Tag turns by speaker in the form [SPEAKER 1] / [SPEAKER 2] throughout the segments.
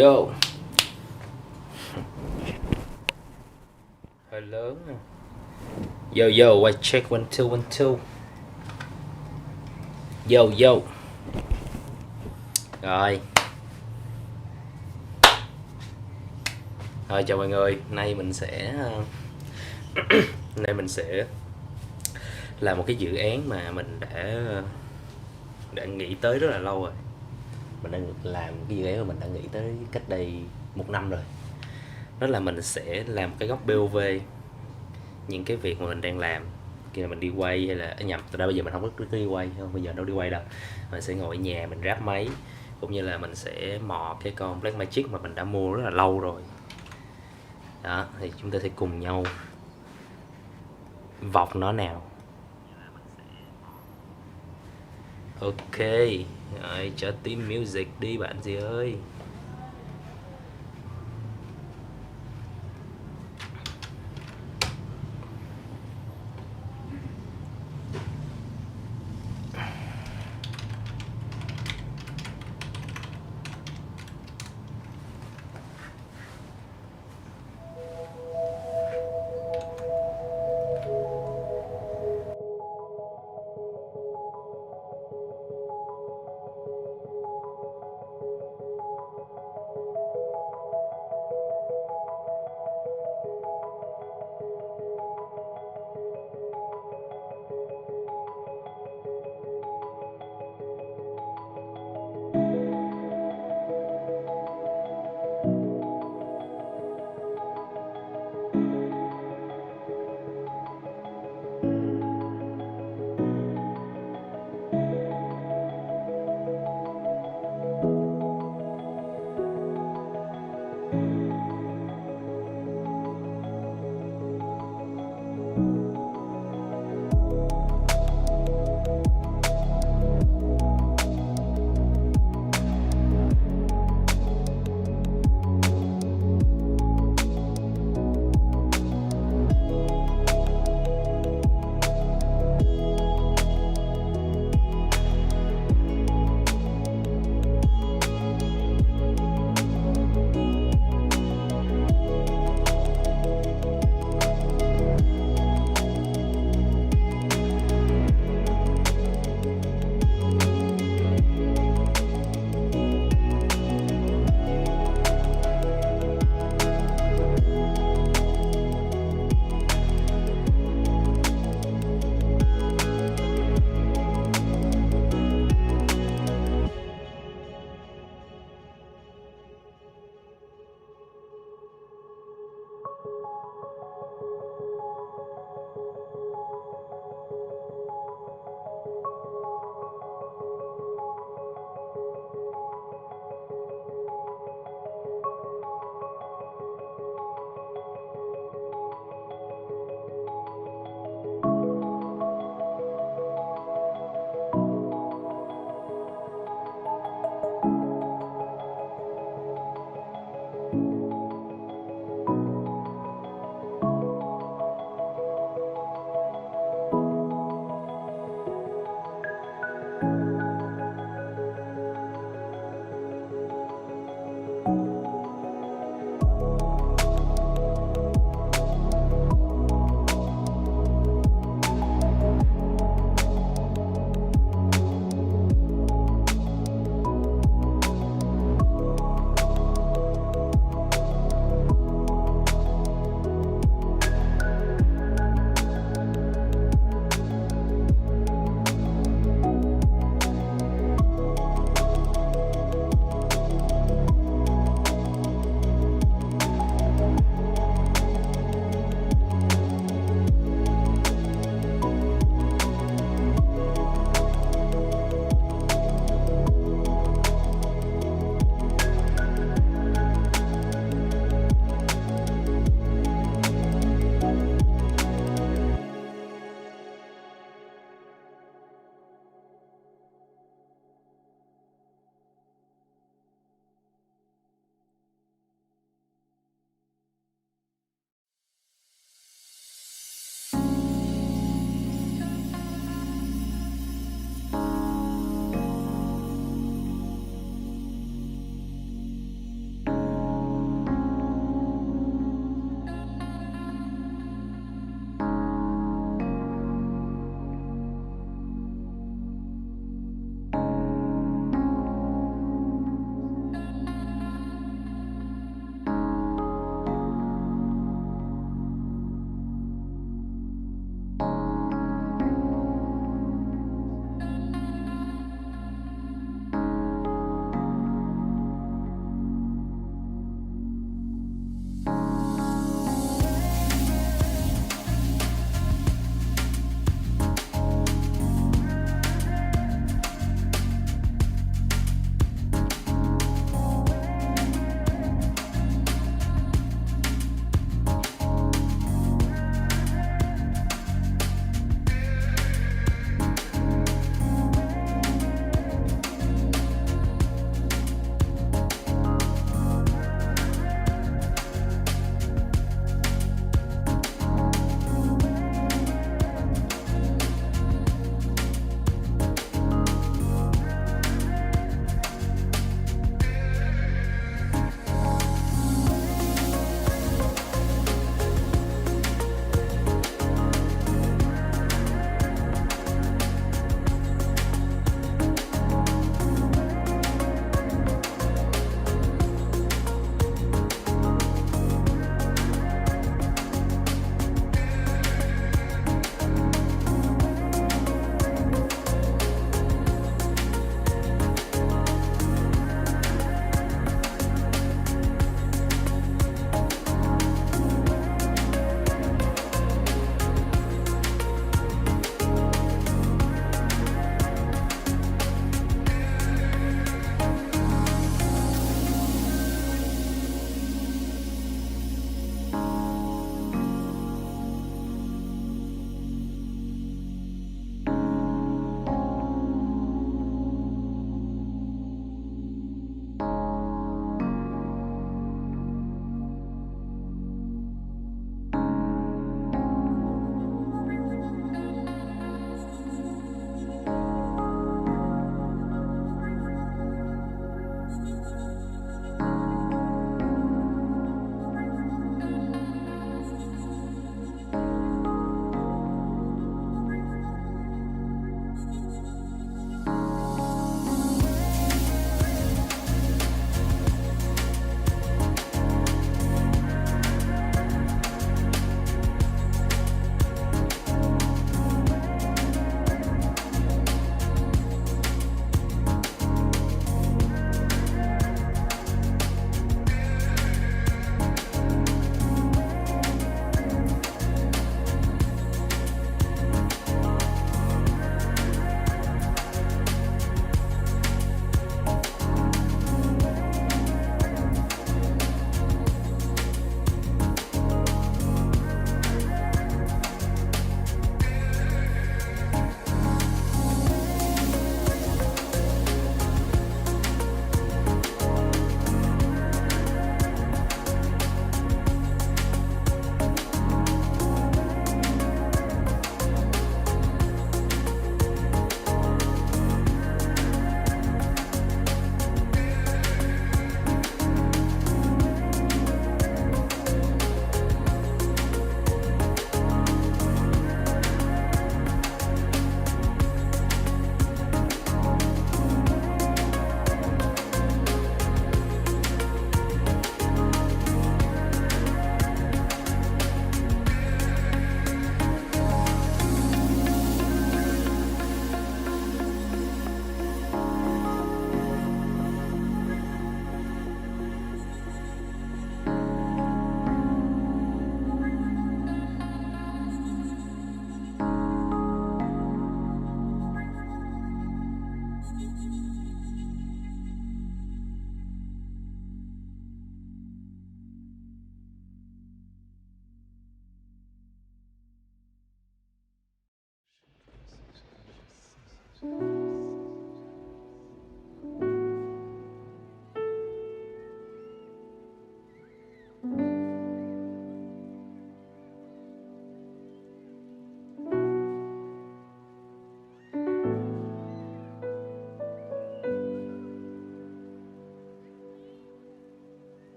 [SPEAKER 1] Yo, hơi lớn nè. Yo, I check one two one two. Yo. Rồi, chào mọi người. Nay mình sẽ làm một cái dự án mà mình đã nghĩ tới rất là lâu rồi. Mình đang làm cái dự án mà mình đã nghĩ tới cách đây một năm rồi. Đó là mình sẽ làm một cái góc POV những cái việc mà mình đang làm khi mà mình đi quay, hay là nhầm, từ đó bây giờ mình không có đi quay, không bây giờ đâu đi quay đâu. Mình sẽ ngồi ở nhà mình ráp máy, cũng như là mình sẽ mò cái con Blackmagic mà mình đã mua rất là lâu rồi. Đó thì chúng ta sẽ cùng nhau vọc nó nào. Ok, rồi cho team music đi bạn gì ơi.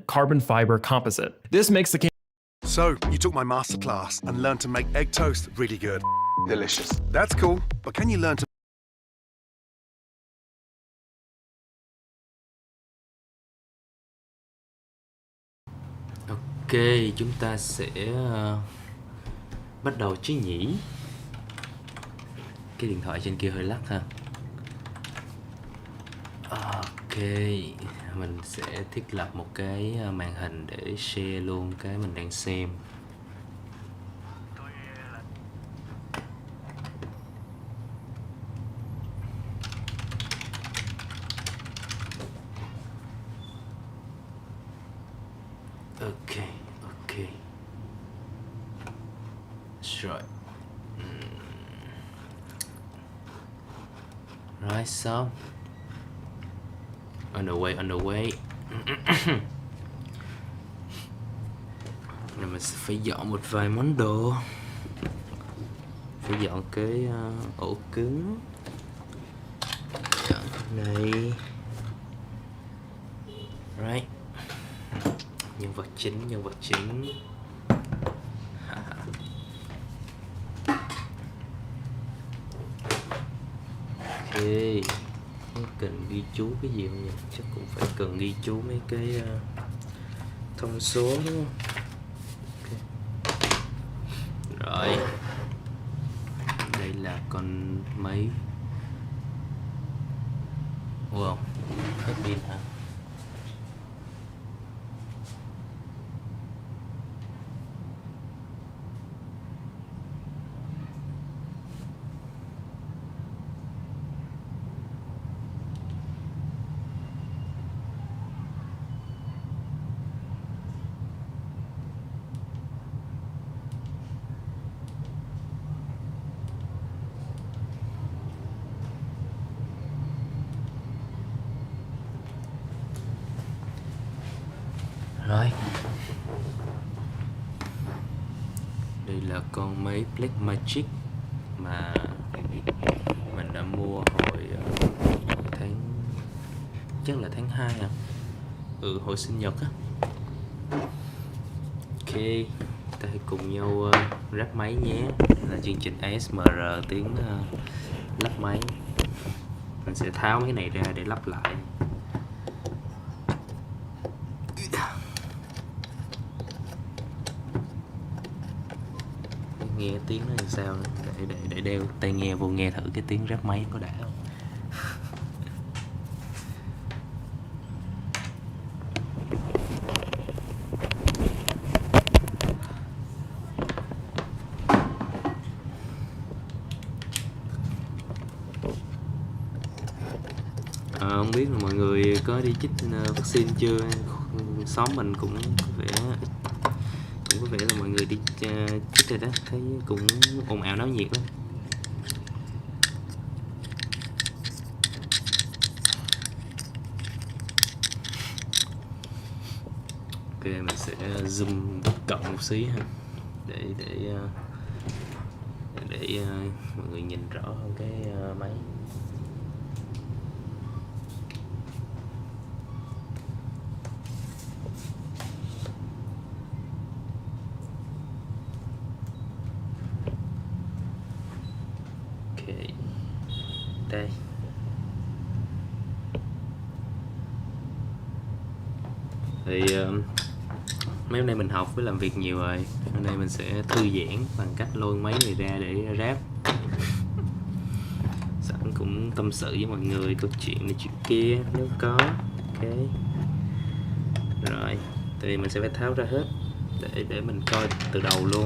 [SPEAKER 2] carbon fiber composite. This makes the
[SPEAKER 3] So, you took my masterclass and learned to make egg toast really good.
[SPEAKER 4] Delicious.
[SPEAKER 3] That's cool, but can you learn to
[SPEAKER 1] Ok, chúng ta sẽ bắt đầu chứ nhỉ. Cái điện thoại trên kia hơi lắc ha. Ok, mình sẽ thiết lập một cái màn hình để share luôn cái mình đang xem. Ok, ok. Rồi. Rồi xong. On the way, on the way. Rồi mình sẽ phải dọn một vài món đồ. Phải dọn cái ổ cứng. Dọn cái này. Right. Nhân vật chính, nhân vật chính. Ok. Cần ghi chú cái gì không nhỉ? Chắc cũng phải cần ghi chú mấy cái thông số đúng không? Okay. Rồi. Đây là con máy. Wow, hết pin hả? Rồi. Đây là con máy Blackmagic mà mình đã mua hồi tháng, chắc là tháng 2 à. Hồi sinh nhật á. Ok, ta hãy cùng nhau ráp máy nhé. Đây là chương trình ASMR tiếng lắp máy. Mình sẽ tháo mấy này ra để lắp lại. Nghe tiếng nó làm sao, để đeo tai nghe vô nghe thử cái tiếng ráp máy có đã không. Không biết là mọi người có đi chích vaccine chưa. Xóm mình cũng có vẻ là mọi người đi chích rồi đó, thấy cũng ồn ào náo nhiệt lắm. Ok, mình sẽ zoom cận một xí ha, để mọi người nhìn rõ hơn cái máy. Đây. Thì mấy hôm nay mình học với làm việc nhiều rồi. Hôm nay mình sẽ thư giãn bằng cách lôi máy này ra để ráp. Sẵn cũng tâm sự với mọi người câu chuyện này chuyện kia nếu có. Ok. Rồi, thì mình sẽ phải tháo ra hết để mình coi từ đầu luôn.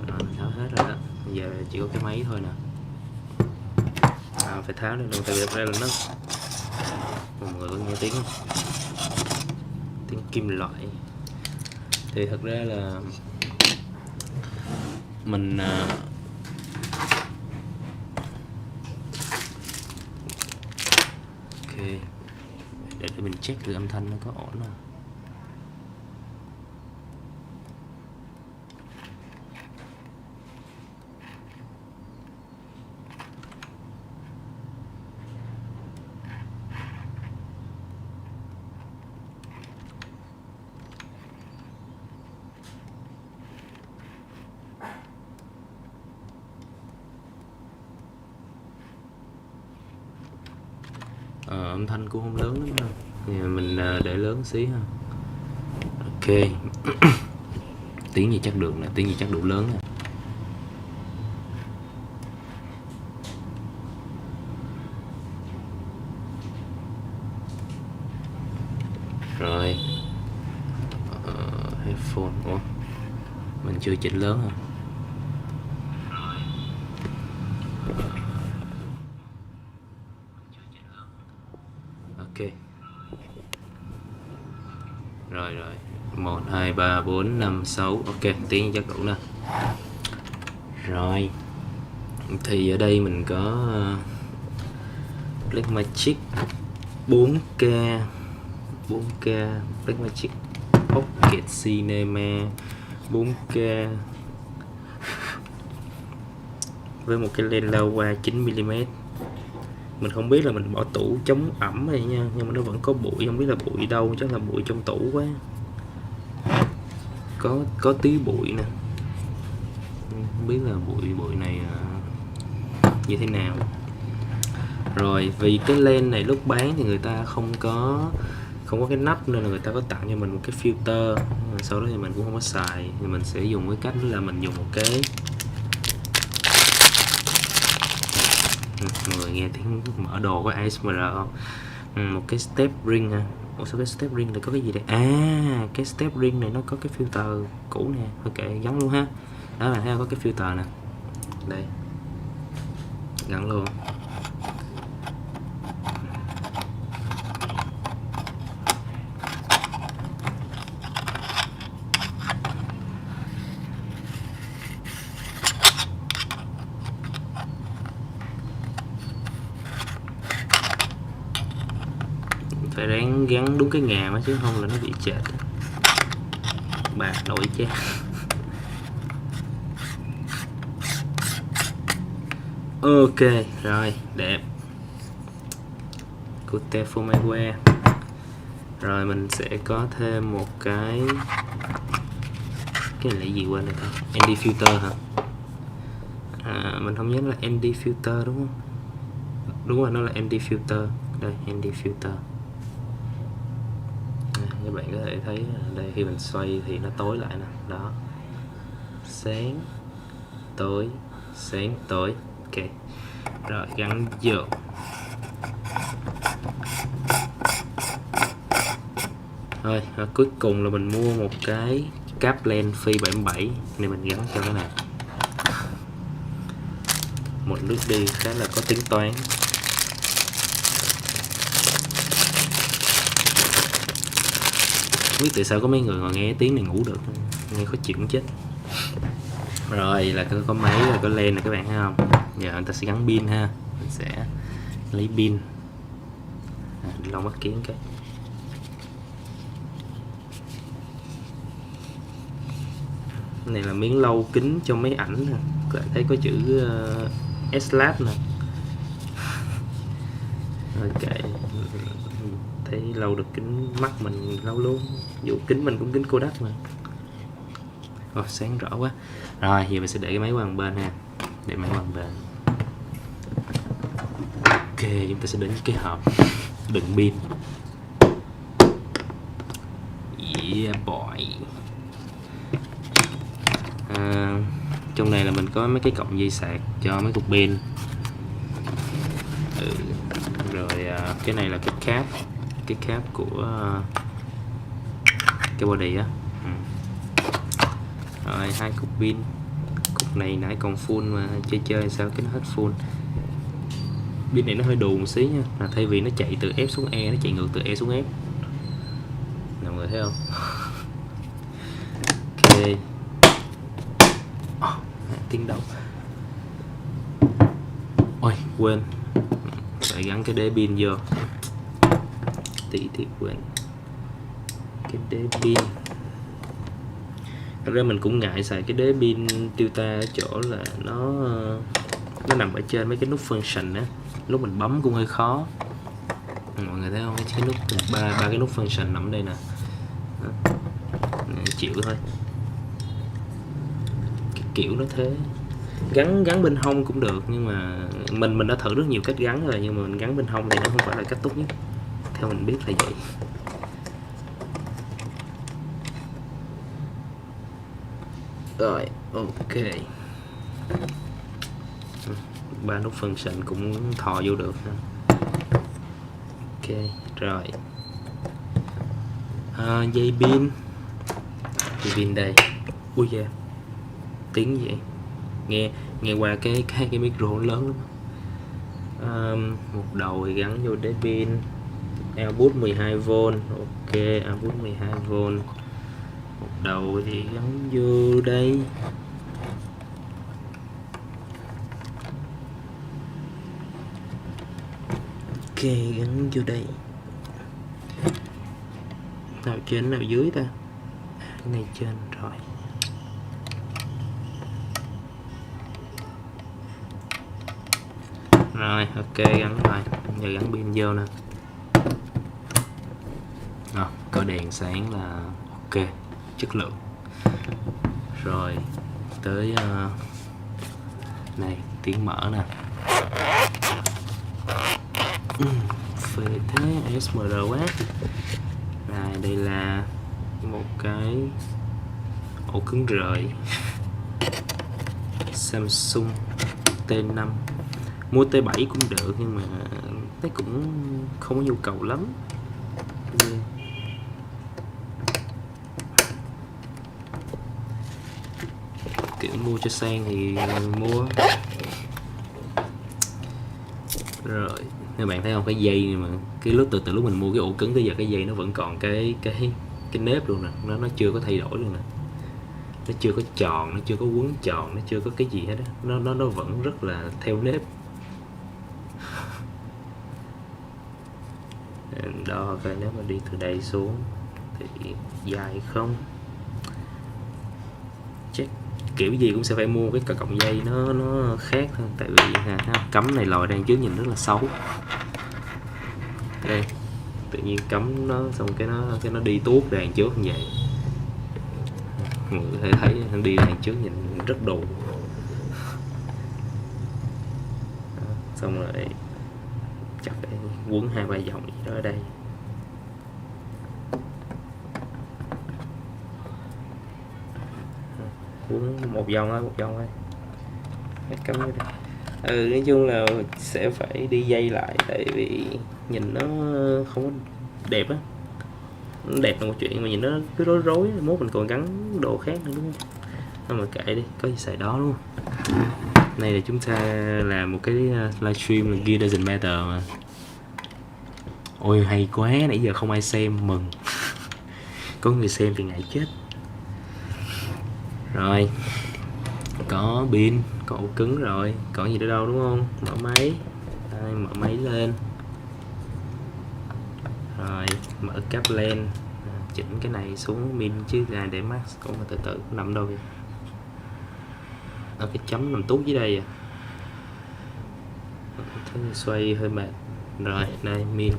[SPEAKER 1] Rồi, mình tháo hết rồi đó. Bây giờ chỉ có cái máy thôi nè. Phải tháo lên luôn, tại vì ra là nó, mọi người có nghe tiếng không? Tiếng kim loại. Thì thật ra là mình ok, để mình check thử âm thanh nó có ổn không. âm thanh cũng không lớn lắm ha. Thì mình để lớn xí ha. Ok. Tiếng gì chắc được nè, tiếng gì chắc đủ lớn nè. Rồi. Headphone. Ủa? Mình chưa chỉnh lớn hả? Ok. Rồi. 1, 2, 3, 4, 5, 6. Ok, tiếng chắc đủ nè. Rồi. Thì ở đây mình có Blackmagic 4K Blackmagic Pocket Cinema 4K với một cái lens Laowa 9mm. Mình không biết là mình bỏ tủ chống ẩm này nha, nhưng mà nó vẫn có bụi, không biết là bụi đâu, chắc là bụi trong tủ quá. Có tí bụi nè, không biết là bụi này như thế nào. Rồi vì cái lens này lúc bán thì người ta không có cái nắp, nên là người ta có tặng cho mình một cái filter. Sau đó thì mình cũng không có xài, thì mình sẽ dùng cái cách là mình dùng một cái mọi người nghe tiếng mở đồ của ASMR không? Một cái step ring ha. Ủa sao cái step ring này có cái gì đây? À, cái step ring này nó có cái filter cũ nè. Ok, gắn luôn ha. Đó là thấy có cái filter nè. Đây. Gắn luôn. Phải ráng gắn đúng cái ngàm chứ không là nó bị chệch. Bạc nổi cha. Ok, rồi, đẹp. Cute for my wear. Rồi mình sẽ có thêm một cái này là gì quên rồi ta? ND filter hả? Mình không nhớ là ND filter đúng không? Đúng rồi, nó là ND filter. Đây, ND filter. Các bạn có thể thấy đây, khi mình xoay thì nó tối lại nè. Đó. Sáng tối. Ok. Rồi gắn vô. Rồi cuối cùng là mình mua một cái cáp len phi 77 này, mình gắn cho cái này. Một nước đi khá là có tính toán. Không biết tại sao có mấy người ngồi nghe tiếng này ngủ được, nghe khó chịu cũng chết. Rồi là có máy, là có len này các bạn thấy không? Giờ người ta sẽ gắn pin ha. Mình sẽ lấy pin. Lau mắt kiến cái. Cái này là miếng lau kính cho máy ảnh nè. Các bạn thấy có chữ S-Lab nè. Ok. Thấy lau được kính mắt mình lau luôn. Dù kính mình cũng kính Kodak mà. Rồi sáng rõ quá. Rồi giờ mình sẽ để cái máy qua một bên ha. Để máy qua một bên. Ok, chúng ta sẽ đến cái hộp đựng pin. Yeah boy. Trong này là mình có mấy cái cọng dây sạc cho mấy cục pin. Rồi cái này là cái cáp của cái body á. Rồi 2 cục pin. Cục này nãy còn full mà chơi sao cái nó hết full. Pin này nó hơi đù một xí nha, là thay vì nó chạy từ F xuống E, nó chạy ngược từ E xuống F. Mọi người thấy không? Ok. Tiếng động. Ôi quên, phải gắn cái đế pin vô. Tí quên cái đế pin. Thật ra mình cũng ngại xài cái đế pin Tilta ở chỗ là nó nằm ở trên mấy cái nút function á, lúc mình bấm cũng hơi khó. Mọi người thấy không, cái nút ba cái nút function nằm ở đây nè. Chịu thôi, cái kiểu nó thế. Gắn bên hông cũng được, nhưng mà mình đã thử rất nhiều cách gắn rồi, nhưng mà mình gắn bên hông thì nó không phải là cách tốt nhất. theo mình biết là vậy. Rồi, ok. Ba nút function cũng thò vô được ha. Ok, rồi. Dây pin. Dây pin đây. Ui da. Tiếng gì vậy? Nghe qua cái micro lớn lắm. Một đầu thì gắn vô đế pin. Output 12V. Ok, output 12V. Một đầu thì gắn vô đây. Ok, gắn vô đây. Nào trên nào dưới ta? Cái này trên rồi. Rồi, ok, gắn rồi. Giờ gắn pin vô nè. Có đèn sáng là ok, chất lượng. Rồi, tới này, tiếng mở nè. Phê thế, ASMR quá. Rồi, đây là một cái ổ cứng rời Samsung T5. Mua T7 cũng được nhưng mà thấy cũng không có nhu cầu lắm. Kiểu mua cho sang thì mua. Rồi, các bạn thấy không, cái dây này mà cái lúc từ lúc mình mua cái ổ cứng tới giờ cái dây nó vẫn còn cái nếp luôn nè, nó chưa có thay đổi luôn nè. Nó chưa có tròn, nó chưa có quấn tròn, nó chưa có cái gì hết á. Nó vẫn rất là theo nếp. Đo coi nếu mà đi từ đây xuống thì dài không. Check kiểu gì cũng sẽ phải mua cái cọng dây nó khác hơn, tại vì cắm này lòi đằng trước nhìn rất là xấu. Đây, tự nhiên cắm nó xong cái nó đi tuốt đằng trước như vậy. Mọi người có thể thấy nó đi đằng trước nhìn rất đồ. Xong rồi chắc để quấn 2-3 vòng gì đó ở đây. Quấn một vòng thôi. Cắm vô đây. Nói chung là sẽ phải đi dây lại, tại vì nhìn nó không có đẹp á. Nó đẹp là một chuyện mà nhìn nó cứ rối rối, mốt mình còn gắn đồ khác nữa đúng không? Thôi mà kệ đi, có gì xài đó luôn. Này là chúng ta làm một cái livestream là Gear Doesn't Matter mà. Ôi hay quá, nãy giờ không ai xem, mừng. Có người xem thì ngại chết. Rồi, có pin, có ổ cứng rồi, còn gì nữa đâu đúng không? Mở máy. Đây, mở máy lên. Rồi, mở cáp len. Chỉnh cái này xuống pin chứ là để max cũng mà từ từ nằm đâu vậy? Ở cái chấm nằm tút dưới đây à. Thế xoay hơi mệt. Rồi, đây pin.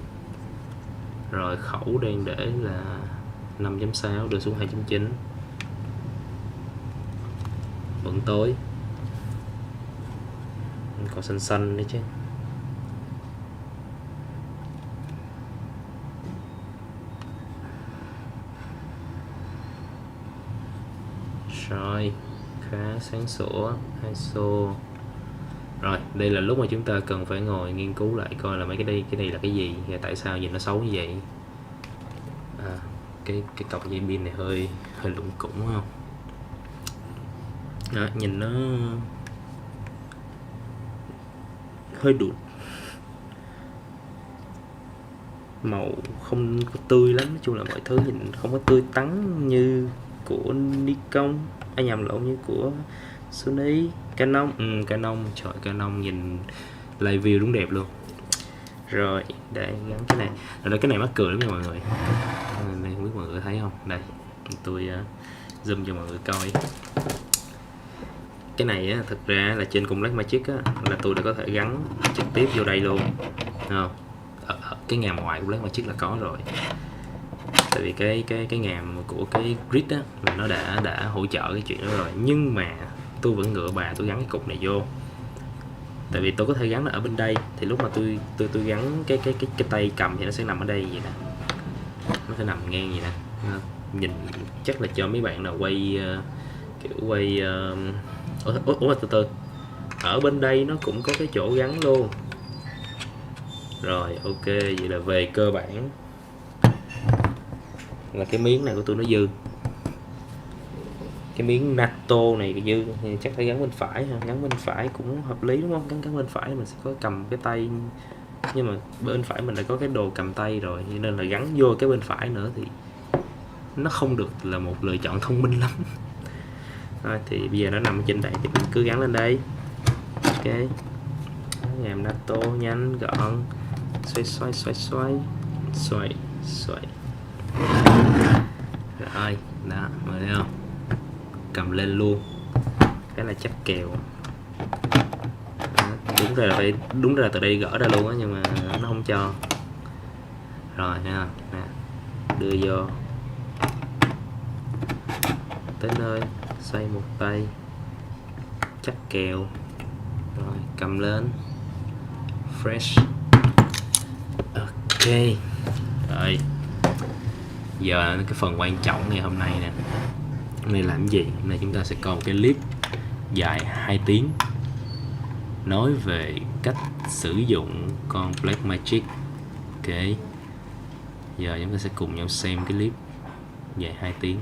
[SPEAKER 1] Rồi khẩu đang để là 5.6 đưa xuống 2.9. Vẫn tối. Còn xanh xanh đấy chứ. Rồi, khá sáng sủa, ISO. Rồi, đây là lúc mà chúng ta cần phải ngồi nghiên cứu lại coi là mấy cái này là cái gì và tại sao nhìn nó xấu như vậy. Cái cọc dây pin này hơi lủng củng không? Đó, nhìn nó hơi đụt, màu không có tươi lắm. Nói chung là mọi thứ nhìn không có tươi tắn như của Nikon, nhầm lộn, như của Sony, Canon. Canon, trời, Canon nhìn live view đúng đẹp luôn. Rồi, để gắn cái này. Rồi cái này mắc cười lắm nha mọi người. Đây, không biết mọi người thấy không? Đây, tôi zoom cho mọi người coi. Cái này á, thực ra là trên cùng Blackmagic á, là tôi đã có thể gắn trực tiếp vô đây luôn, không? Ở cái ngàm ngoại của Blackmagic là có rồi. Tại vì cái ngàm của cái grid á là nó đã hỗ trợ cái chuyện đó rồi, nhưng mà tôi vẫn ngựa bà tôi gắn cái cục này vô. Tại vì tôi có thể gắn nó ở bên đây, thì lúc mà tôi gắn cái tay cầm thì nó sẽ nằm ở đây vậy nè, nó sẽ nằm ngang vậy nè. Nhìn chắc là cho mấy bạn nào quay kiểu quay từ từ, ở bên đây nó cũng có cái chỗ gắn luôn. Rồi ok, vậy là về cơ bản là cái miếng này của tôi nó dư, cái miếng NATO này dư thì chắc phải gắn bên phải ha. Gắn bên phải cũng hợp lý đúng không? Gắn bên phải mình sẽ có cầm cái tay, nhưng mà bên phải mình đã có cái đồ cầm tay rồi, nên là gắn vô cái bên phải nữa thì nó không được là một lựa chọn thông minh lắm. Rồi, thì bây giờ nó nằm trên đây thì mình cứ gắn lên đây. Ok, ngàm NATO nhanh gọn, xoay. Rồi đó, mời thấy không, cầm lên luôn, cái là chắc kèo. Đó, đúng ra là từ đây gỡ ra luôn á, nhưng mà nó không cho. Rồi nha, nè, đưa vô tới nơi, xoay một tay, chắc kèo, rồi cầm lên, fresh. Ok, rồi giờ cái phần quan trọng ngày hôm nay nè. Hôm nay làm gì? Hôm nay chúng ta sẽ có một cái clip dài 2 tiếng nói về cách sử dụng con Blackmagic. Ok, giờ chúng ta sẽ cùng nhau xem cái clip dài 2 tiếng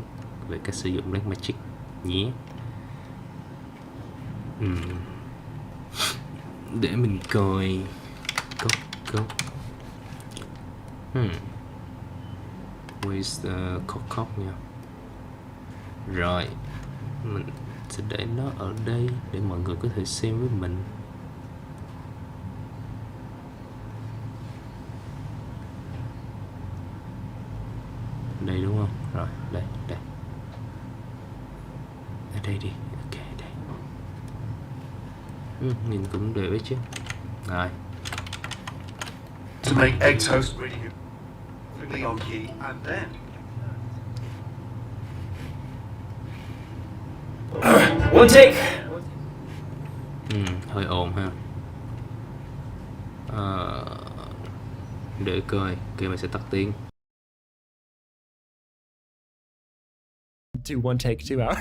[SPEAKER 1] về cách sử dụng Blackmagic nhé. Để mình coi cốc. Where's the cốc nha. Rồi mình sẽ để nó ở đây để mọi người có thể xem với mình. Đây đúng không? Rồi đây ở đây đi. Ok, đây. Nhìn cũng đẹp ấy chứ. Rồi,
[SPEAKER 3] To make egg toast, gnocchi, and then
[SPEAKER 2] One take!
[SPEAKER 1] hơi ồn ha. Để coi mình sẽ tắt tiếng.
[SPEAKER 2] Do one take, 2 hours.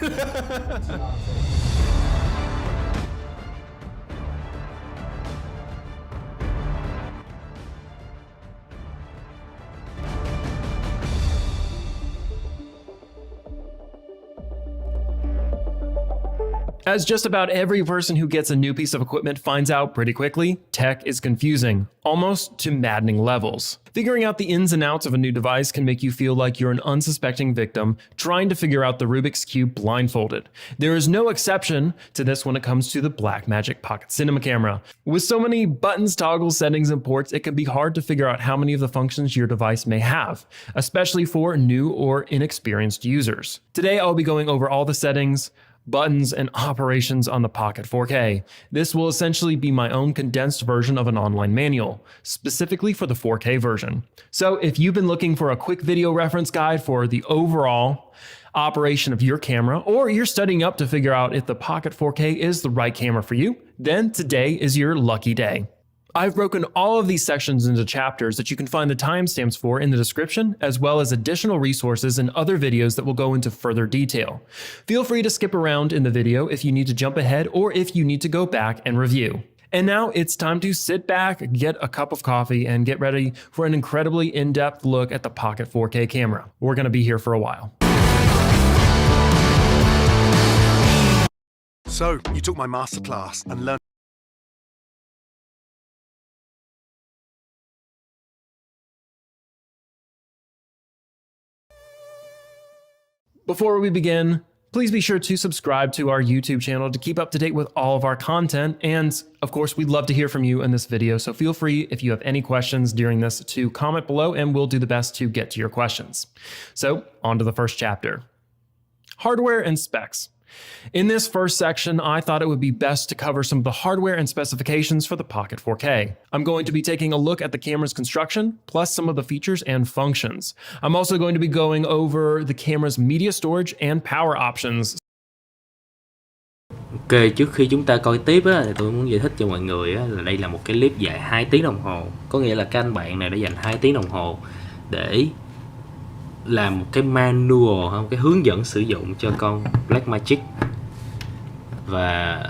[SPEAKER 2] As just about every person who gets a new piece of equipment finds out pretty quickly, tech is confusing, almost to maddening levels. Figuring out the ins and outs of a new device can make you feel like you're an unsuspecting victim trying to figure out the Rubik's Cube blindfolded. There is no exception to this when it comes to the Blackmagic Pocket Cinema camera. With so many buttons, toggles, settings, and ports, it can be hard to figure out how many of the functions your device may have, especially for new or inexperienced users. Today, I'll be going over all the settings, buttons, and operations on the Pocket 4K. This will essentially be my own condensed version of an online manual, specifically for the 4K version. So if you've been looking for a quick video reference guide for the overall operation of your camera, or you're studying up to figure out if the Pocket 4K is the right camera for you, then today is your lucky day. I've broken all of these sections into chapters that you can find the timestamps for in the description, as well as additional resources and other videos that will go into further detail. Feel free to skip around in the video if you need to jump ahead or if you need to go back and review. And now it's time to sit back, get a cup of coffee, and get ready for an incredibly in-depth look at the Pocket 4K camera. We're going to be here for a while.
[SPEAKER 3] So, you took my masterclass and learned.
[SPEAKER 2] Before we begin, please be sure to subscribe to our YouTube channel to keep up to date with all of our content. And of course, we'd love to hear from you in this video. So feel free, if you have any questions during this, to comment below and we'll do the best to get to your questions. So on to the first chapter. Hardware and specs. In this first section, I thought it would be best to cover some of the hardware and specifications for the Pocket 4K. I'm going to be taking a look at the camera's construction, plus some of the features and functions. I'm also going to be going over the camera's media storage and power options.
[SPEAKER 1] trước khi chúng ta coi tiếp á, thì tôi muốn giải thích cho mọi người á, là đây là một cái clip dài 2 tiếng đồng hồ. Có nghĩa là các anh bạn này đã dành 2 tiếng đồng hồ để làm một cái manual, một cái hướng dẫn sử dụng cho con Blackmagic. Và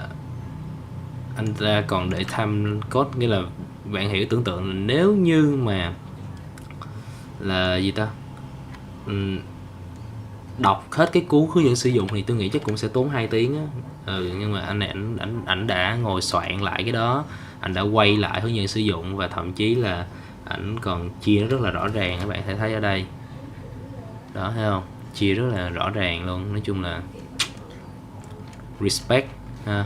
[SPEAKER 1] anh ta còn để time code, nghĩa là bạn hiểu, tưởng tượng là nếu như mà là gì ta, đọc hết cái cuốn hướng dẫn sử dụng thì tôi nghĩ chắc cũng sẽ tốn 2 tiếng á. Nhưng mà anh này ảnh đã ngồi soạn lại cái đó, anh đã quay lại hướng dẫn sử dụng, và thậm chí là ảnh còn chia nó rất là rõ ràng. Các bạn thể thấy ở đây đó, thấy không, chia rất là rõ ràng luôn. Nói chung là respect ha,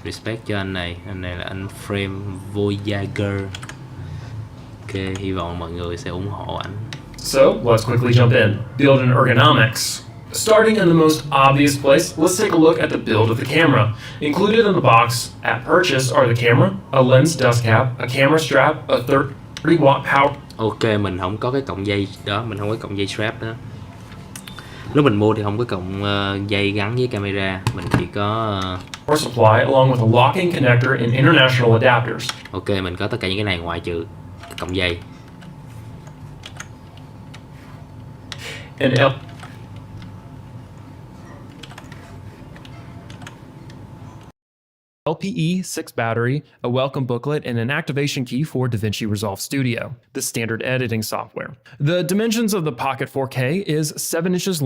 [SPEAKER 1] respect cho anh này là anh Frame Voyager. Ok, hy vọng mọi người sẽ ủng hộ ảnh.
[SPEAKER 2] So let's quickly jump in. Build and ergonomics. Starting in the most obvious place, let's take a look at the build of the camera. Included in the box at purchase are the camera, a lens dust cap, a camera strap, a 30-watt power.
[SPEAKER 1] Ok, mình không có cái cọng dây đó, mình không có cọng dây strap đó. Lúc mình mua thì không có cọng dây gắn với camera, mình chỉ có
[SPEAKER 2] Power supply along with a locking connector and international adapters.
[SPEAKER 1] ok, mình có tất cả những cái này ngoại trừ cọng dây.
[SPEAKER 2] An LPE6 battery, a welcome booklet, and an activation key for DaVinci Resolve Studio, the standard editing software. The dimensions of the Pocket 4K is 7 inches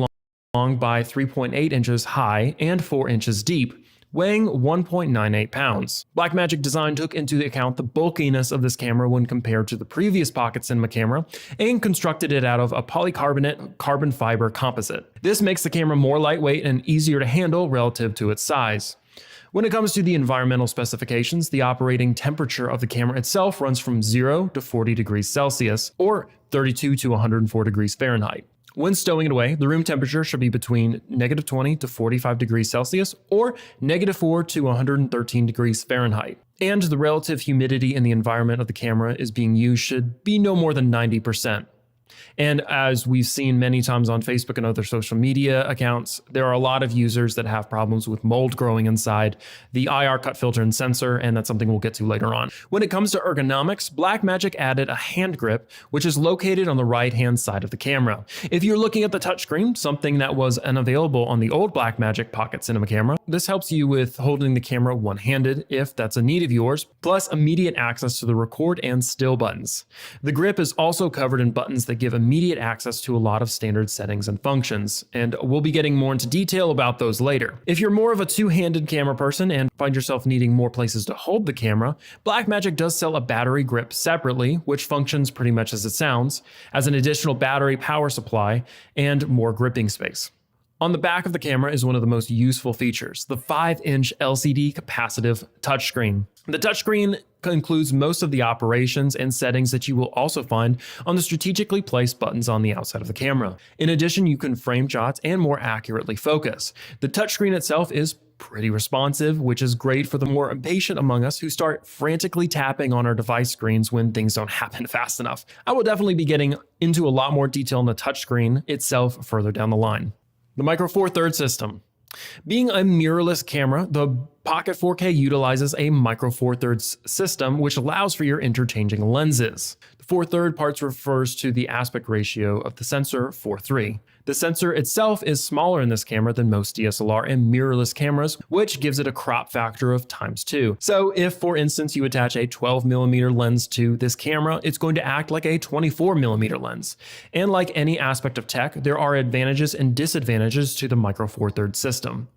[SPEAKER 2] long by 3.8 inches high and 4 inches deep, weighing 1.98 pounds. Blackmagic Design took into account the bulkiness of this camera when compared to the previous Pocket Cinema camera and constructed it out of a polycarbonate carbon fiber composite. This makes the camera more lightweight and easier to handle relative to its size. When it comes to the environmental specifications, the operating temperature of the camera itself runs from 0 to 40 degrees Celsius, or 32 to 104 degrees Fahrenheit. When stowing it away, the room temperature should be between -20 to 45 degrees Celsius, or -4 to 113 degrees Fahrenheit. And the relative humidity in the environment of the camera is being used should be no more than 90%. And as we've seen many times on Facebook and other social media accounts, there are a lot of users that have problems with mold growing inside the IR cut filter and sensor, and that's something we'll get to later on. When it comes to ergonomics, Blackmagic added a hand grip, which is located on the right-hand side of the camera. If you're looking at the touchscreen, something that was unavailable on the old Blackmagic Pocket Cinema camera, this helps you with holding the camera one-handed if that's a need of yours, plus immediate access to the record and still buttons. The grip is also covered in buttons that give immediate access to a lot of standard settings and functions, and we'll be getting more into detail about those later. If you're more of a two-handed camera person and find yourself needing more places to hold the camera, Blackmagic does sell a battery grip separately, which functions pretty much as it sounds, as an additional battery power supply and more gripping space. On the back of the camera is one of the most useful features, the 5-inch LCD capacitive touchscreen. The touchscreen includes most of the operations and settings that you will also find on the strategically placed buttons on the outside of the camera. In addition, you can frame shots and more accurately focus. The touchscreen itself is pretty responsive, which is great for the more impatient among us who start frantically tapping on our device screens when things don't happen fast enough. I will definitely be getting into a lot more detail on the touchscreen itself further down the line. The Micro Four Thirds system. Being a mirrorless camera, the Pocket 4K utilizes a Micro Four Thirds system, which allows for your interchanging lenses. The 4/3 parts refers to the aspect ratio of the sensor 4:3. The sensor itself is smaller in this camera than most DSLR and mirrorless cameras, which gives it a crop factor of ×2. So if, for instance, you attach a 12mm lens to this camera, it's going to act like a 24mm lens. And like any aspect of tech, there are advantages and disadvantages to the Micro Four Thirds system.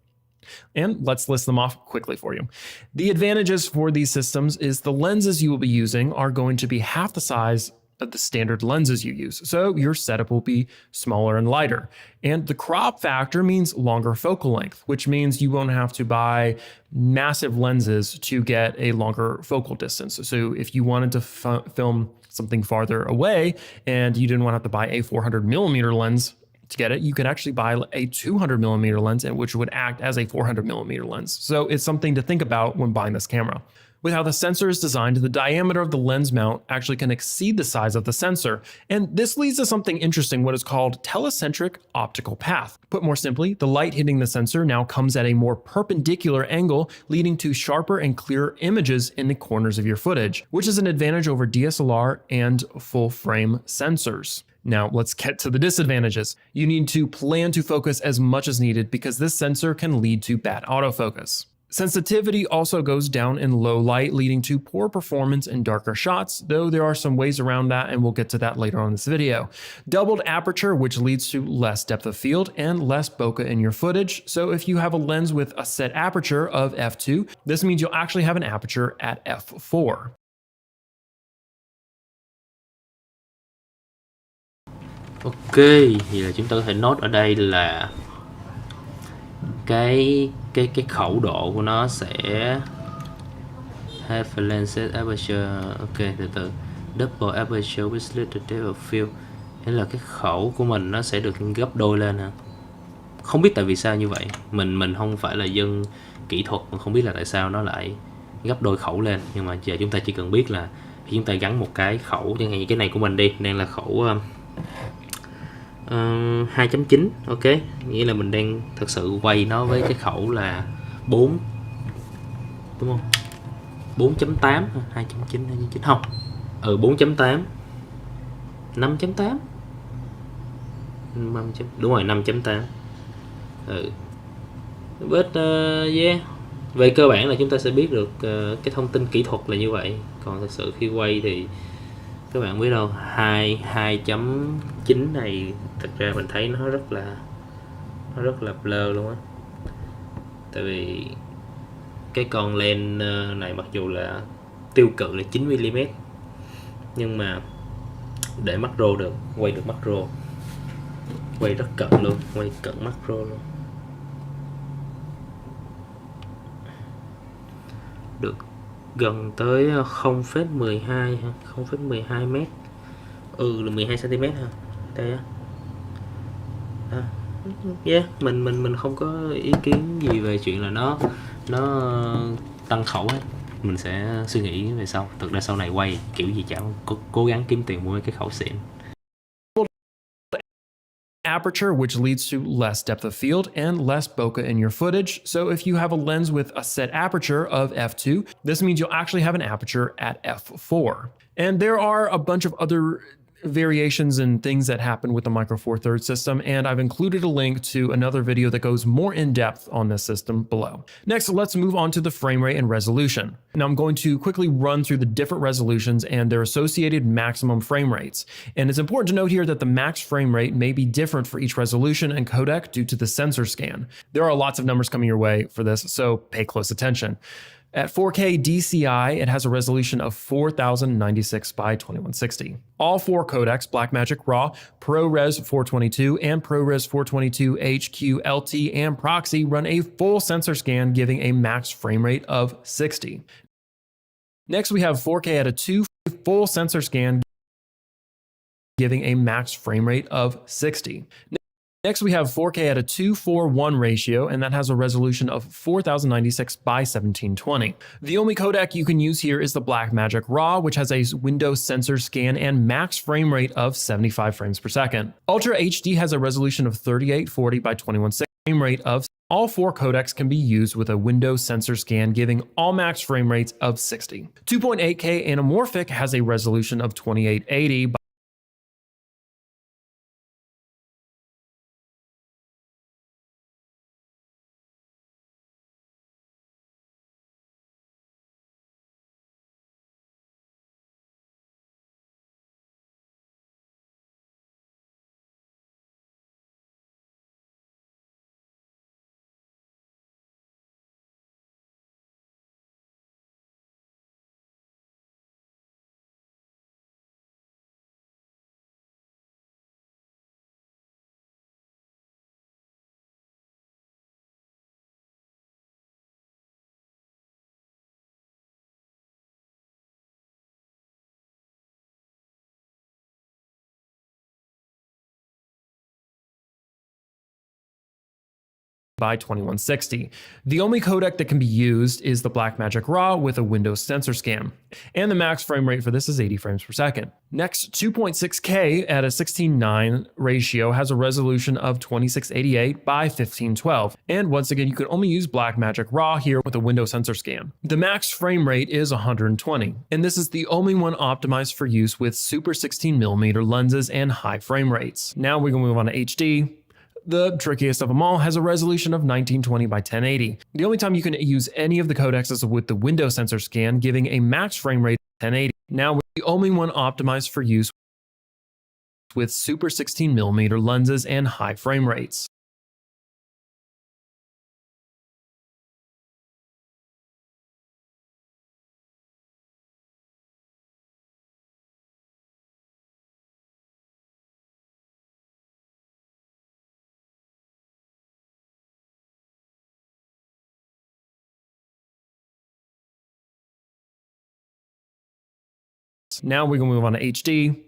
[SPEAKER 2] And let's list them off quickly for you. The advantages for these systems is the lenses you will be using are going to be half the size of the standard lenses you use, so your setup will be smaller and lighter. And the crop factor means longer focal length, which means you won't have to buy massive lenses to get a longer focal distance. So if you wanted to film something farther away and you didn't want to have to buy a 400mm lens to get it, you could actually buy a 200mm lens, which would act as a 400mm lens. So it's something to think about when buying this camera. With how the sensor is designed, the diameter of the lens mount actually can exceed the size of the sensor, and this leads to something interesting, what is called telecentric optical path. Put more simply, the light hitting the sensor now comes at a more perpendicular angle, leading to sharper and clearer images in the corners of your footage, which is an advantage over DSLR and full-frame sensors. Now let's get to the disadvantages. You need to plan to focus as much as needed because this sensor can lead to bad autofocus. Sensitivity also goes down in low light, leading to poor performance in darker shots, though there are some ways around that and we'll get to that later on in this video. Doubled aperture, which leads to less depth of field and less bokeh in your footage. So if you have a lens with a set aperture of f2, this means you'll actually have an aperture at f4.
[SPEAKER 1] Ok, vậy là chúng ta có thể note ở đây là cái khẩu độ của nó sẽ have a lens set aperture. Ok, từ từ. Double aperture with little depth of field. Nghĩa là cái khẩu của mình nó sẽ được gấp đôi lên ha. Không biết tại vì sao như vậy. Mình không phải là dân kỹ thuật, mà không biết là tại sao nó lại gấp đôi khẩu lên. Nhưng mà giờ chúng ta chỉ cần biết là khi chúng ta gắn một cái khẩu, chẳng hạn như cái này của mình đi, đang là khẩu 2.9, ok, nghĩa là mình đang thực sự quay nó với cái khẩu là 4, đúng không? 4.8, 2.9, 2.9 không? 4.8, 5.8, đúng rồi, 5.8. But yeah, về cơ bản là chúng ta sẽ biết được cái thông tin kỹ thuật là như vậy. Còn thực sự khi quay thì các bạn biết đâu, 2.9 này thực ra mình thấy nó rất là blur luôn á. Tại vì cái con lens này mặc dù là tiêu cự là 9mm nhưng mà để macro được, quay được macro, quay rất cận luôn, quay cận macro luôn, được gần tới 0,12 0,12m, là 12cm ha. Đây á. Yeah, mình không có ý kiến gì về chuyện là nó tăng khẩu ấy. Mình sẽ suy nghĩ về sau. Thực ra sau này quay kiểu gì chẳng cố gắng kiếm tiền mua cái khẩu xịn.
[SPEAKER 2] Aperture, which leads to less depth of field and less bokeh in your footage. So if you have a lens with a set aperture of f2, this means you'll actually have an aperture at f4. And there are a bunch of other variations and things that happen with the Micro Four Thirds system, and I've included a link to another video that goes more in depth on this system below. Next, let's move on to the frame rate and resolution. Now I'm going to quickly run through the different resolutions and their associated maximum frame rates. And it's important to note here that the max frame rate may be different for each resolution and codec due to the sensor scan. There are lots of numbers coming your way for this, so pay close attention. At 4K DCI, it has a resolution of 4096 by 2160. All four codecs, Blackmagic RAW, ProRes 422, and ProRes 422 HQ, LT, and Proxy run a full sensor scan, giving a max frame rate of 60. Next, we have 4K at a 2 full sensor scan, giving a max frame rate of 60. Next, we have 4K at a 2:1 ratio, and that has a resolution of 4096 by 1720. The only codec you can use here is the Blackmagic RAW, which has a Windows sensor scan and max frame rate of 75 frames per second. Ultra HD has a resolution of 3840 by 2160, frame rate of. All four codecs can be used with a Windows sensor scan, giving all max frame rates of 60. 2.8K anamorphic has a resolution of 2880 by by 2160. The only codec that can be used is the Blackmagic RAW with a Windows sensor scan, and the max frame rate for this is 80 frames per second. Next, 2.6K at a 16:9 ratio has a resolution of 2688 by 1512, and once again you can only use Blackmagic RAW here with a Windows sensor scan. The max frame rate is 120, and this is the only one optimized for use with super 16mm lenses and high frame rates. Now we're going to move on to HD. The trickiest of them all has a resolution of 1920 by 1080. The only time you can use any of the codecs is with the Windows sensor scan, giving a max frame rate of 1080. Now we're the only one optimized for use with super 16mm lenses and high frame rates. Now we're going to move on to HD.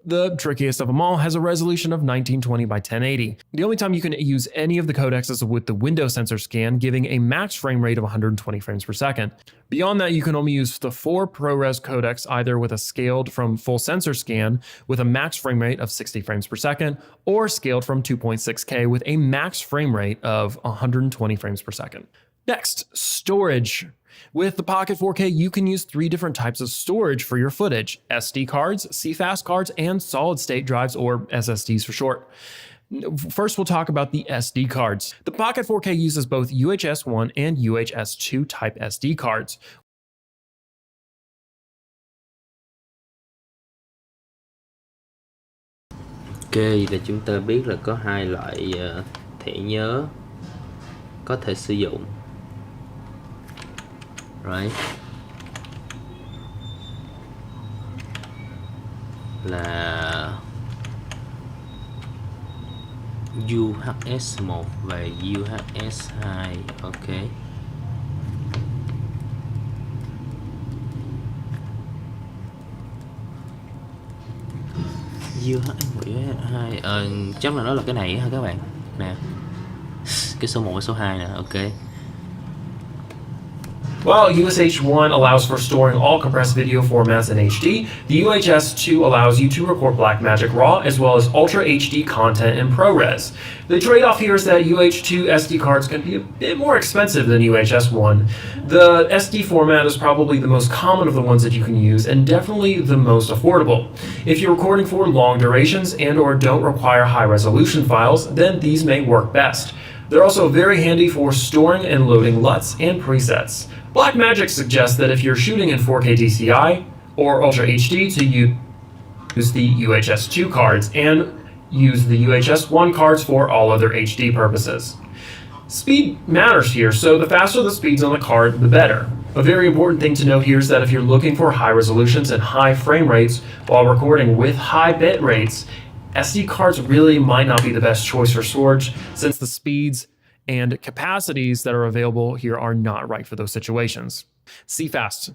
[SPEAKER 2] The trickiest of them all has a resolution of 1920 by 1080. The only time you can use any of the codecs is with the Windows sensor scan, giving a max frame rate of 120 frames per second. Beyond that, you can only use the 4 ProRes codecs either with a scaled from full sensor scan with a max frame rate of 60 frames per second, or scaled from 2.6K with a max frame rate of 120 frames per second. Next, storage. With the Pocket 4K, you can use 3 different types of storage for your footage: SD cards, CFast cards, and solid-state drives, or SSDs for short. First, we'll talk about the SD cards. The Pocket 4K uses both UHS 1 and UHS 2 type SD cards.
[SPEAKER 1] Ok, là chúng ta biết là có 2 loại thẻ nhớ có thể sử dụng. Right. Là UHS1 và UHS2. Ok. UHS1, UHS2. Chắc là nó là cái này ha các bạn. Nè. Cái số 1 và số 2 nè, ok.
[SPEAKER 2] While USH1 allows for storing all compressed video formats in HD, the UHS2 allows you to record Blackmagic RAW as well as Ultra HD content in ProRes. The trade-off here is that UH2 SD cards can be a bit more expensive than UHS1. The SD format is probably the most common of the ones that you can use and definitely the most affordable. If you're recording for long durations and or don't require high resolution files, then these may work best. They're also very handy for storing and loading LUTs and presets. Blackmagic suggests that if you're shooting in 4K DCI or Ultra HD to use the UHS2 cards and use the UHS1 cards for all other HD purposes. Speed matters here, so the faster the speeds on the card, the better. A very important thing to note here is that if you're looking for high resolutions and high frame rates while recording with high bit rates, SD cards really might not be the best choice for storage, since the speeds and capacities that are available here are not right for those situations. CFast.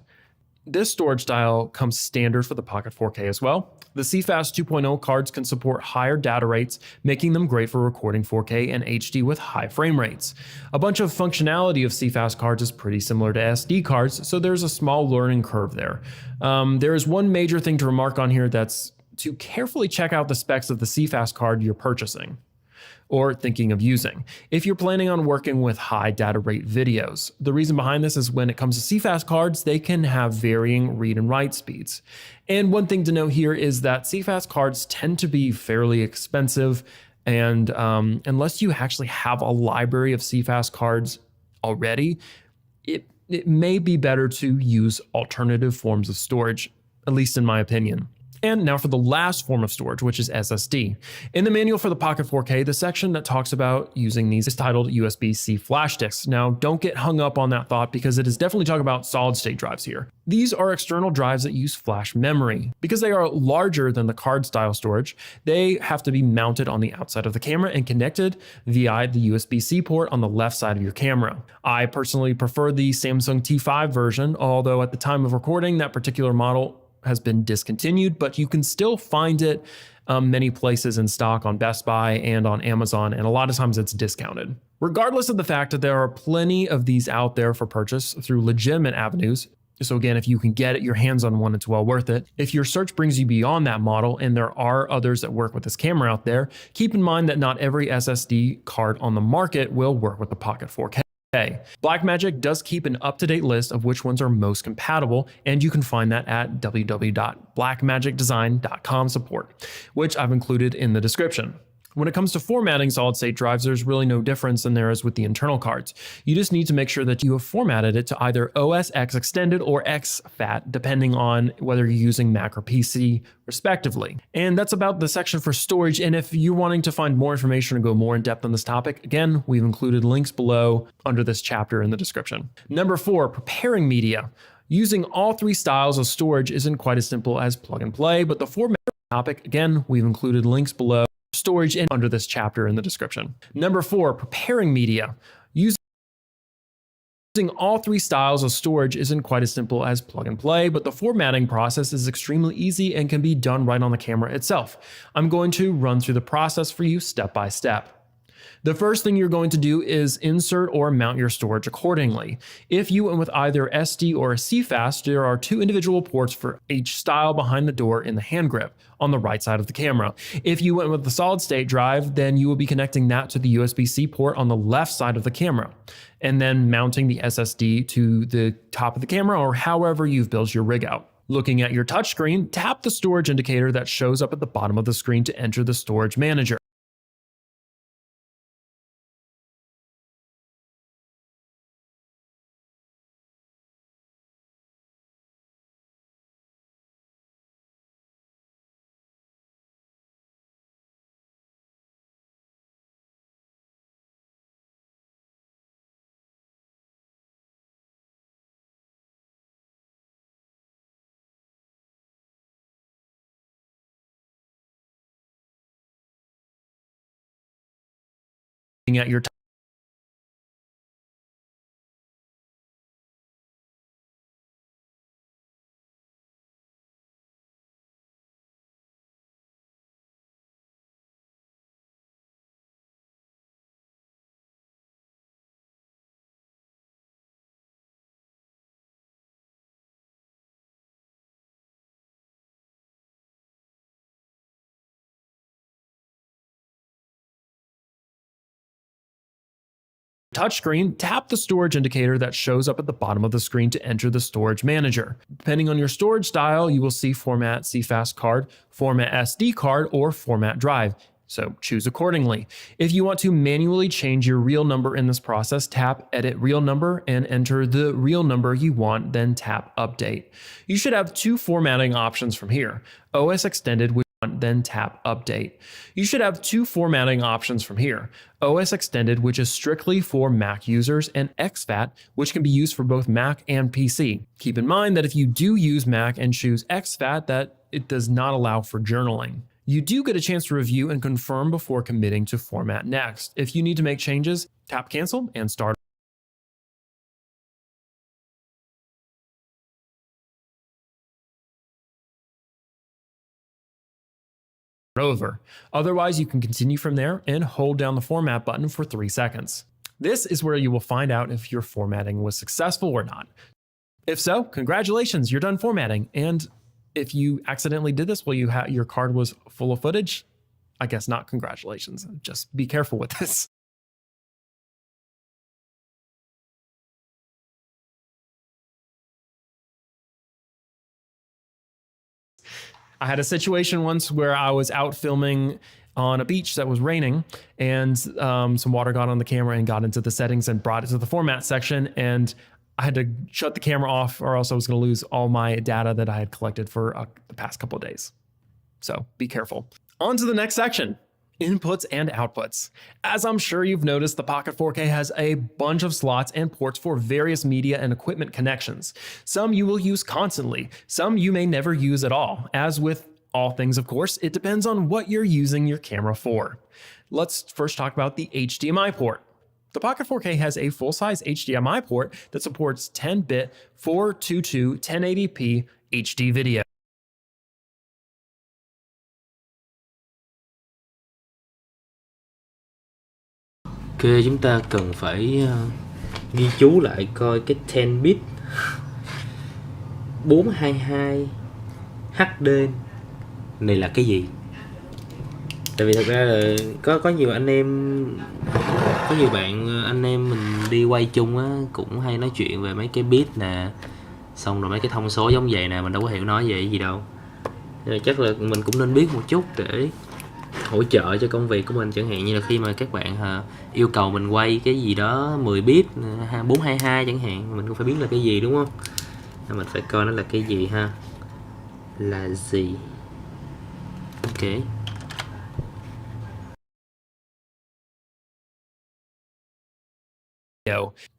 [SPEAKER 2] This storage style comes standard for the Pocket 4K as well. The CFast 2.0 cards can support higher data rates, making them great for recording 4K and HD with high frame rates. A bunch of functionality of CFast cards is pretty similar to SD cards, so there's a small learning curve there. There is one major thing to remark on here, that's to carefully check out the specs of the CFast card you're purchasing or thinking of using if you're planning on working with high data rate videos. The reason behind this is when it comes to CFast cards, they can have varying read and write speeds. And one thing to note here is that CFast cards tend to be fairly expensive, and unless you actually have a library of CFast cards already, it may be better to use alternative forms of storage, at least in my opinion. And now for the last form of storage, which is SSD. In the manual for the Pocket 4K, the section that talks about using these is titled USB-C flash disks. Now, don't get hung up on that thought because it is definitely talking about solid-state drives here. These are external drives that use flash memory. Because they are larger than the card-style storage, they have to be mounted on the outside of the camera and connected via the USB-C port on the left side of your camera. I personally prefer the Samsung T5 version, although at the time of recording, that particular model has been discontinued, but you can still find it many places in stock on Best Buy and on Amazon, and a lot of times it's discounted. Regardless of the fact that there are plenty of these out there for purchase through legitimate avenues, so again, if you can get your hands on one, it's well worth it. If your search brings you beyond that model and there are others that work with this camera out there, keep in mind that not every SSD card on the market will work with the Pocket 4K. Blackmagic does keep an up-to-date list of which ones are most compatible, and you can find that at www.blackmagicdesign.com support, which I've included in the description. When it comes to formatting solid-state drives, there's really no difference than there is with the internal cards. You just need to make sure that you have formatted it to either OS X Extended or exFAT, depending on whether you're using Mac or PC, respectively. And that's about the section for storage. And if you're wanting to find more information and go more in depth on this topic, again, we've included links below under this chapter in the description. Number 4, preparing media. Using all 3 styles of storage isn't quite as simple as plug and play, but the formatting topic, again, we've included links below storage and under this chapter in the description. Number 4, preparing media. Using all 3 styles of storage isn't quite as simple as plug and play, but the formatting process is extremely easy and can be done right on the camera itself. I'm going to run through the process for you step by step. The first thing you're going to do is insert or mount your storage accordingly. If you went with either SD or a CFast, there are 2 individual ports for each style behind the door in the hand grip on the right side of the camera. If you went with the solid state drive, then you will be connecting that to the USB-C port on the left side of the camera, and then mounting the SSD to the top of the camera or however you've built your rig out. Looking at your touchscreen, tap the storage indicator that shows up at the bottom of the screen to enter the storage manager. At your touchscreen, tap the storage indicator that shows up at the bottom of the screen to enter the storage manager. Depending on your storage style, you will see Format CFast card, Format SD card, or Format drive. So choose accordingly. If you want to manually change your real number in this process, tap Edit Real Number and enter the real number you want, then tap Update. You should have 2 formatting options from here. OS Extended, then tap Update. You should have 2 formatting options from here. OS Extended, which is strictly for Mac users, and exFAT, which can be used for both Mac and PC. Keep in mind that if you do use Mac and choose exFAT, that it does not allow for journaling. You do get a chance to review and confirm before committing to format next. If you need to make changes, tap Cancel and start over. Otherwise, you can continue from there and hold down the format button for 3 seconds. This is where you will find out if your formatting was successful or not. If so, congratulations, you're done formatting. And if you accidentally did this while your card was full of footage, I guess not congratulations. Just be careful with this. I had a situation once where I was out filming on a beach that was raining, and some water got on the camera and got into the settings and brought it to the format section, and I had to shut the camera off or else I was going to lose all my data that I had collected for the past couple of days. So be careful. On to the next section. Inputs and outputs. As I'm sure you've noticed, the Pocket 4K has a bunch of slots and ports for various media and equipment connections. Some you will use constantly, some you may never use at all. As with all things, of course, it depends on what you're using your camera for. Let's first talk about the HDMI port. The Pocket 4K has a full-size HDMI port that supports 10-bit 422 1080p HD video.
[SPEAKER 1] Ok, chúng ta cần phải ghi chú lại coi cái 10 bit 422 HD này là cái gì. Tại vì thật ra là có nhiều anh em, có nhiều bạn anh em mình đi quay chung á cũng hay nói chuyện về mấy cái bit nè, xong rồi mấy cái thông số giống vậy nè, mình đâu có hiểu nói về cái gì đâu. Nên là chắc là mình cũng nên biết một chút để hỗ trợ cho công việc của mình, chẳng hạn như là khi mà các bạn yêu cầu mình quay cái gì đó 10 bit 422 chẳng hạn, mình cũng phải biết là cái gì, đúng không? Nên mình phải coi nó là cái gì ha, là gì. Ok.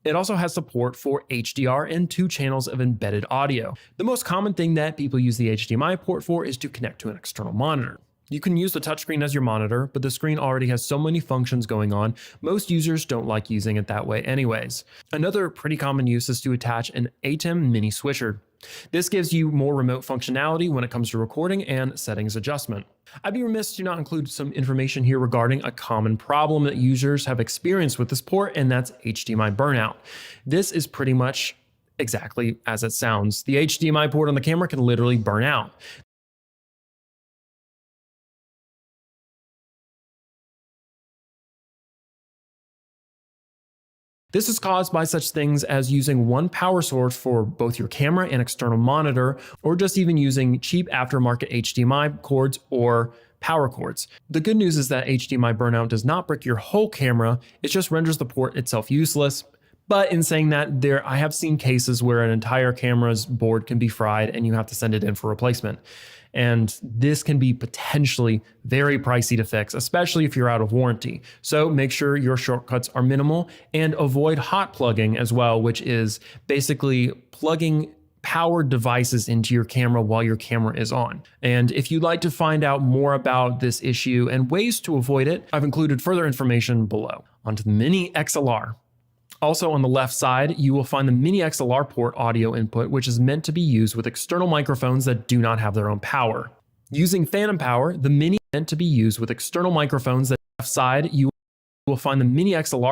[SPEAKER 2] It also has support for HDR and 2 channels of embedded audio. The most common thing that people use the HDMI port for is to connect to an external monitor. You can use the touchscreen as your monitor, but the screen already has so many functions going on, most users don't like using it that way anyways. Another pretty common use is to attach an ATEM mini switcher. This gives you more remote functionality when it comes to recording and settings adjustment. I'd be remiss to not include some information here regarding a common problem that users have experienced with this port, and that's HDMI burnout. This is pretty much exactly as it sounds. The HDMI port on the camera can literally burn out. This is caused by such things as using one power source for both your camera and external monitor, or just even using cheap aftermarket HDMI cords or power cords. The good news is that HDMI burnout does not brick your whole camera, it just renders the port itself useless. But in saying that, I have seen cases where an entire camera's board can be fried and you have to send it in for replacement. And this can be potentially very pricey to fix, especially if you're out of warranty. So make sure your shortcuts are minimal and avoid hot plugging as well, which is basically plugging powered devices into your camera while your camera is on. And if you'd like to find out more about this issue and ways to avoid it, I've included further information below. Onto the Mini XLR. Also on the left side, you will find the Mini XLR port audio input, which is meant to be used with external microphones that do not have their own power. Using phantom power, the Mini is meant to be used with external microphones that on the left side, you will find the Mini XLR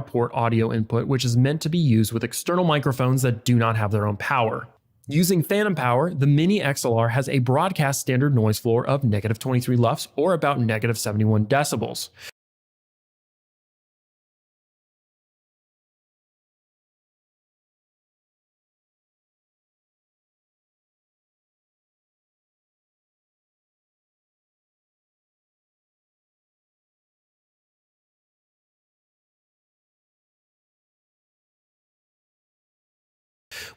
[SPEAKER 2] port audio input, which is meant to be used with external microphones that do not have their own power. Using phantom power, the Mini XLR has a broadcast standard noise floor of -23 lufs or about -71 decibels.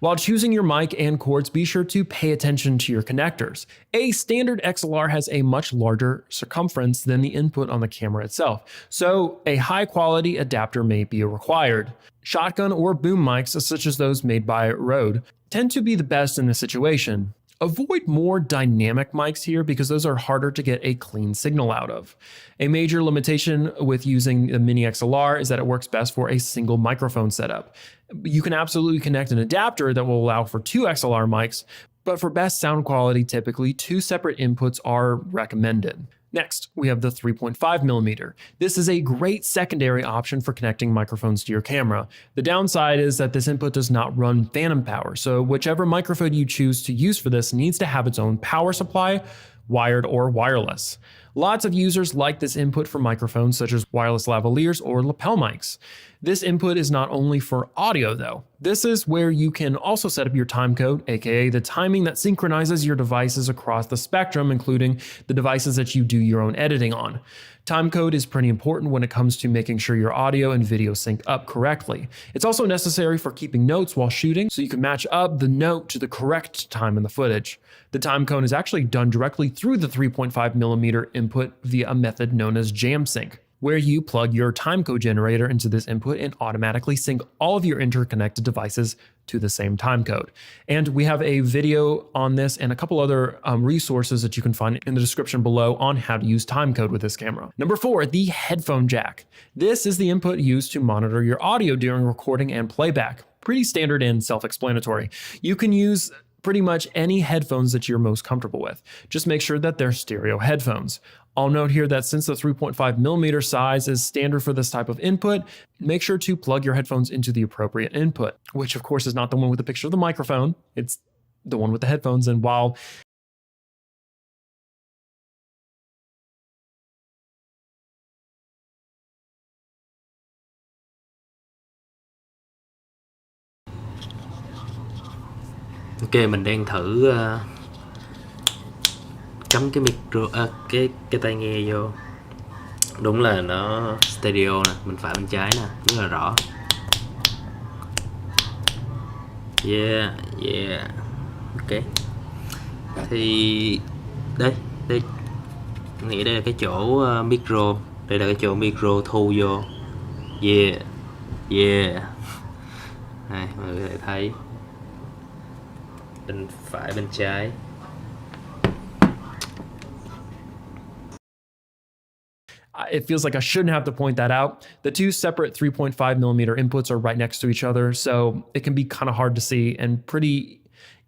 [SPEAKER 2] While choosing your mic and cords, be sure to pay attention to your connectors. A standard XLR has a much larger circumference than the input on the camera itself, so a high quality adapter may be required. Shotgun or boom mics, such as those made by Rode, tend to be the best in this situation. Avoid more dynamic mics here because those are harder to get a clean signal out of. A major limitation with using the Mini XLR is that it works best for a single microphone setup. You can absolutely connect an adapter that will allow for 2 XLR mics, but for best sound quality, typically 2 separate inputs are recommended. Next, we have the 3.5mm. This is a great secondary option for connecting microphones to your camera. The downside is that this input does not run phantom power, so whichever microphone you choose to use for this needs to have its own power supply, wired or wireless. Lots of users like this input for microphones such as wireless lavaliers or lapel mics. This input is not only for audio though. This is where you can also set up your timecode, aka the timing that synchronizes your devices across the spectrum, including the devices that you do your own editing on. Timecode is pretty important when it comes to making sure your audio and video sync up correctly. It's also necessary for keeping notes while shooting, so you can match up the note to the correct time in the footage. The timecode is actually done directly through the 3.5mm input via a method known as JamSync, where you plug your timecode generator into this input and automatically sync all of your interconnected devices to the same timecode. And we have a video on this and a couple other resources that you can find in the description below on how to use timecode with this camera. Number 4, the headphone jack. This is the input used to monitor your audio during recording and playback. Pretty standard and self-explanatory. You can use pretty much any headphones that you're most comfortable with. Just make sure that they're stereo headphones. I'll note here that since the 3.5mm size is standard for this type of input, make sure to plug your headphones into the appropriate input, which of course is not the one with the picture of the microphone, it's the one with the headphones. And while
[SPEAKER 1] Ok, mình đang thử cắm cái micro, cái tai nghe vô. Đúng là nó stereo nè, bên phải bên trái nè, rất là rõ. Yeah, yeah. Ok. Thì đây, mình nghĩ đây là cái chỗ micro, đây là cái chỗ micro thu vô. Yeah, yeah. Này, mọi người có thể thấy bên phải bên trái.
[SPEAKER 2] It feels like I shouldn't have to point that out. The 2 separate 3.5mm inputs are right next to each other, so it can be kind of hard to see and pretty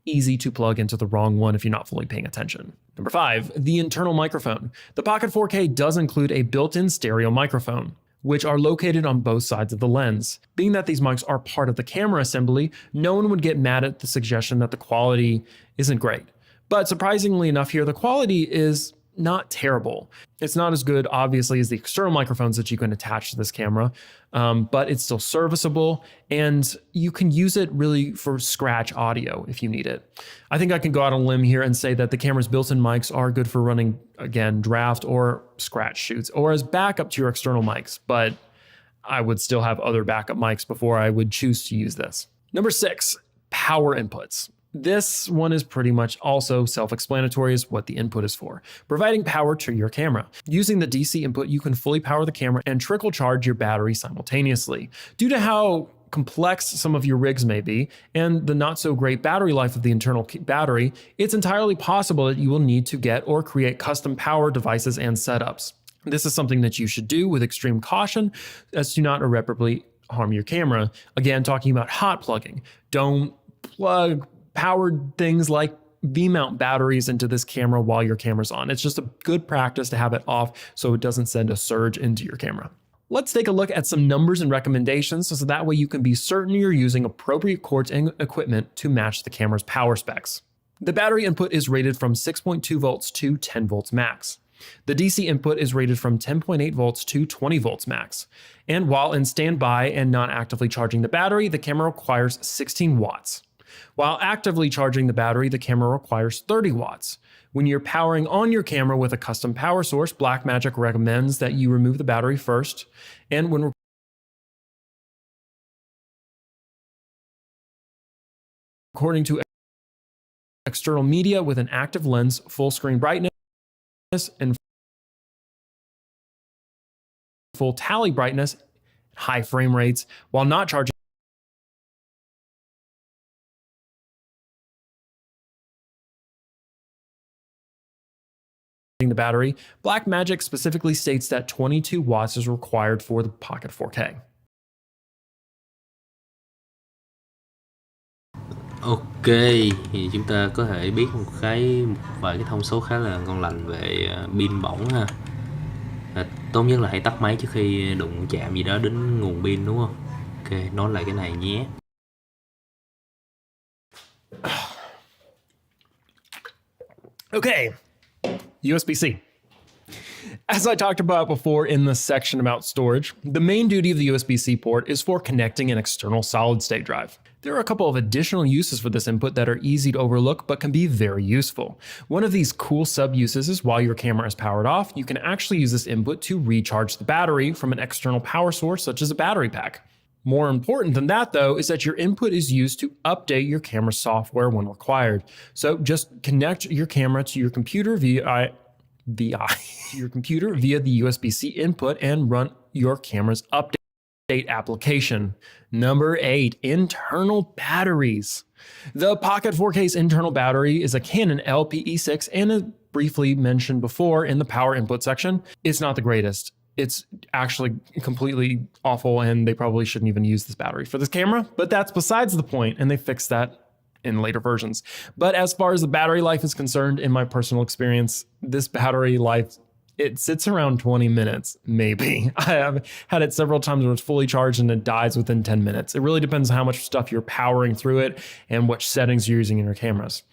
[SPEAKER 2] easy to plug into the wrong one if you're not fully paying attention. Number 5, the internal microphone. The Pocket 4K does include a built-in stereo microphone, which are located on both sides of the lens. Being that these mics are part of the camera assembly, no one would get mad at the suggestion that the quality isn't great. But surprisingly enough here, the quality is not terrible. It's not as good, obviously, as the external microphones that you can attach to this camera, but it's still serviceable, and you can use it really for scratch audio if you need it. I think I can go out on a limb here and say that the camera's built-in mics are good for running, again, draft or scratch shoots, or as backup to your external mics, but I would still have other backup mics before I would choose to use this. Number 6, power inputs. This one is pretty much also self-explanatory as what the input is for, providing power to your camera. Using the DC input, you can fully power the camera and trickle charge your battery simultaneously. Due to how complex some of your rigs may be and the not so great battery life of the internal battery, it's entirely possible that you will need to get or create custom power devices and setups. This is something that you should do with extreme caution as to not irreparably harm your camera. Again, talking about hot plugging. Don't plug powered things like V-mount batteries into this camera while your camera's on. It's just a good practice to have it off so it doesn't send a surge into your camera. Let's take a look at some numbers and recommendations so that way you can be certain you're using appropriate cords and equipment to match the camera's power specs. The battery input is rated from 6.2 volts to 10 volts max. The DC input is rated from 10.8 volts to 20 volts max. And while in standby and not actively charging the battery, the camera requires 16 watts. While actively charging the battery, the camera requires 30 watts. When you're powering on your camera with a custom power source, Blackmagic recommends that you remove the battery first. And when recording to external media with an active lens, full screen brightness, and full tally brightness, high frame rates, while not charging the battery, Blackmagic specifically states that 22 watts is required for the Pocket 4K.
[SPEAKER 1] Ok, thì chúng ta có thể biết một vài cái thông số khá là ngon lành về pin bỏng ha. Tốt nhất là hãy tắt máy trước khi đụng chạm gì đó đến nguồn pin, đúng không? Ok, nói lại cái này nhé.
[SPEAKER 2] Okay, USB-C. As I talked about before in the section about storage, the main duty of the USB-C port is for connecting an external solid-state drive. There are a couple of additional uses for this input that are easy to overlook but can be very useful. One of these cool sub-uses is while your camera is powered off, you can actually use this input to recharge the battery from an external power source such as a battery pack. More important than that, though, is that your input is used to update your camera software when required. So just connect your camera to your computer via your computer via the USB-C input and run your camera's update application. Number 8, internal batteries. The Pocket 4K's internal battery is a Canon LPE6 and as briefly mentioned before in the power input section, it's not the greatest. It's actually completely awful and they probably shouldn't even use this battery for this camera, but that's besides the point and they fixed that in later versions. But as far as the battery life is concerned, in my personal experience, this battery life, it sits around 20 minutes, maybe. I have had it several times where it's fully charged and it dies within 10 minutes. It really depends on how much stuff you're powering through it and what settings you're using in your cameras.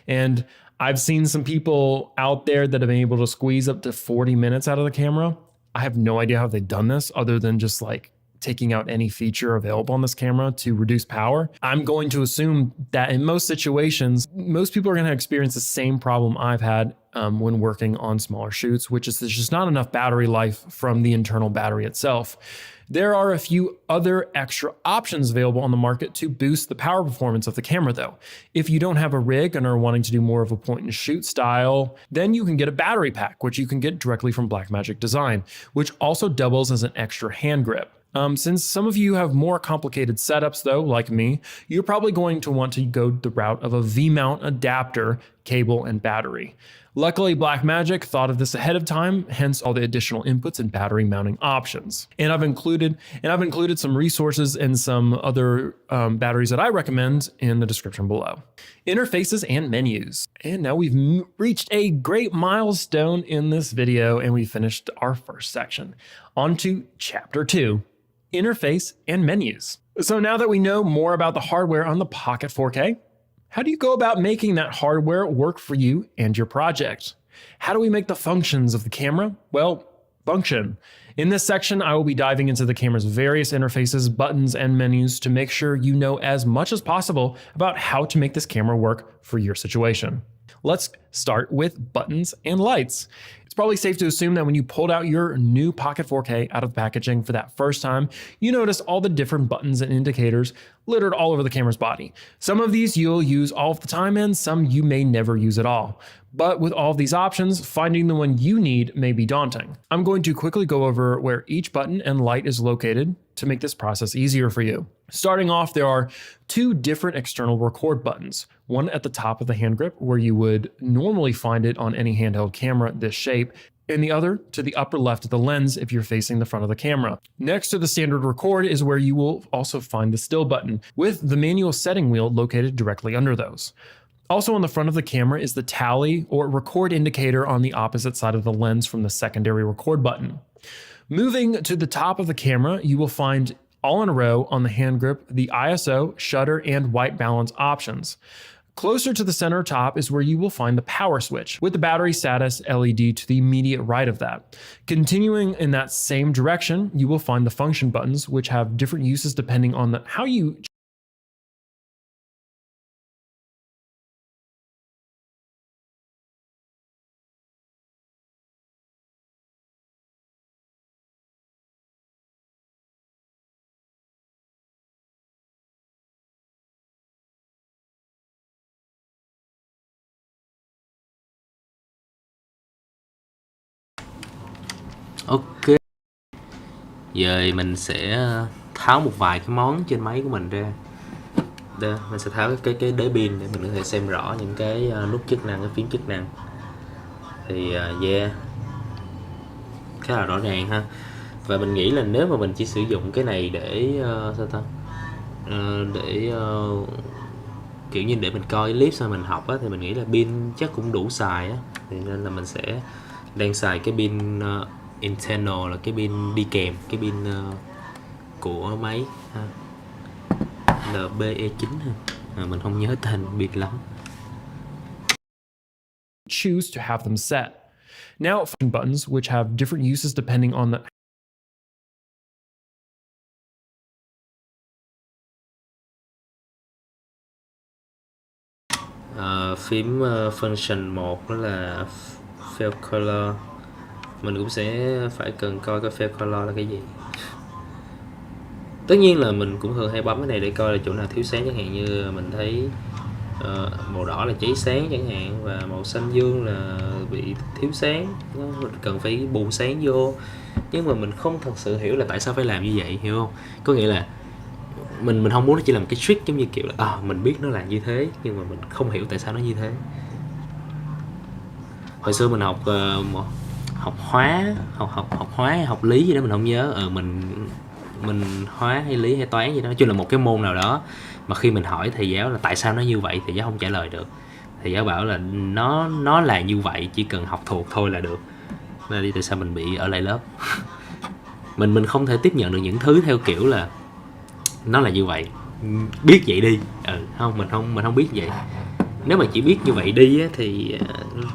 [SPEAKER 2] And I've seen some people out there that have been able to squeeze up to 40 minutes out of the camera. I have no idea how they've done this other than just like taking out any feature available on this camera to reduce power. I'm going to assume that in most situations, most people are going to experience the same problem I've had when working on smaller shoots, which is there's just not enough battery life from the internal battery itself. There are a few other extra options available on the market to boost the power performance of the camera though. If you don't have a rig and are wanting to do more of a point and shoot style, then you can get a battery pack, which you can get directly from Blackmagic Design, which also doubles as an extra hand grip. Since some of you have more complicated setups though, like me, you're probably going to want to go the route of a V-mount adapter, cable, and battery. Luckily, Blackmagic thought of this ahead of time, hence all the additional inputs and battery mounting options. And I've included some resources and some other batteries that I recommend in the description below. Interfaces and menus. And now we've reached a great milestone in this video and we finished our first section. On to chapter 2. Interface and menus. So now that we know more about the hardware on the Pocket 4K, how do you go about making that hardware work for you and your project? How do we make the functions of the camera, well, function? In this section, I will be diving into the camera's various interfaces, buttons, and menus to make sure you know as much as possible about how to make this camera work for your situation. Let's start with buttons and lights. It's probably safe to assume that when you pulled out your new Pocket 4K out of the packaging for that first time, you noticed all the different buttons and indicators littered all over the camera's body. Some of these you'll use all of the time and some you may never use at all. But with all of these options, finding the one you need may be daunting. I'm going to quickly go over where each button and light is located to make this process easier for you. Starting off, there are 2 different external record buttons. One at the top of the hand grip, where you would normally find it on any handheld camera this shape, and the other to the upper left of the lens if you're facing the front of the camera. Next to the standard record is where you will also find the still button, with the manual setting wheel located directly under those. Also on the front of the camera is the tally or record indicator on the opposite side of the lens from the secondary record button. Moving to the top of the camera, you will find all in a row on the hand grip the ISO, shutter, and white balance options. Closer to the center top is where you will find the power switch, with the battery status LED to the immediate right of that. Continuing in that same direction, you will find the function buttons, which have different uses depending on how you
[SPEAKER 1] Ok, giờ mình sẽ tháo một vài cái món trên máy của mình ra. Đây, mình sẽ tháo cái đế pin để mình có thể xem rõ những cái nút chức năng, cái phím chức năng. Thì yeah, khá là rõ ràng ha. Và mình nghĩ là nếu mà mình chỉ sử dụng cái này để sao ta, để kiểu như để mình coi clip xong mình học á, thì mình nghĩ là pin chắc cũng đủ xài á, thì nên là mình sẽ đang xài cái pin internal, là cái pin đi kèm, cái pin của máy ha, LBE9 ha. Mình không nhớ tên pin lắm.
[SPEAKER 2] choose to have them set. Now, function buttons, which have different uses depending on the
[SPEAKER 1] Phím function 1 đó là fill color. Mình cũng sẽ phải cần coi cái fill color là cái gì. Tất nhiên là mình cũng thường hay bấm cái này để coi là chỗ nào thiếu sáng, chẳng hạn như mình thấy màu đỏ là cháy sáng chẳng hạn, và màu xanh dương là bị thiếu sáng, mình cần phải bù sáng vô. Nhưng mà mình không thật sự hiểu là tại sao phải làm như vậy, hiểu không? Có nghĩa là mình không muốn nó chỉ là một cái trick, giống như kiểu là mình biết nó là như thế nhưng mà mình không hiểu tại sao nó như thế. Hồi xưa mình học học hóa, học hóa hay học lý gì đó mình không nhớ. Mình hóa hay lý hay toán gì đó, nói chung là một cái môn nào đó mà khi mình hỏi thầy giáo là tại sao nó như vậy, thầy giáo không trả lời được. Thầy giáo bảo là nó là như vậy, chỉ cần học thuộc thôi là được. Nên đi tại sao mình bị ở lại lớp. Mình không thể tiếp nhận được những thứ theo kiểu là nó là như vậy, biết vậy đi. Không, mình không biết vậy. Nếu mà chỉ biết như vậy đi á, thì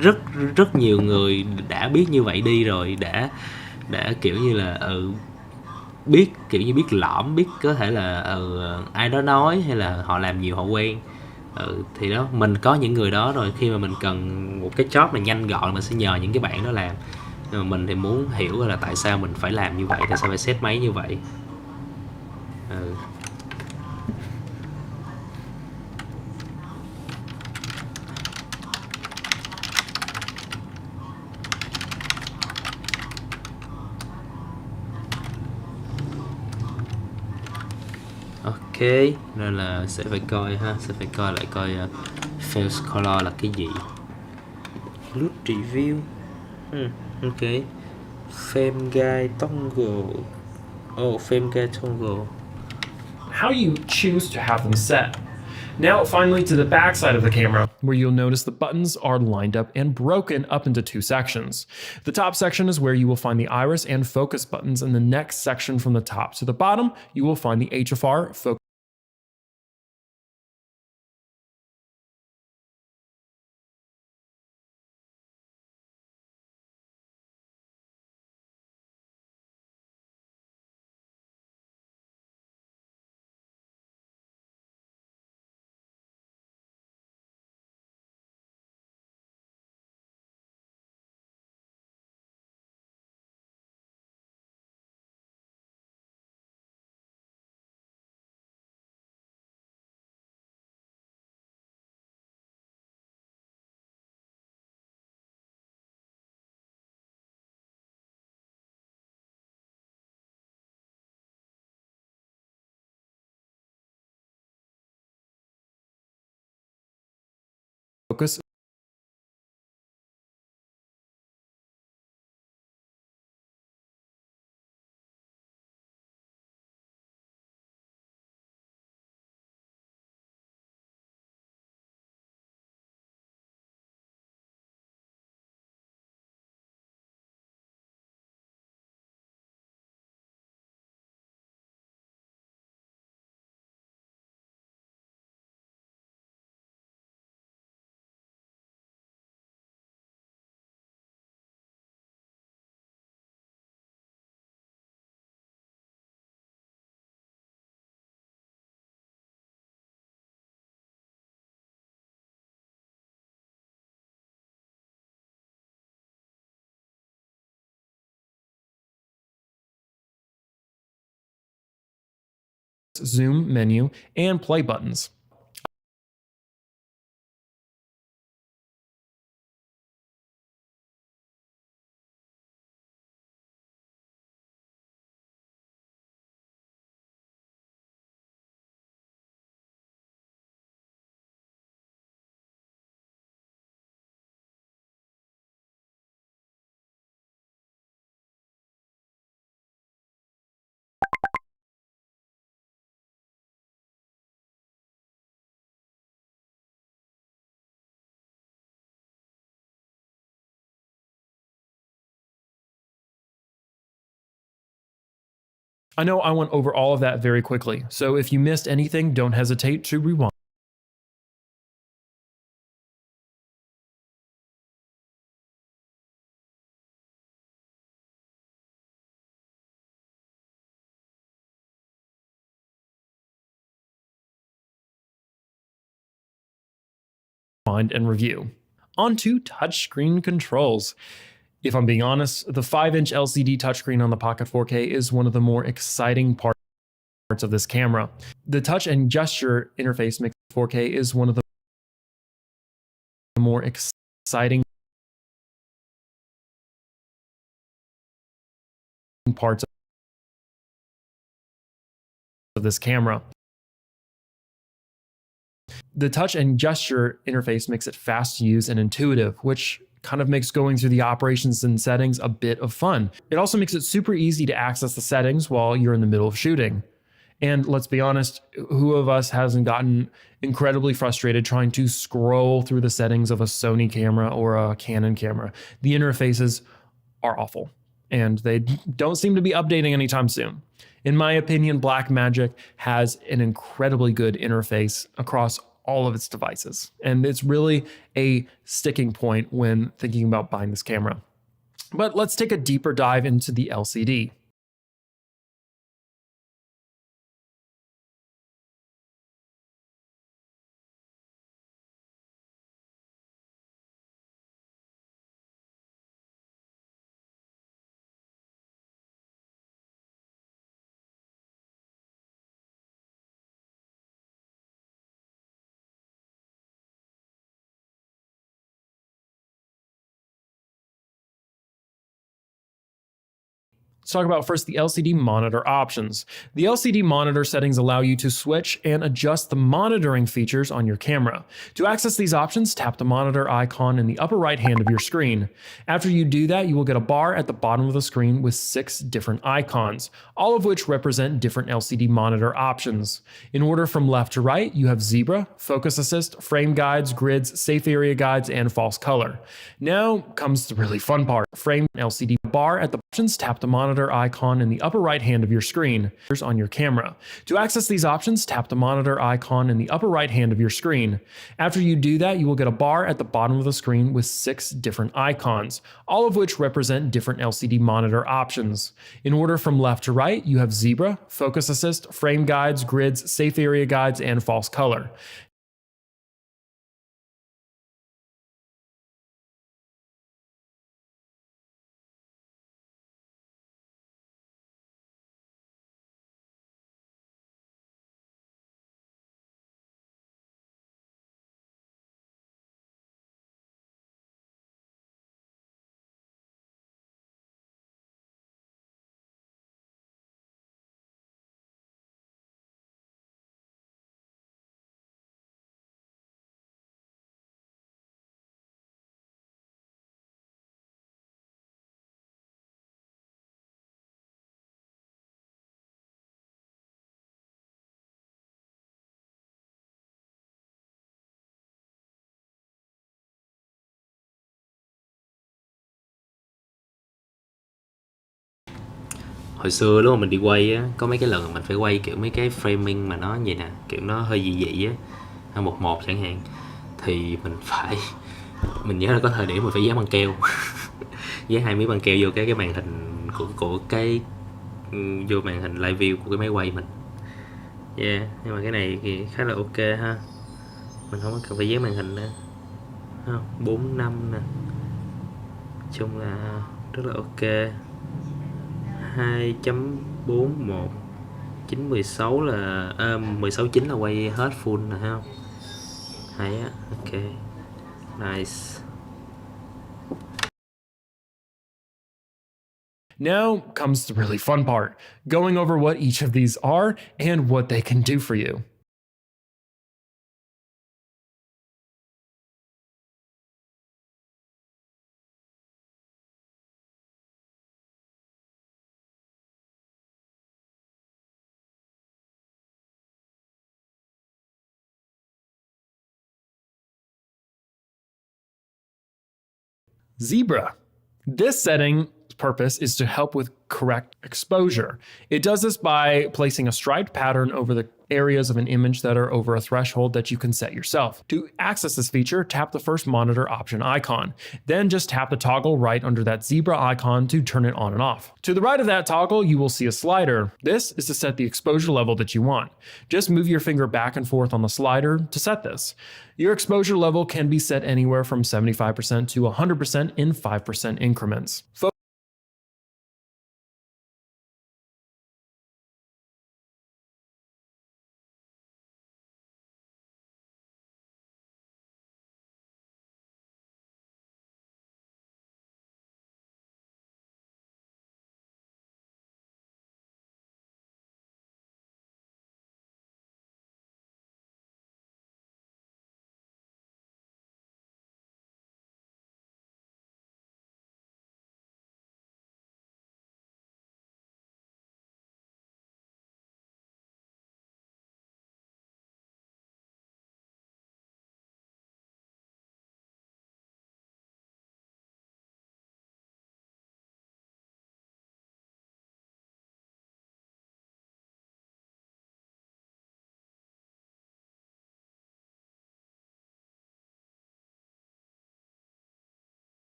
[SPEAKER 1] rất rất nhiều người đã biết như vậy đi rồi, đã kiểu như là biết, kiểu như biết lõm, biết có thể là ai đó nói hay là họ làm nhiều họ quen. Thì đó, mình có những người đó rồi, khi mà mình cần một cái job mà nhanh gọn mình sẽ nhờ những cái bạn đó làm. Nhưng mà mình thì muốn hiểu là tại sao mình phải làm như vậy, tại sao phải set máy như vậy. Ok, nên là sẽ phải coi ha, sẽ phải coi lại coi Fails Color là cái gì. Loot review. Ok. Frame guide toggle. Frame guide toggle.
[SPEAKER 2] how you choose to have them set. Now, finally, to the back side of the camera, where you'll notice the buttons are lined up and broken up into two sections. The top section is where you will find the iris and focus buttons, and the next section from the top to the bottom, you will find the HFR, focus, zoom menu, and play buttons. I know I went over all of that very quickly, so if you missed anything, don't hesitate to rewind and review. On to touchscreen controls. If I'm being honest, the 5-inch LCD touchscreen on the Pocket 4K is one of the more exciting parts of this camera. The touch and gesture interface makes 4K is one of the more exciting parts of this camera. The touch and gesture interface makes it fast to use and intuitive, which kind of makes going through the operations and settings a bit of fun. It also makes it super easy to access the settings while you're in the middle of shooting. And let's be honest, who of us hasn't gotten incredibly frustrated trying to scroll through the settings of a Sony camera or a Canon camera? The interfaces are awful, and they don't seem to be updating anytime soon. In my opinion, Blackmagic has an incredibly good interface across all of its devices, and it's really a sticking point when thinking about buying this camera. But let's take a deeper dive into the LCD. Let's talk about first the LCD monitor options. The LCD monitor settings allow you to switch and adjust the monitoring features on your camera. To access these options, tap the monitor icon in the upper right hand of your screen. After you do that, you will get a bar at the bottom of the screen with 6 different icons, all of which represent different LCD monitor options. In order from left to right, you have zebra, focus assist, frame guides, grids, safe area guides, and false color. Now comes the really fun part. Frame LCD bar at the options, tap the monitor icon in the upper right hand of your screen on your camera. To access these options, tap the monitor icon in the upper right hand of your screen. After you do that, you will get a bar at the bottom of the screen with 6 different icons, all of which represent different LCD monitor options. In order from left to right, you have zebra, focus assist, frame guides, grids, safe area guides, and false color.
[SPEAKER 1] Hồi xưa lúc mà mình đi quay á, có mấy cái lần mình phải quay kiểu mấy cái framing mà nó vậy nè, kiểu nó hơi dị dị á, một một chẳng hạn, thì mình nhớ là có thời điểm mình phải dán băng keo, dán 2 miếng băng keo vô cái màn hình của cái vô màn hình live view của cái máy quay mình. Yeah, nhưng mà cái này thì khá là ok ha, mình không có cần phải dán màn hình nữa, 4 5 nè, chung là rất là ok. 2.41 916 là 16:9 là quay hết full nè, thấy không? Hay á, ok, nice.
[SPEAKER 2] Now comes the really fun part, going over what each of these are and what they can do for you. Zebra. This setting purpose is to help with correct exposure. It does this by placing a striped pattern over the areas of an image that are over a threshold that you can set yourself. To access this feature, tap the first monitor option icon. Then just tap the toggle right under that zebra icon to turn it on and off. To the right of that toggle, you will see a slider. This is to set the exposure level that you want. Just move your finger back and forth on the slider to set this. Your exposure level can be set anywhere from 75% to 100% in 5% increments.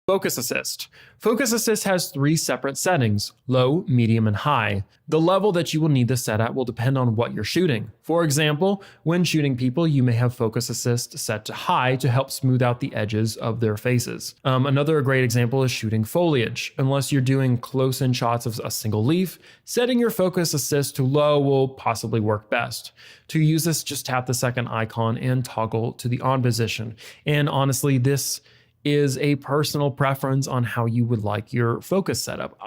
[SPEAKER 2] Focus Assist. Focus Assist has 3 separate settings: low, medium, and high. The level that you will need this set at will depend on what you're shooting. For example, when shooting people, you may have Focus Assist set to high to help smooth out the edges of their faces. Another great example is shooting foliage. Unless you're doing close-in shots of a single leaf, setting your Focus Assist to low will possibly work best. To use this, just tap the second icon and toggle to the on position. And honestly, this is a personal preference on how you would like your focus setup.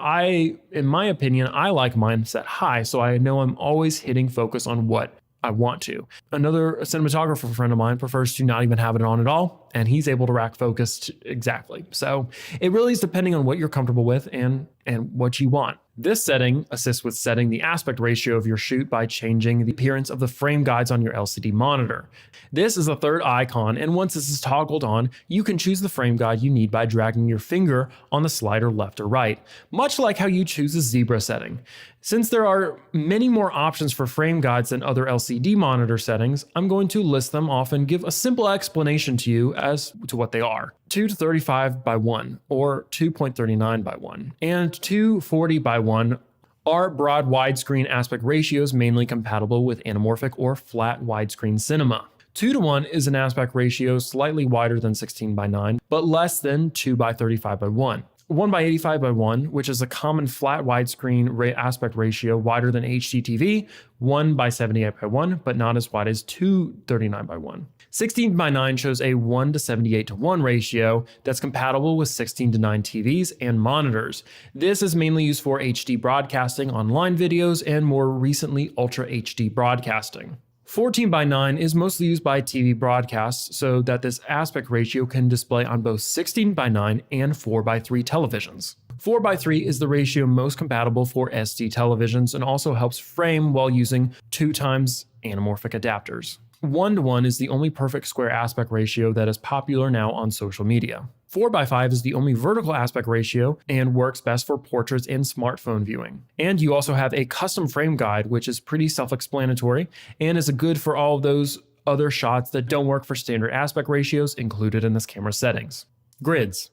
[SPEAKER 2] In my opinion, I like mine set high, so I know I'm always hitting focus on what I want to. Another cinematographer friend of mine prefers to not even have it on at all, and he's able to rack focus exactly. So it really is depending on what you're comfortable with and what you want. This setting assists with setting the aspect ratio of your shoot by changing the appearance of the frame guides on your LCD monitor. This is the third icon, and once this is toggled on, you can choose the frame guide you need by dragging your finger on the slider left or right, much like how you choose a zebra setting. Since there are many more options for frame guides than other LCD monitor settings, I'm going to list them off and give a simple explanation to you as to what they are. 2 to 35 by 1 or 2.39 by 1 and 240 by 1 are broad widescreen aspect ratios mainly compatible with anamorphic or flat widescreen cinema. 2 to 1 is an aspect ratio slightly wider than 16 by 9, but less than 2 by 35 by 1. 1 by 85 by 1, which is a common flat widescreen aspect ratio wider than HDTV, 1 by 78 by 1, but not as wide as 239 by 1. 16 by 9 shows a 1 to 78 to 1 ratio that's compatible with 16 to 9 TVs and monitors. This is mainly used for HD broadcasting, online videos, and more recently Ultra HD broadcasting. 14 by 9 is mostly used by TV broadcasts so that this aspect ratio can display on both 16 by 9 and 4 by 3 televisions. 4 by 3 is the ratio most compatible for SD televisions and also helps frame while using 2x anamorphic adapters. 1:1 is the only perfect square aspect ratio that is popular now on social media. 4:5 is the only vertical aspect ratio and works best for portraits and smartphone viewing. And you also have a custom frame guide, which is pretty self-explanatory and is good for all of those other shots that don't work for standard aspect ratios included in this camera settings. Grids.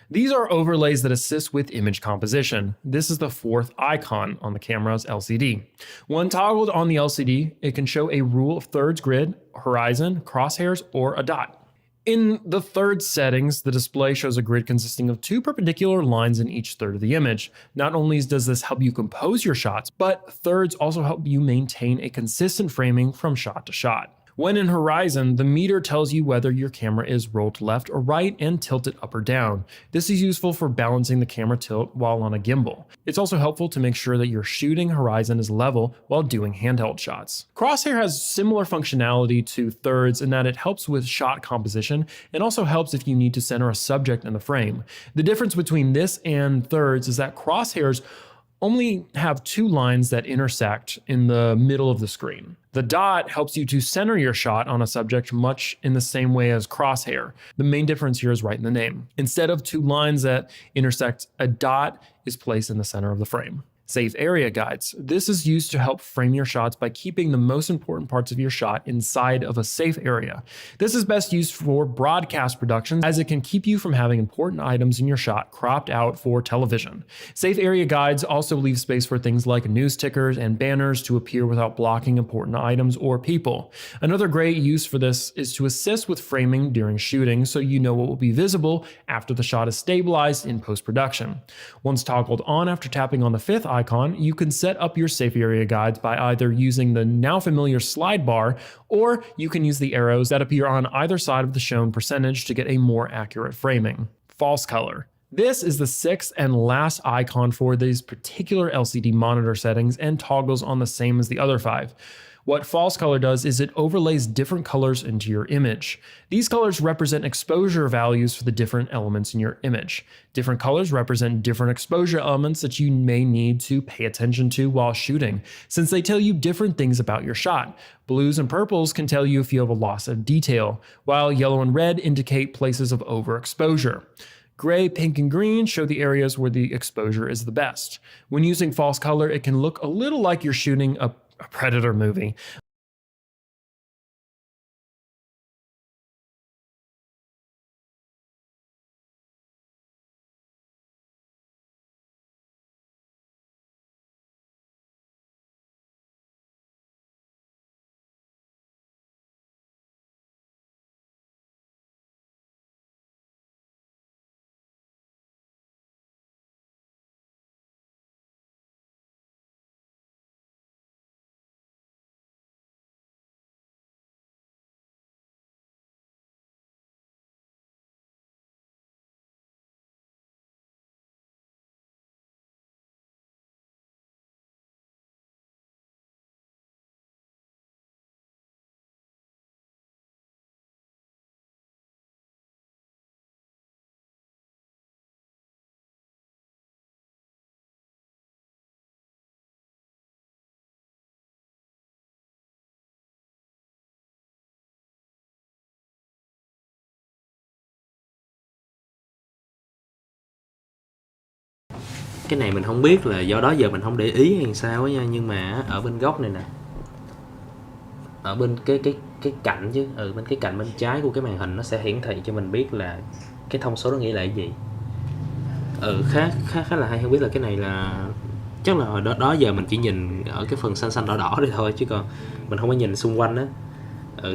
[SPEAKER 2] These are overlays that assist with image composition. This is the fourth icon on the camera's LCD. When toggled on the LCD, it can show a rule of thirds grid, horizon, crosshairs, or a dot. In the third settings, the display shows a grid consisting of two perpendicular lines in each third of the image. Not only does this help you compose your shots, but thirds also help you maintain a consistent framing from shot to shot. When in horizon, the meter tells you whether your camera is rolled left or right and tilted up or down. This is useful for balancing the camera tilt while on a gimbal. It's also helpful to make sure that your shooting horizon is level while doing handheld shots. Crosshair has similar functionality to thirds in that it helps with shot composition and also helps if you need to center a subject in the frame. The difference between this and thirds is that crosshairs only have two lines that intersect in the middle of the screen. The dot helps you to center your shot on a subject much in the same way as crosshair. The main difference here is right in the name. Instead of two lines that intersect, a dot is placed in the center of the frame. Safe area guides. This is used to help frame your shots by keeping the most important parts of your shot inside of a safe area. This is best used for broadcast productions as it can keep you from having important items in your shot cropped out for television. Safe area guides also leave space for things like news tickers and banners to appear without blocking important items or people. Another great use for this is to assist with framing during shooting so you know what will be visible after the shot is stabilized in post-production. Once toggled on after tapping on the fifth icon, you can set up your safe area guides by either using the now familiar slide bar, or you can use the arrows that appear on either side of the shown percentage to get a more accurate framing. False color. This is the sixth and last icon for these particular LCD monitor settings and toggles on the same as the other five. What false color does is it overlays different colors into your image. These colors represent exposure values for the different elements in your image. Different colors represent different exposure elements that you may need to pay attention to while shooting, since they tell you different things about your shot. Blues and purples can tell you if you have a loss of detail, while yellow and red indicate places of overexposure. Gray, pink, and green show the areas where the exposure is the best. When using false color, it can look a little like you're shooting a Predator movie.
[SPEAKER 1] Cái này mình không biết là do đó giờ mình không để ý hay sao á nha, nhưng mà ở bên góc này nè, ở bên cái cạnh chứ, bên cái cạnh bên trái của cái màn hình nó sẽ hiển thị cho mình biết là cái thông số đó nghĩa là cái gì. Khá là hay. Không biết là cái này là chắc là hồi đó giờ mình chỉ nhìn ở cái phần xanh xanh đỏ đỏ đây thôi, chứ còn mình không có nhìn xung quanh á.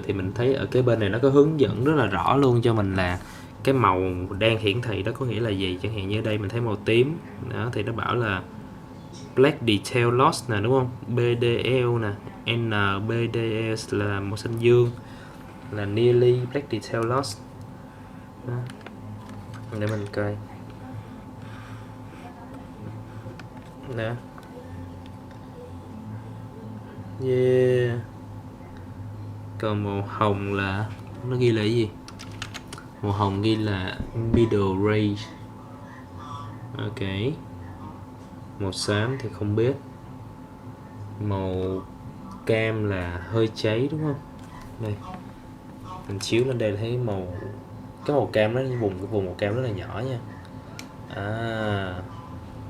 [SPEAKER 1] Thì mình thấy ở cái bên này nó có hướng dẫn rất là rõ luôn cho mình là cái màu đang hiển thị đó có nghĩa là gì. Chẳng hạn như đây mình thấy màu tím đó, thì nó bảo là Black Detail Loss nè, đúng không? BDL nè, NBDS là màu xanh dương, là Nearly Black Detail Loss đó. Để mình coi nè, yeah. Còn màu hồng là nó ghi là cái gì? Màu hồng ghi là middle range. Ok. Màu xám thì không biết. Màu cam là hơi cháy, đúng không? Đây, mình chiếu lên đây thấy cái màu cam nó vùng màu cam rất là nhỏ nha.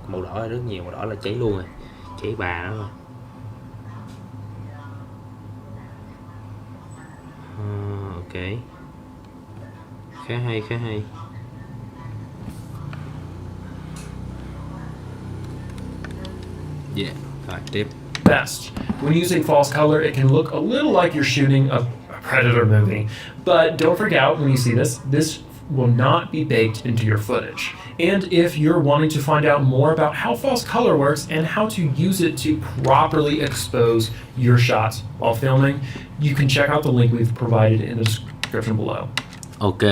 [SPEAKER 1] Màu đỏ là rất nhiều, màu đỏ là cháy luôn rồi, cháy bà đó rồi. Ok, khá hay, khá hay. Yeah, rồi tiếp.
[SPEAKER 2] Best. When using false color, it can look a little like you're shooting a Predator movie. But don't freak out when you see this. This will not be baked into your footage. And if you're wanting to find out more about how false color works and how to use it to properly expose your shots while filming, you can check out the link we've provided in the description below.
[SPEAKER 1] Ok,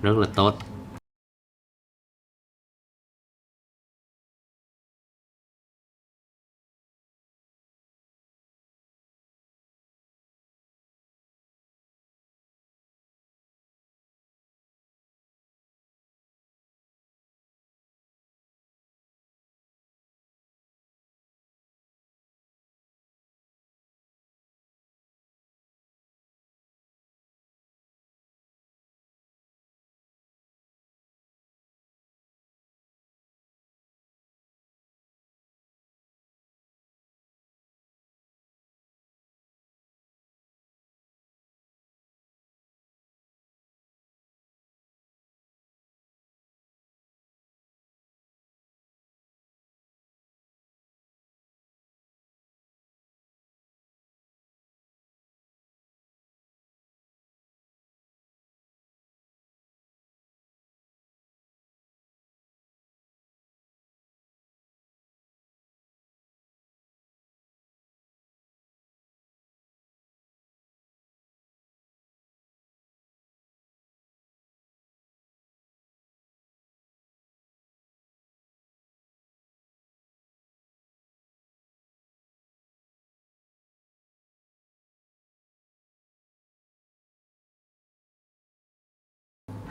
[SPEAKER 1] rất là tốt.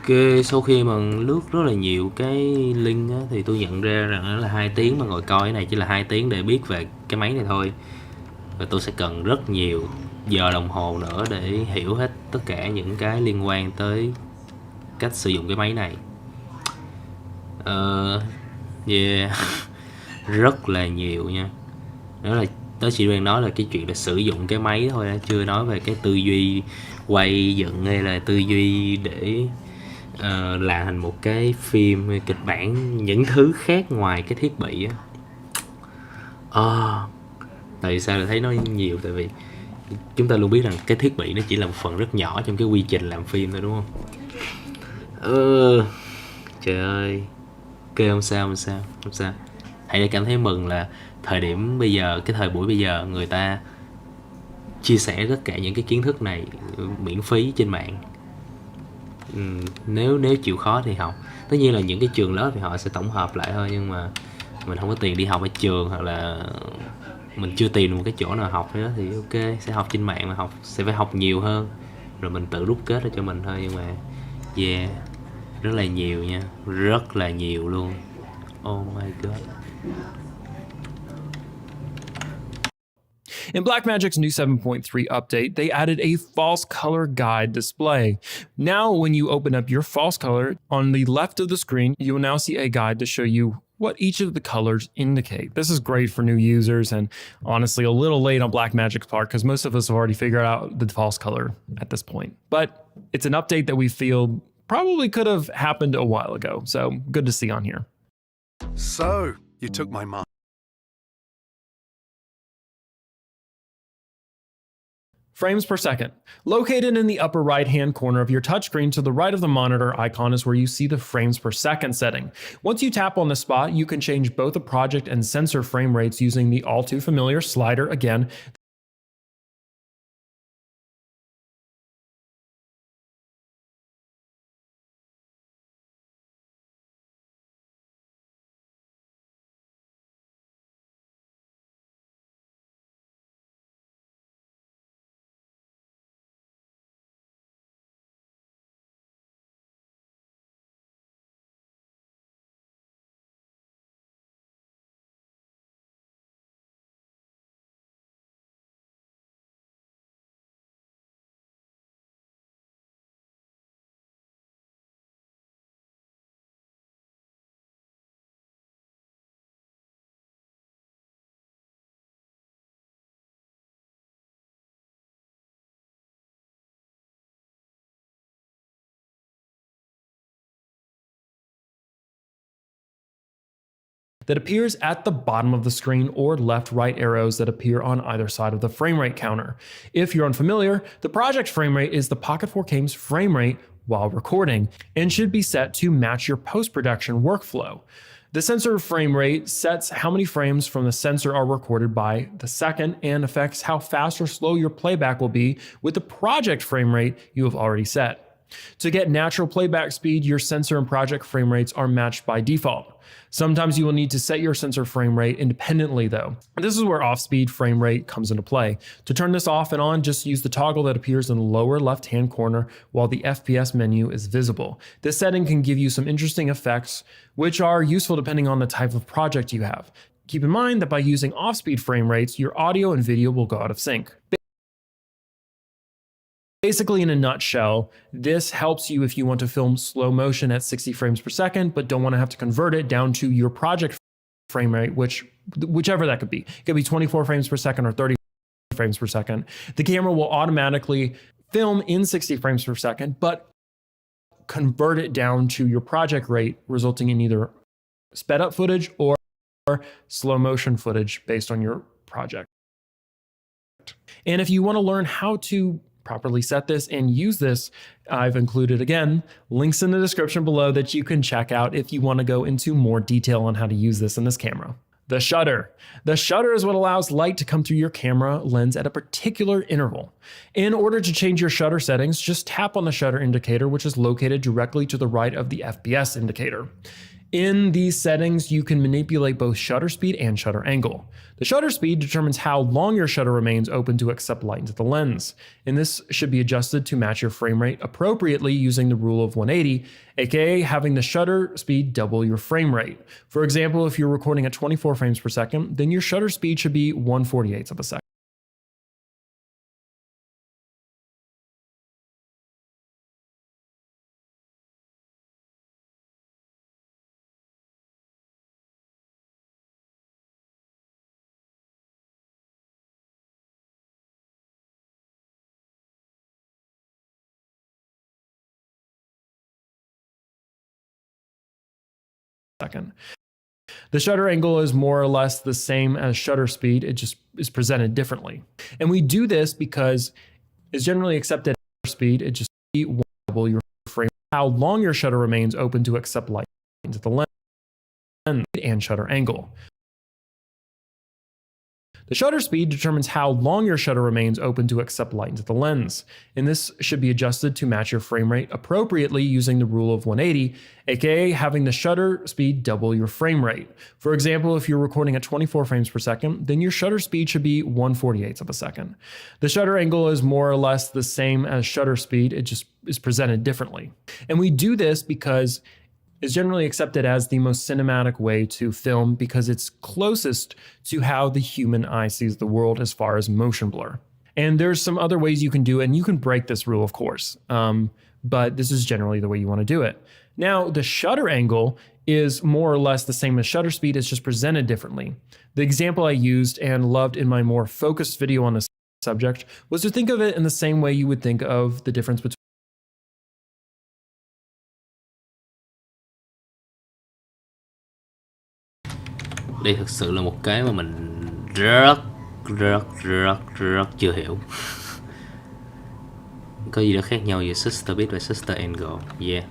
[SPEAKER 1] Ok, sau khi mà lướt rất là nhiều cái link á, thì tôi nhận ra rằng đó là 2 tiếng mà ngồi coi cái này chỉ là 2 tiếng để biết về cái máy này thôi. Và tôi sẽ cần rất nhiều giờ đồng hồ nữa để hiểu hết tất cả những cái liên quan tới cách sử dụng cái máy này. Yeah, rất là nhiều nha. Tớ chỉ đang nói là cái chuyện là sử dụng cái máy thôi á, chưa nói về cái tư duy quay dựng hay là tư duy để làm thành một cái phim kịch bản, những thứ khác ngoài cái thiết bị á. Tại sao lại thấy nó nhiều? Tại vì chúng ta luôn biết rằng cái thiết bị nó chỉ là một phần rất nhỏ trong cái quy trình làm phim thôi, đúng không? Trời ơi, kêu không sao, không sao, không sao. Hãy để cảm thấy mừng là thời điểm bây giờ, cái thời buổi bây giờ, người ta chia sẻ tất cả những cái kiến thức này miễn phí trên mạng. Nếu chịu khó thì học. Tất nhiên là những cái trường lớp thì họ sẽ tổng hợp lại thôi, nhưng mà mình không có tiền đi học ở trường, hoặc là mình chưa tìm được một cái chỗ nào học nữa thì ok, sẽ học trên mạng, mà học sẽ phải học nhiều hơn, rồi mình tự rút kết ra cho mình thôi. Nhưng mà yeah, rất là nhiều nha, rất là nhiều luôn. Oh my god.
[SPEAKER 2] In Blackmagic's new 7.3 update, they added a false color guide display. Now, when you open up your false color, on the left of the screen, you will now see a guide to show you what each of the colors indicate. This is great for new users, and honestly a little late on Blackmagic's part because most of us have already figured out the false color at this point. But it's an update that we feel probably could have happened a while ago, so good to see on here.
[SPEAKER 3] So, you took my mark.
[SPEAKER 2] Frames per second. Located in the upper right-hand corner of your touchscreen to the right of the monitor icon is where you see the frames per second setting. Once you tap on the spot, you can change both the project and sensor frame rates using the all too familiar slider again. that appears at the bottom of the screen or left-right arrows that appear on either side of the frame rate counter. If you're unfamiliar, the project frame rate is the Pocket 4K's frame rate while recording and should be set to match your post-production workflow. The sensor frame rate sets how many frames from the sensor are recorded by the second and affects how fast or slow your playback will be with the project frame rate you have already set. To get natural playback speed, your sensor and project frame rates are matched by default. Sometimes you will need to set your sensor frame rate independently though. This is where off-speed frame rate comes into play. To turn this off and on, just use the toggle that appears in the lower left-hand corner while the FPS menu is visible. This setting can give you some interesting effects, which are useful depending on the type of project you have. Keep in mind that by using off-speed frame rates, your audio and video will go out of sync. Basically, in a nutshell, this helps you if you want to film slow motion at 60 frames per second, but don't want to have to convert it down to your project frame rate, whichever that could be. It could be 24 frames per second or 30 frames per second. The camera will automatically film in 60 frames per second, but convert it down to your project rate, resulting in either sped up footage or slow motion footage based on your project. And if you want to learn how to properly set this and use this, I've included, again, links in the description below that you can check out if you want to go into more detail on how to use this in this camera. The shutter. The shutter is what allows light to come through your camera lens at a particular interval. In order to change your shutter settings, just tap on the shutter indicator, which is located directly to the right of the FPS indicator. In these settings, you can manipulate both shutter speed and shutter angle. The shutter speed determines how long your shutter remains open to accept light into the lens, and this should be adjusted to match your frame rate appropriately using the rule of 180, aka having the shutter speed double your frame rate. For example, if you're recording at 24 frames per second, then your shutter speed should be 1/48 of a second. The shutter angle is more or less the same as shutter speed, it just is presented differently. And we do this because it's generally accepted speed, it just double your frame, how long your shutter remains open to accept light into the lens, and shutter angle. The shutter speed determines how long your shutter remains open to accept light into the lens, and this should be adjusted to match your frame rate appropriately using the rule of 180, aka having the shutter speed double your frame rate. For example, if you're recording at 24 frames per second, then your shutter speed should be 1/48 of a second. The shutter angle is more or less the same as shutter speed, it just is presented differently. And we do this because is generally accepted as the most cinematic way to film because it's closest to how the human eye sees the world as far as motion blur. And there's some other ways you can do it, and you can break this rule, of course, but this is generally the way you want to do it. Now, the shutter angle is more or less the same as shutter speed, it's just presented differently. The example I used and loved in my more focused video on this subject was to think of it in the same way you would think of the difference between
[SPEAKER 1] Đây thực sự là một cái mà mình rất chưa hiểu. Có gì đó khác nhau giữa shutter speed và shutter angle. Yeah.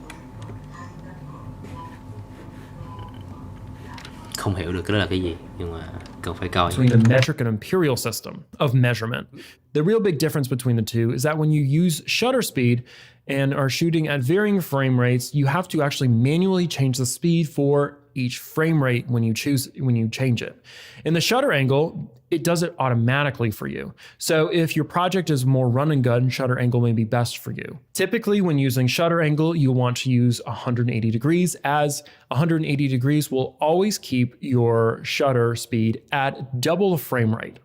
[SPEAKER 1] Không hiểu được cái đó là cái gì, nhưng mà cần phải coi.
[SPEAKER 2] Between the metric and imperial system of measurement. The real big difference between the two is that when you use shutter speed and are shooting at varying frame rates, you have to actually manually change the speed for each frame rate when you change it. In the shutter angle, it does it automatically for you. So if your project is more run and gun, shutter angle may be best for you. Typically, when using shutter angle, you want to use 180 degrees, as 180 degrees will always keep your shutter speed at double the frame rate.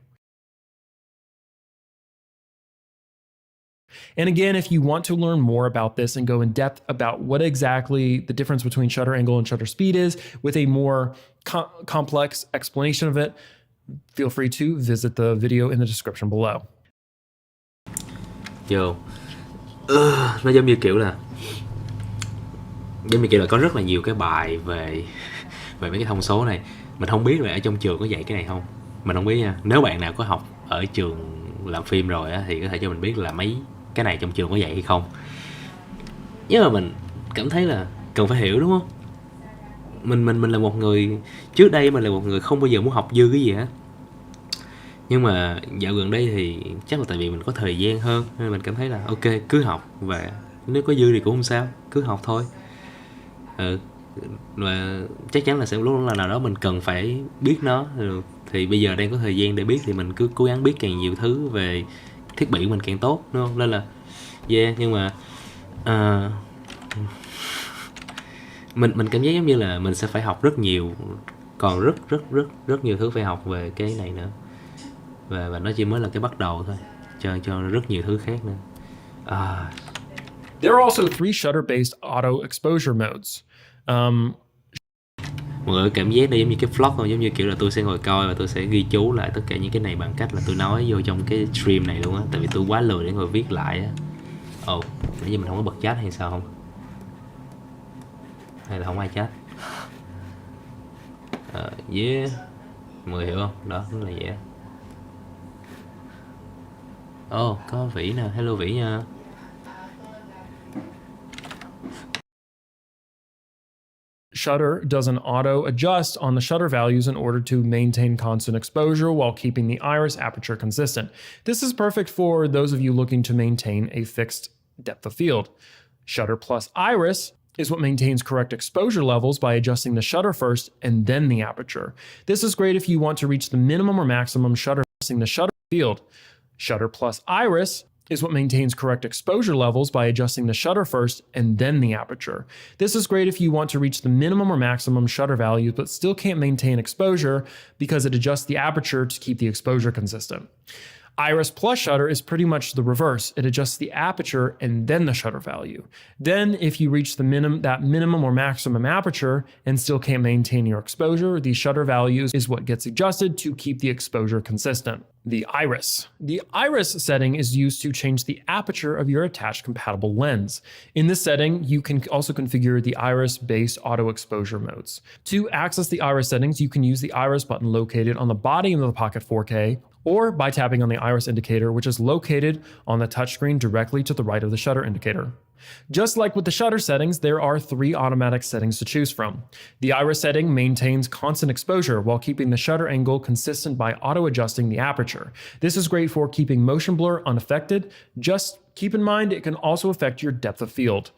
[SPEAKER 2] And again, if you want to learn more about this and go in depth about what exactly the difference between shutter angle and shutter speed is with a more complex explanation of it, feel free to visit the video in the description below.
[SPEAKER 1] Nó giống như kiểu là có rất là nhiều cái bài về về mấy cái thông số này. Mình không biết là ở trong trường có dạy cái này không, mình không biết nha. Nếu bạn nào có học ở trường làm phim rồi á thì có thể cho mình biết là mấy cái này trong trường có dạy hay không. Nhưng mà mình cảm thấy là cần phải hiểu, đúng không? Mình là một người, trước đây mình là một người không bao giờ muốn học dư cái gì hết. Nhưng mà dạo gần đây thì chắc là tại vì mình có thời gian hơn nên mình cảm thấy là ok, cứ học, và nếu có dư thì cũng không sao, cứ học thôi. Ừ. Và chắc chắn là sẽ lúc nào đó mình cần phải biết nó. Ừ. Thì bây giờ đang có thời gian để biết thì mình cứ cố gắng biết càng nhiều thứ về thiết bị của mình càng tốt, đúng không? Nên là yeah, nhưng mà ờ, mình cảm giác giống như là mình sẽ phải học rất nhiều, còn rất rất rất rất nhiều thứ phải học về cái này nữa, và nó chỉ mới là cái bắt đầu thôi cho rất nhiều thứ khác nữa. À,
[SPEAKER 2] There are also 3 shutter-based auto exposure modes.
[SPEAKER 1] mọi người cảm giác đây giống như cái vlog không, giống như kiểu là tôi sẽ ngồi coi và tôi sẽ ghi chú lại tất cả những cái này bằng cách là tôi nói vô trong cái stream này luôn á, tại vì tôi quá lười để ngồi viết lại á. Ồ, nãy giờ mình không có bật chat hay sao không, hay là không ai chat? Yeah, mọi người hiểu không? Đó, nó là vậy á. Ồ, có Vĩ nè, hello Vĩ nha.
[SPEAKER 2] Shutter does an auto adjust on the shutter values in order to maintain constant exposure while keeping the iris aperture consistent. This is perfect for those of you looking to maintain a fixed depth of field. Shutter plus iris is what maintains correct exposure levels by adjusting the shutter first and then the aperture. This is great if you want to reach the minimum or maximum shutter adjusting the shutter field. Shutter plus iris is what maintains correct exposure levels by adjusting the shutter first and then the aperture. This is great if you want to reach the minimum or maximum shutter values but still can't maintain exposure because it adjusts the aperture to keep the exposure consistent. Iris plus shutter is pretty much the reverse. It adjusts the aperture and then the shutter value. Then, if you reach that minimum or maximum aperture and still can't maintain your exposure, the shutter value is what gets adjusted to keep the exposure consistent. The iris. The iris setting is used to change the aperture of your attached compatible lens. In this setting, you can also configure the iris-based auto exposure modes. To access the iris settings, you can use the iris button located on the body of the Pocket 4K or by tapping on the iris indicator, which is located on the touchscreen directly to the right of the shutter indicator. Just like with the shutter settings, there are 3 automatic settings to choose from. The iris setting maintains constant exposure while keeping the shutter angle consistent by auto-adjusting the aperture. This is great for keeping motion blur unaffected. Just keep in mind it can also affect your depth of field.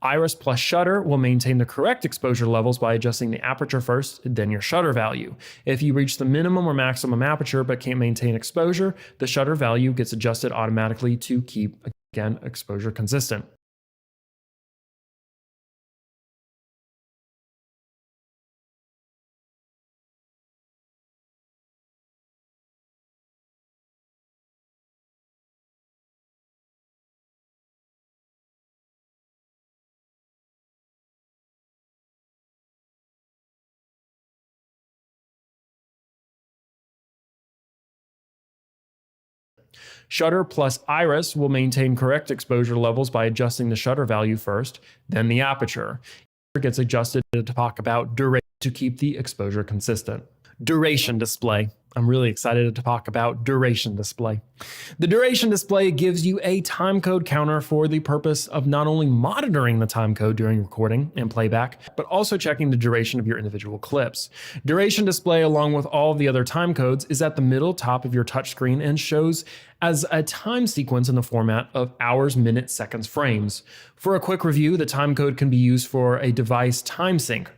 [SPEAKER 2] Iris plus shutter will maintain the correct exposure levels by adjusting the aperture first, then your shutter value. If you reach the minimum or maximum aperture but can't maintain exposure, the shutter value gets adjusted automatically to keep, again, exposure consistent. Shutter plus iris will maintain correct exposure levels by adjusting the shutter value first, then the aperture. It gets adjusted to talk about duration to keep the exposure consistent. Duration display. I'm really excited to talk about duration display. The duration display gives you a timecode counter for the purpose of not only monitoring the timecode during recording and playback, but also checking the duration of your individual clips. Duration display, along with all of the other timecodes, is at the middle top of your touchscreen and shows as a time sequence in the format of hours, minutes, seconds, frames. For a quick review, the timecode can be used for a device time sync,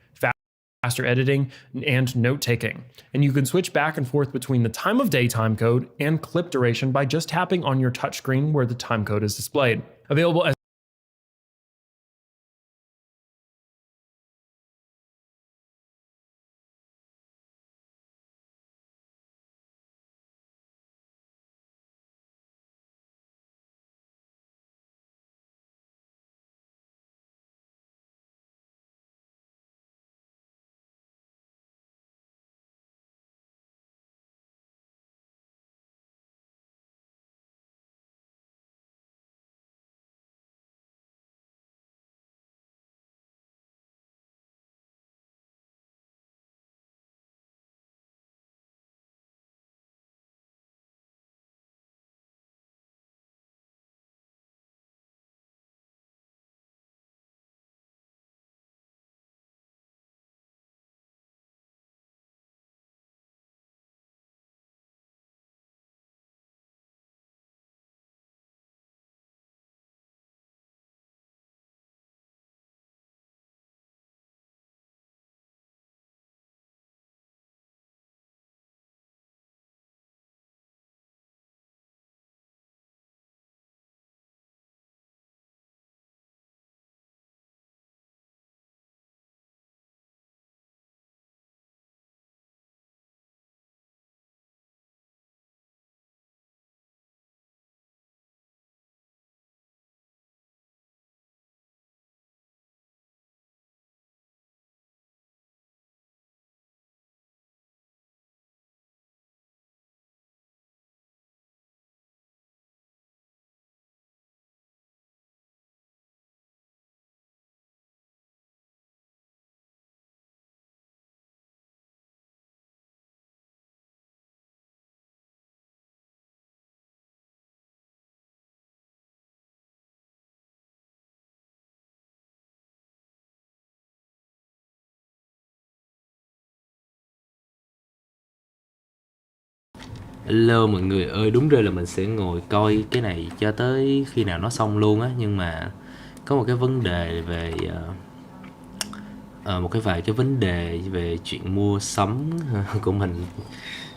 [SPEAKER 2] faster editing, and note taking. And you can switch back and forth between the time of day timecode and clip duration by just tapping on your touchscreen where the timecode is displayed. Available as
[SPEAKER 1] Hello mọi người ơi, đúng rồi là mình sẽ ngồi coi cái này cho tới khi nào nó xong luôn á, nhưng mà có một cái vấn đề về một cái vài cái vấn đề về chuyện mua sắm của mình.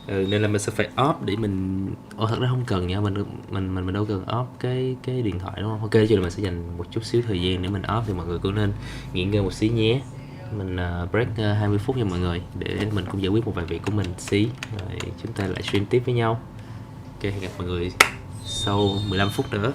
[SPEAKER 1] Nên là mình sẽ phải off để mình thật ra không cần nha, mình đâu cần off cái điện thoại đúng không? Ok, cho nên mình sẽ dành một chút xíu thời gian để mình off, thì mọi người cũng nên nghỉ ngơi một xí nhé. Mình break 20 phút nha mọi người, để mình cũng giải quyết một vài việc của mình xí, rồi chúng ta lại stream tiếp với nhau. Ok, hẹn gặp mọi người sau 15 phút nữa.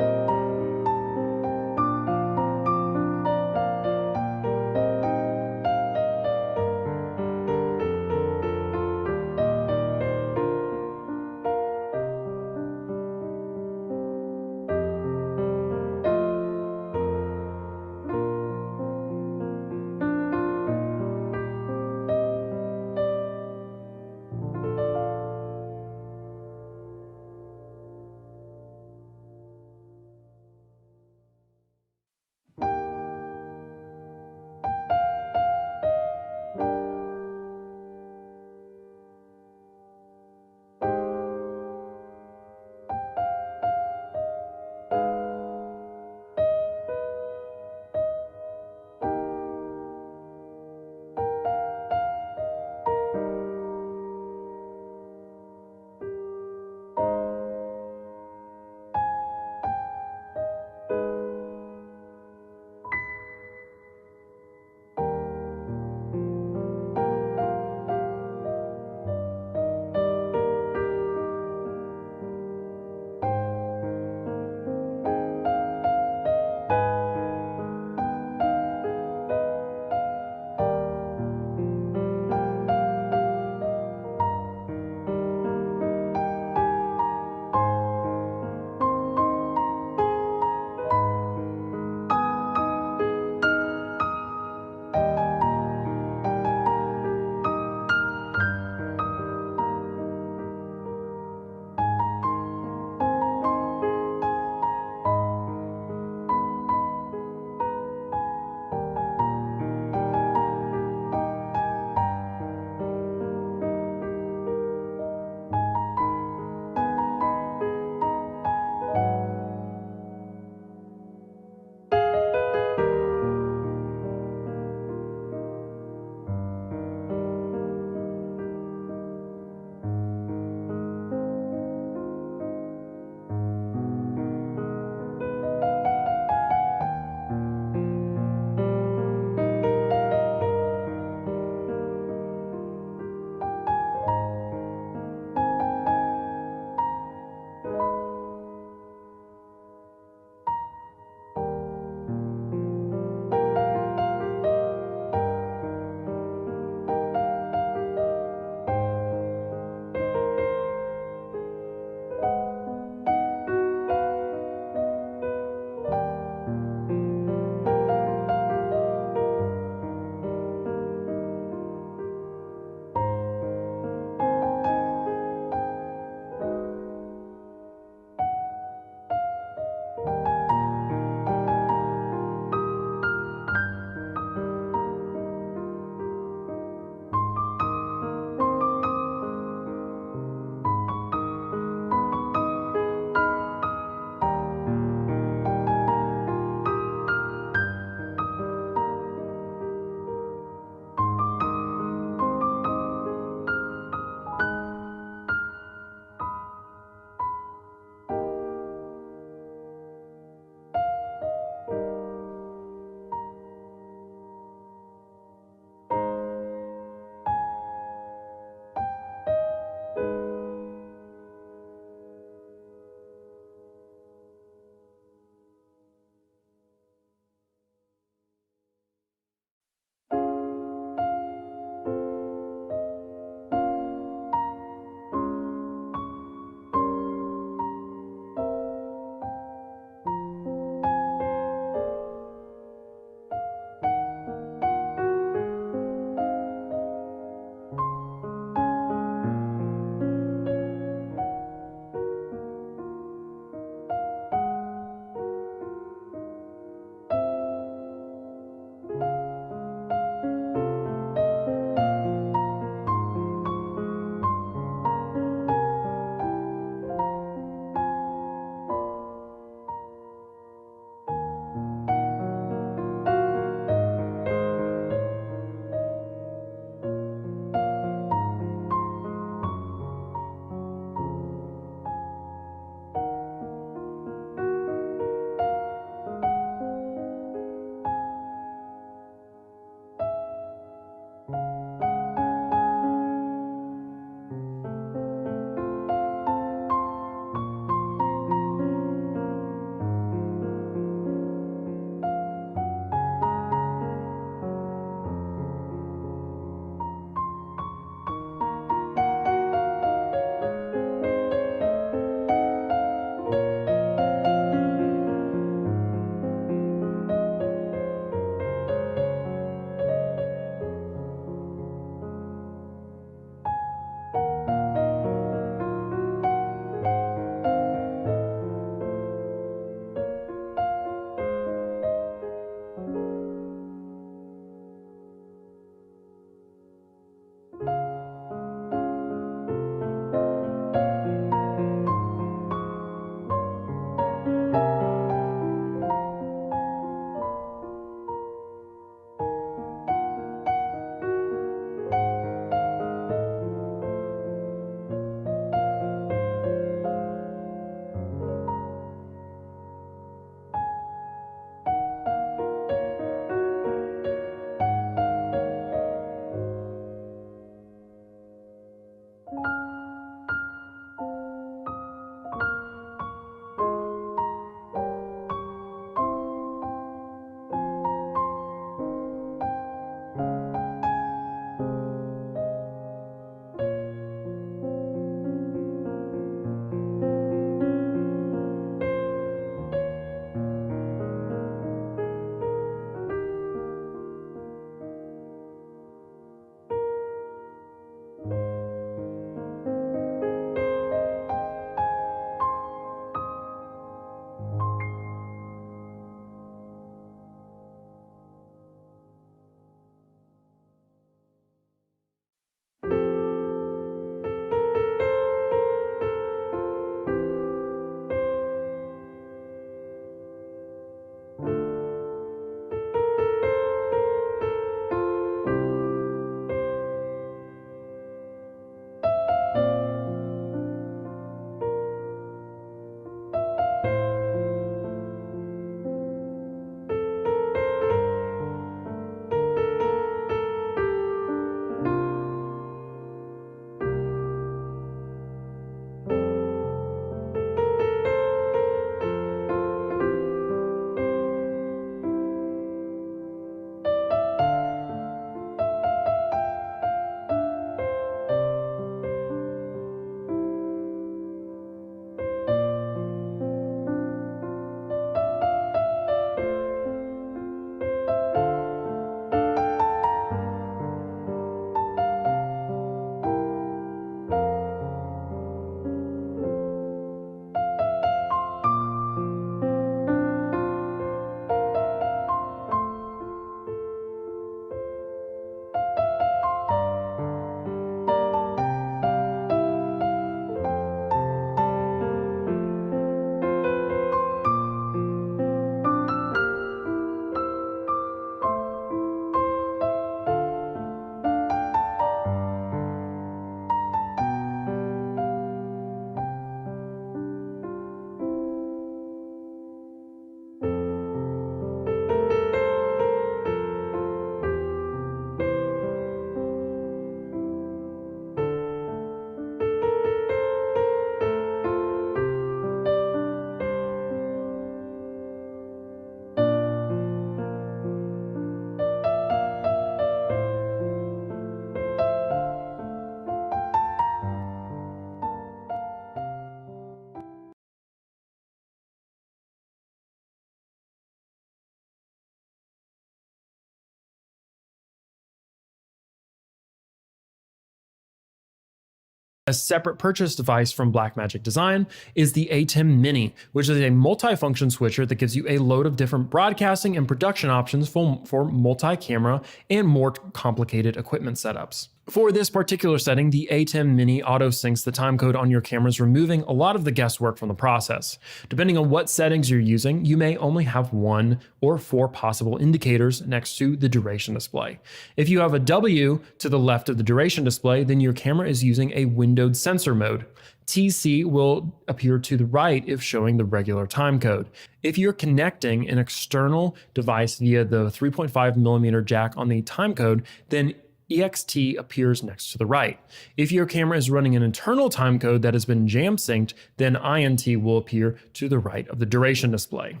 [SPEAKER 2] A separate purchase device from Blackmagic Design is the ATEM Mini, which is a multi-function switcher that gives you a load of different broadcasting and production options for multi-camera and more complicated equipment setups. For this particular setting, the ATEM Mini auto-syncs the timecode on your cameras, removing a lot of the guesswork from the process. Depending on what settings you're using, you may only have 1 or 4 possible indicators next to the duration display. If you have a W to the left of the duration display, then your camera is using a windowed sensor mode. TC will appear to the right if showing the regular timecode. If you're connecting an external device via the 3.5mm jack on the timecode, then EXT appears next to the right. If your camera is running an internal timecode that has been jam synced, then INT will appear to the right of the duration display.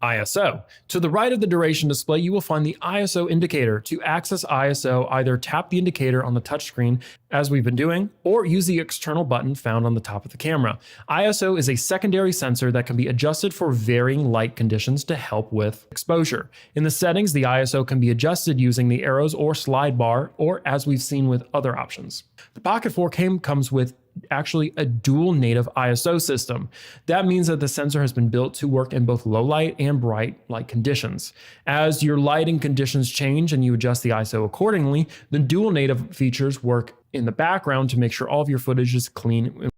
[SPEAKER 2] ISO. To the right of the duration display, you will find the ISO indicator. To access ISO, either tap the indicator on the touchscreen, as we've been doing, or use the external button found on the top of the camera. ISO is a secondary sensor that can be adjusted for varying light conditions to help with exposure. In the settings, the ISO can be adjusted using the arrows or slide bar, or as we've seen with other options. The Pocket 4K comes with actually a dual native ISO system. That means that the sensor has been built to work in both low light and bright light conditions. As your lighting conditions change and you adjust the ISO accordingly, the dual native features work in the background to make sure all of your footage is clean .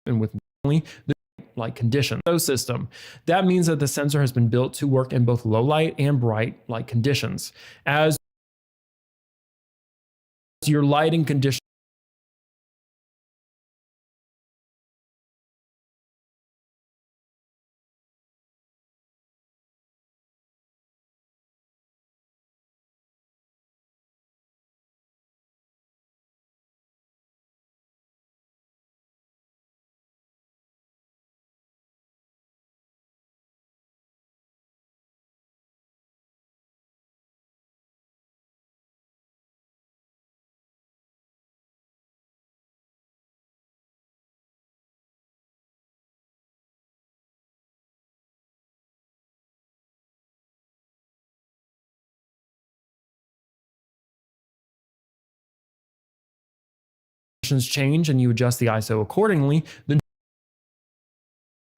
[SPEAKER 2] And with the light conditions. System. That means that the sensor has been built to work in both low light and bright light conditions. As your lighting conditions change and you adjust the ISO accordingly, the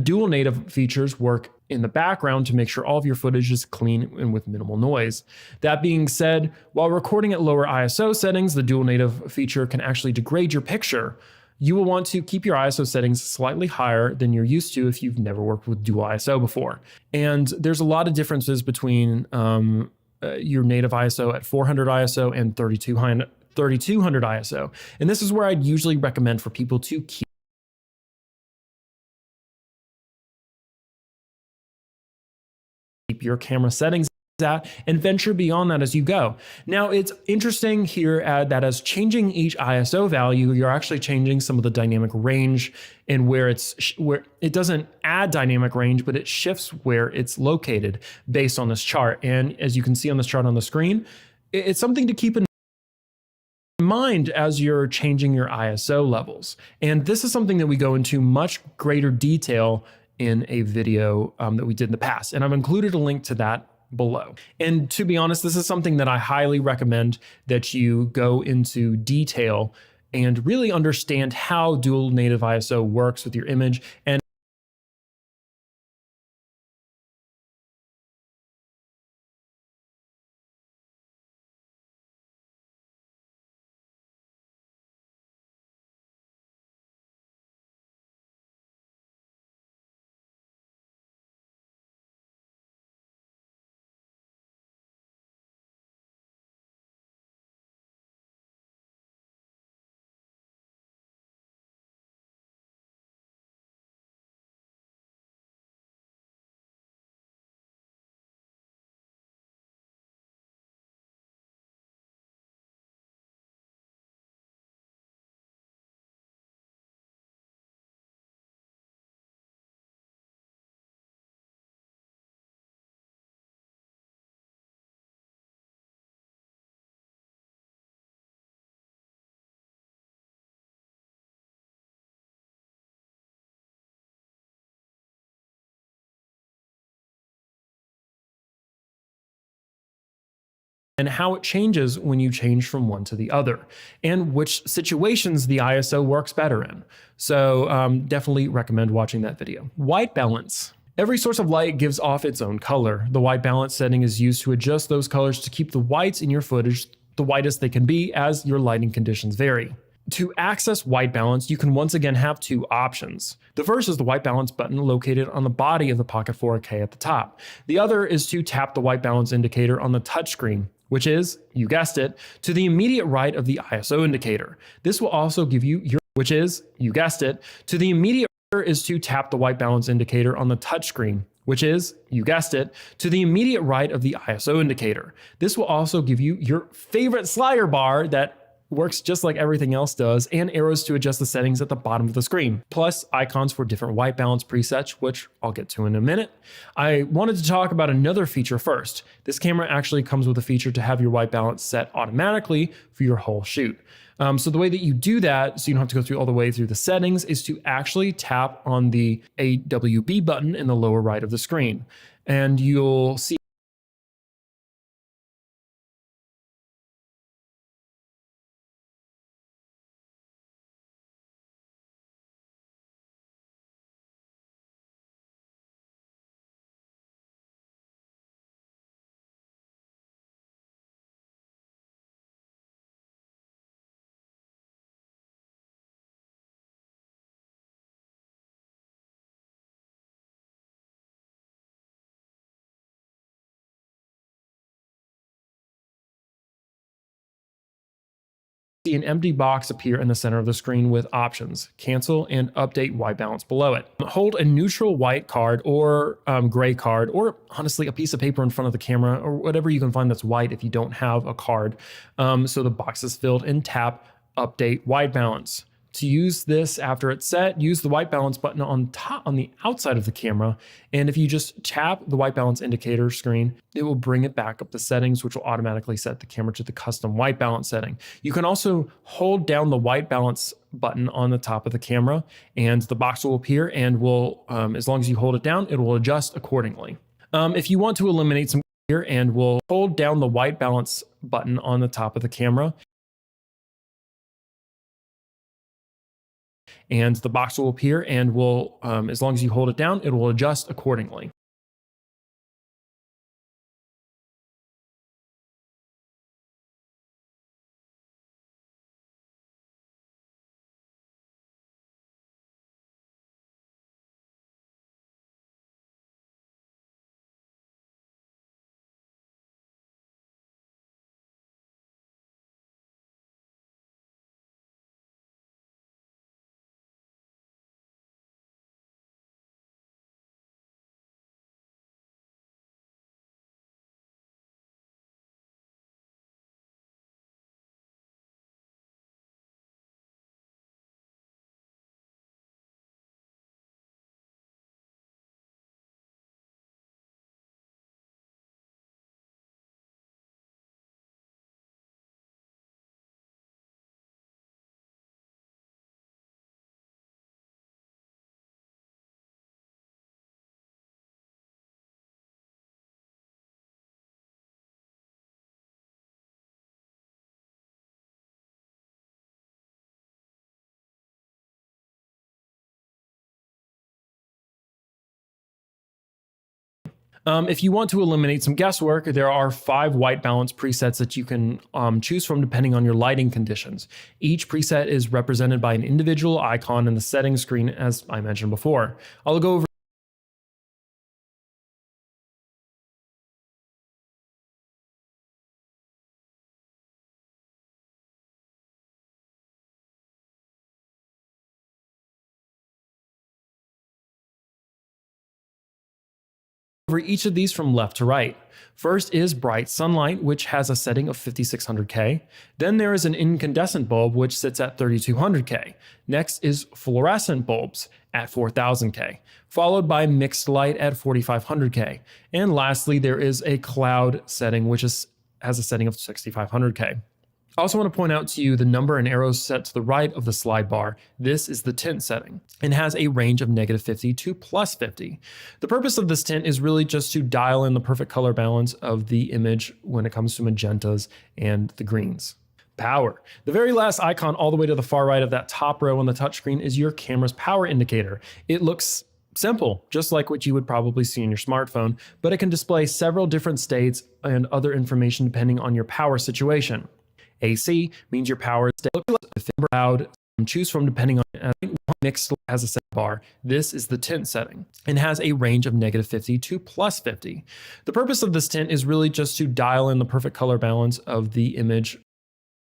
[SPEAKER 2] dual native features work in the background to make sure all of your footage is clean and with minimal noise. That being said, while recording at lower ISO settings, the dual native feature can actually degrade your picture. You will want to keep your ISO settings slightly higher than you're used to if you've never worked with dual ISO before. And there's a lot of differences between your native ISO at 400 ISO and 3200 ISO. And this is where I'd usually recommend for people to keep your camera settings at and venture beyond that as you go. Now, it's interesting here that as changing each ISO value, you're actually changing some of the dynamic range and where it doesn't add dynamic range, but it shifts where it's located based on this chart. And as you can see on this chart on the screen, it's something to keep in mind as you're changing your ISO levels. And this is something that we go into much greater detail in a video that we did in the past. And I've included a link to that below. And to be honest, this is something that I highly recommend that you go into detail and really understand how dual native ISO works with your image and and how it changes when you change from one to the other, and which situations the ISO works better in. So definitely recommend watching that video. White balance. Every source of light gives off its own color. The white balance setting is used to adjust those colors to keep the whites in your footage the whitest they can be as your lighting conditions vary. To access white balance, you can once again have two options. The first is the white balance button located on the body of the Pocket 4K at the top. The other is to tap the white balance indicator on the touchscreen, which is, you guessed it, to the immediate right of the ISO indicator. This will also give you your, which is, you guessed it, to the immediate is to tap the white balance indicator on the touchscreen, which is, you guessed it, to the immediate right of the ISO indicator. This will also give you your favorite slider bar that works just like everything else does, and arrows to adjust the settings at the bottom of the screen, plus icons for different white balance presets, which I'll get to in a minute. I wanted to talk about another feature first. This camera actually comes with a feature to have your white balance set automatically for your whole shoot. So the way that you do that, so you don't have to go through all the way through the settings, is to actually tap on the AWB button in the lower right of the screen. And you'll see an empty box appear in the center of the screen with options, cancel and update white balance below it. Hold a neutral white card or gray card, or honestly a piece of paper in front of the camera, or whatever you can find that's white if you don't have a card. So the box is filled, and tap update white balance. To use this after it's set, use the white balance button on top, on the outside of the camera. And if you just tap the white balance indicator screen, it will bring it back up the settings, which will automatically set the camera to the custom white balance setting. You can also hold down the white balance button on the top of the camera, and the box will appear, and will, as long as you hold it down, it will adjust accordingly. If you want to eliminate some here, and will hold down the white balance button on the top of the camera, and the box will appear, and will, as long as you hold it down, it will adjust accordingly. If you want to eliminate some guesswork, there are 5 white balance presets that you can choose from depending on your lighting conditions. Each preset is represented by an individual icon in the settings screen, as I mentioned before. I'll go over each of these from left to right. First is bright sunlight, which has a setting of 5600K. Then there is an incandescent bulb, which sits at 3200K. Next is fluorescent bulbs at 4000K, followed by mixed light at 4500K. And lastly, there is a cloud setting, which has a setting of 6500K. I also want to point out to you the number and arrows set to the right of the slide bar. This is the tint setting and has a range of -50 to +50. The purpose of this tint is really just to dial in the perfect color balance of the image when it comes to magentas and the greens. Power. The very last icon all the way to the far right of that top row on the touchscreen is your camera's power indicator. It looks simple, just like what you would probably see in your smartphone, but it can display several different states and other information depending on your power situation. AC means your power state. Loud, choose from depending on mixed has a set bar. This is the tint setting and has a range of -50 to +50. The purpose of this tint is really just to dial in the perfect color balance of the image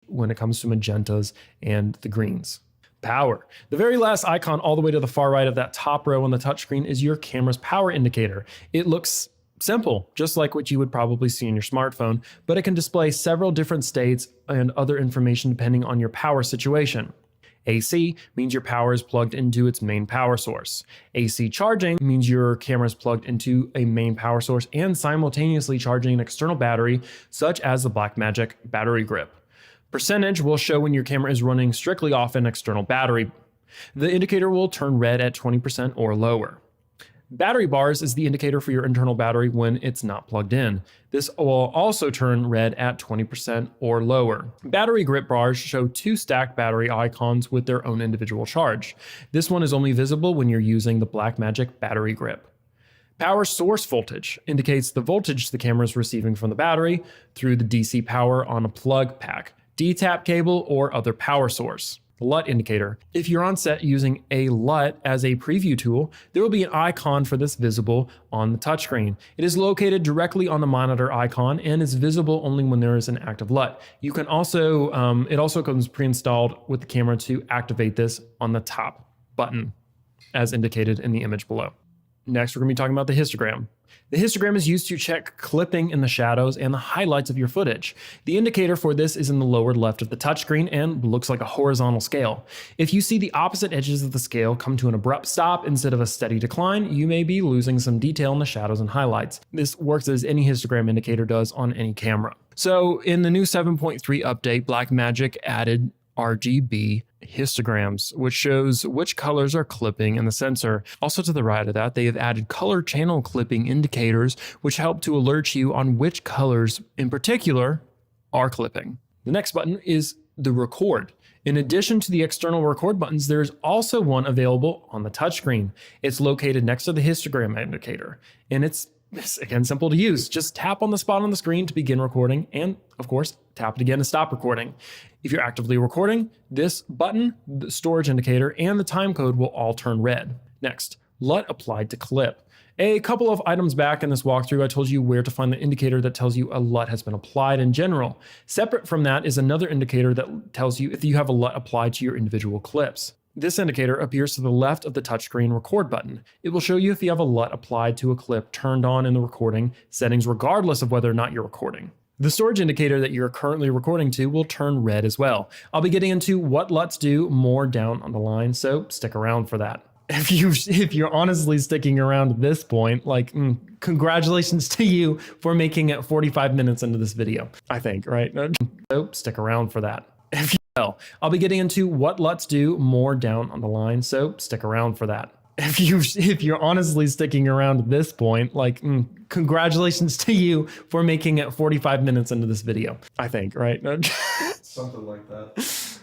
[SPEAKER 2] when it comes to magentas and the greens. Power. The very last icon all the way to the far right of that top row on the touchscreen is your camera's power indicator. It looks simple, just like what you would probably see in your smartphone, but it can display several different states and other information depending on your power situation. AC means your power is plugged into its main power source. AC charging means your camera is plugged into a main power source and simultaneously charging an external battery, such as the Blackmagic battery grip. Percentage will show when your camera is running strictly off an external battery. The indicator will turn red at 20% or lower. Battery bars is the indicator for your internal battery when it's not plugged in. This will also turn red at 20% or lower. Battery grip bars show two stacked battery icons with their own individual charge. This one is only visible when you're using the Blackmagic battery grip. Power source voltage indicates the voltage the camera is receiving from the battery through the DC power on a plug pack, D-tap cable, or other power source. The LUT indicator. If you're on set using a LUT as a preview tool, there will be an icon for this visible on the touchscreen. It is located directly on the monitor icon and is visible only when there is an active LUT. You can also, it also comes pre-installed with the camera to activate this on the top button, as indicated in the image below. Next, we're going to be talking about the histogram. The histogram is used to check clipping in the shadows and the highlights of your footage. The indicator for this is in the lower left of the touchscreen and looks like a horizontal scale. If you see the opposite edges of the scale come to an abrupt stop instead of a steady decline, you may be losing some detail in the shadows and highlights. This works as any histogram indicator does on any camera. So in the new 7.3 update, Blackmagic added RGB histograms, which shows which colors are clipping in the sensor. Also to the right of that, they have added color channel clipping indicators, which help to alert you on which colors in particular are clipping. The next button is the record. In addition to the external record buttons, there's also one available on the touchscreen. It's located next to the histogram indicator, and it's again simple to use. Just tap on the spot on the screen to begin recording, and of course, tap it again to stop recording. If you're actively recording, this button, the storage indicator, and the time code will all turn red. Next, LUT applied to clip. A couple of items back in this walkthrough, I told you where to find the indicator that tells you a LUT has been applied in general. Separate from that is another indicator that tells you if you have a LUT applied to your individual clips. This indicator appears to the left of the touchscreen record button. It will show you if you have a LUT applied to a clip turned on in the recording settings regardless of whether or not you're recording. The storage indicator that you're currently recording to will turn red as well. I'll be getting into what LUTs do more down on the line, so stick around for that. If you're honestly sticking around at this point, congratulations to you for making it 45 minutes into this video, I think, right? So stick around for that. I'll be getting into what LUTs do more down on the line, so stick around for that. If you're honestly sticking around at this point, congratulations to you for making it 45 minutes into this video, I think, right?
[SPEAKER 4] Something like that.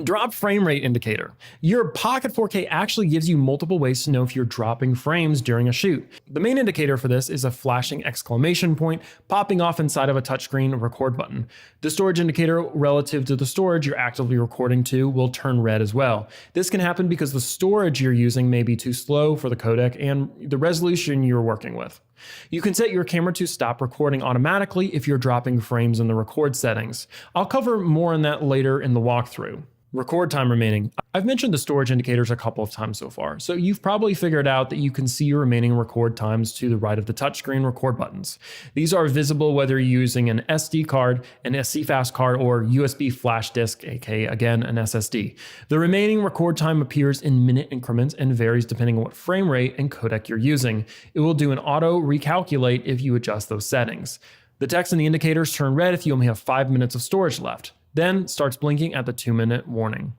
[SPEAKER 2] Drop frame rate indicator. Your Pocket 4K actually gives you multiple ways to know if you're dropping frames during a shoot. The main indicator for this is a flashing exclamation point popping off inside of a touchscreen record button. The storage indicator relative to the storage you're actively recording to will turn red as well. This can happen because the storage you're using may be too slow for the codec and the resolution you're working with. You can set your camera to stop recording automatically if you're dropping frames in the record settings. I'll cover more on that later in the walkthrough. Record time remaining. I've mentioned the storage indicators a couple of times so far, so you've probably figured out that you can see your remaining record times to the right of the touchscreen record buttons. These are visible whether you're using an SD card, an SC-fast card, or USB flash disk, aka again an SSD. The remaining record time appears in minute increments and varies depending on what frame rate and codec you're using. It will do an auto recalculate if you adjust those settings. The text in the indicators turn red if you only have 5 minutes of storage left, then starts blinking at the 2-minute warning.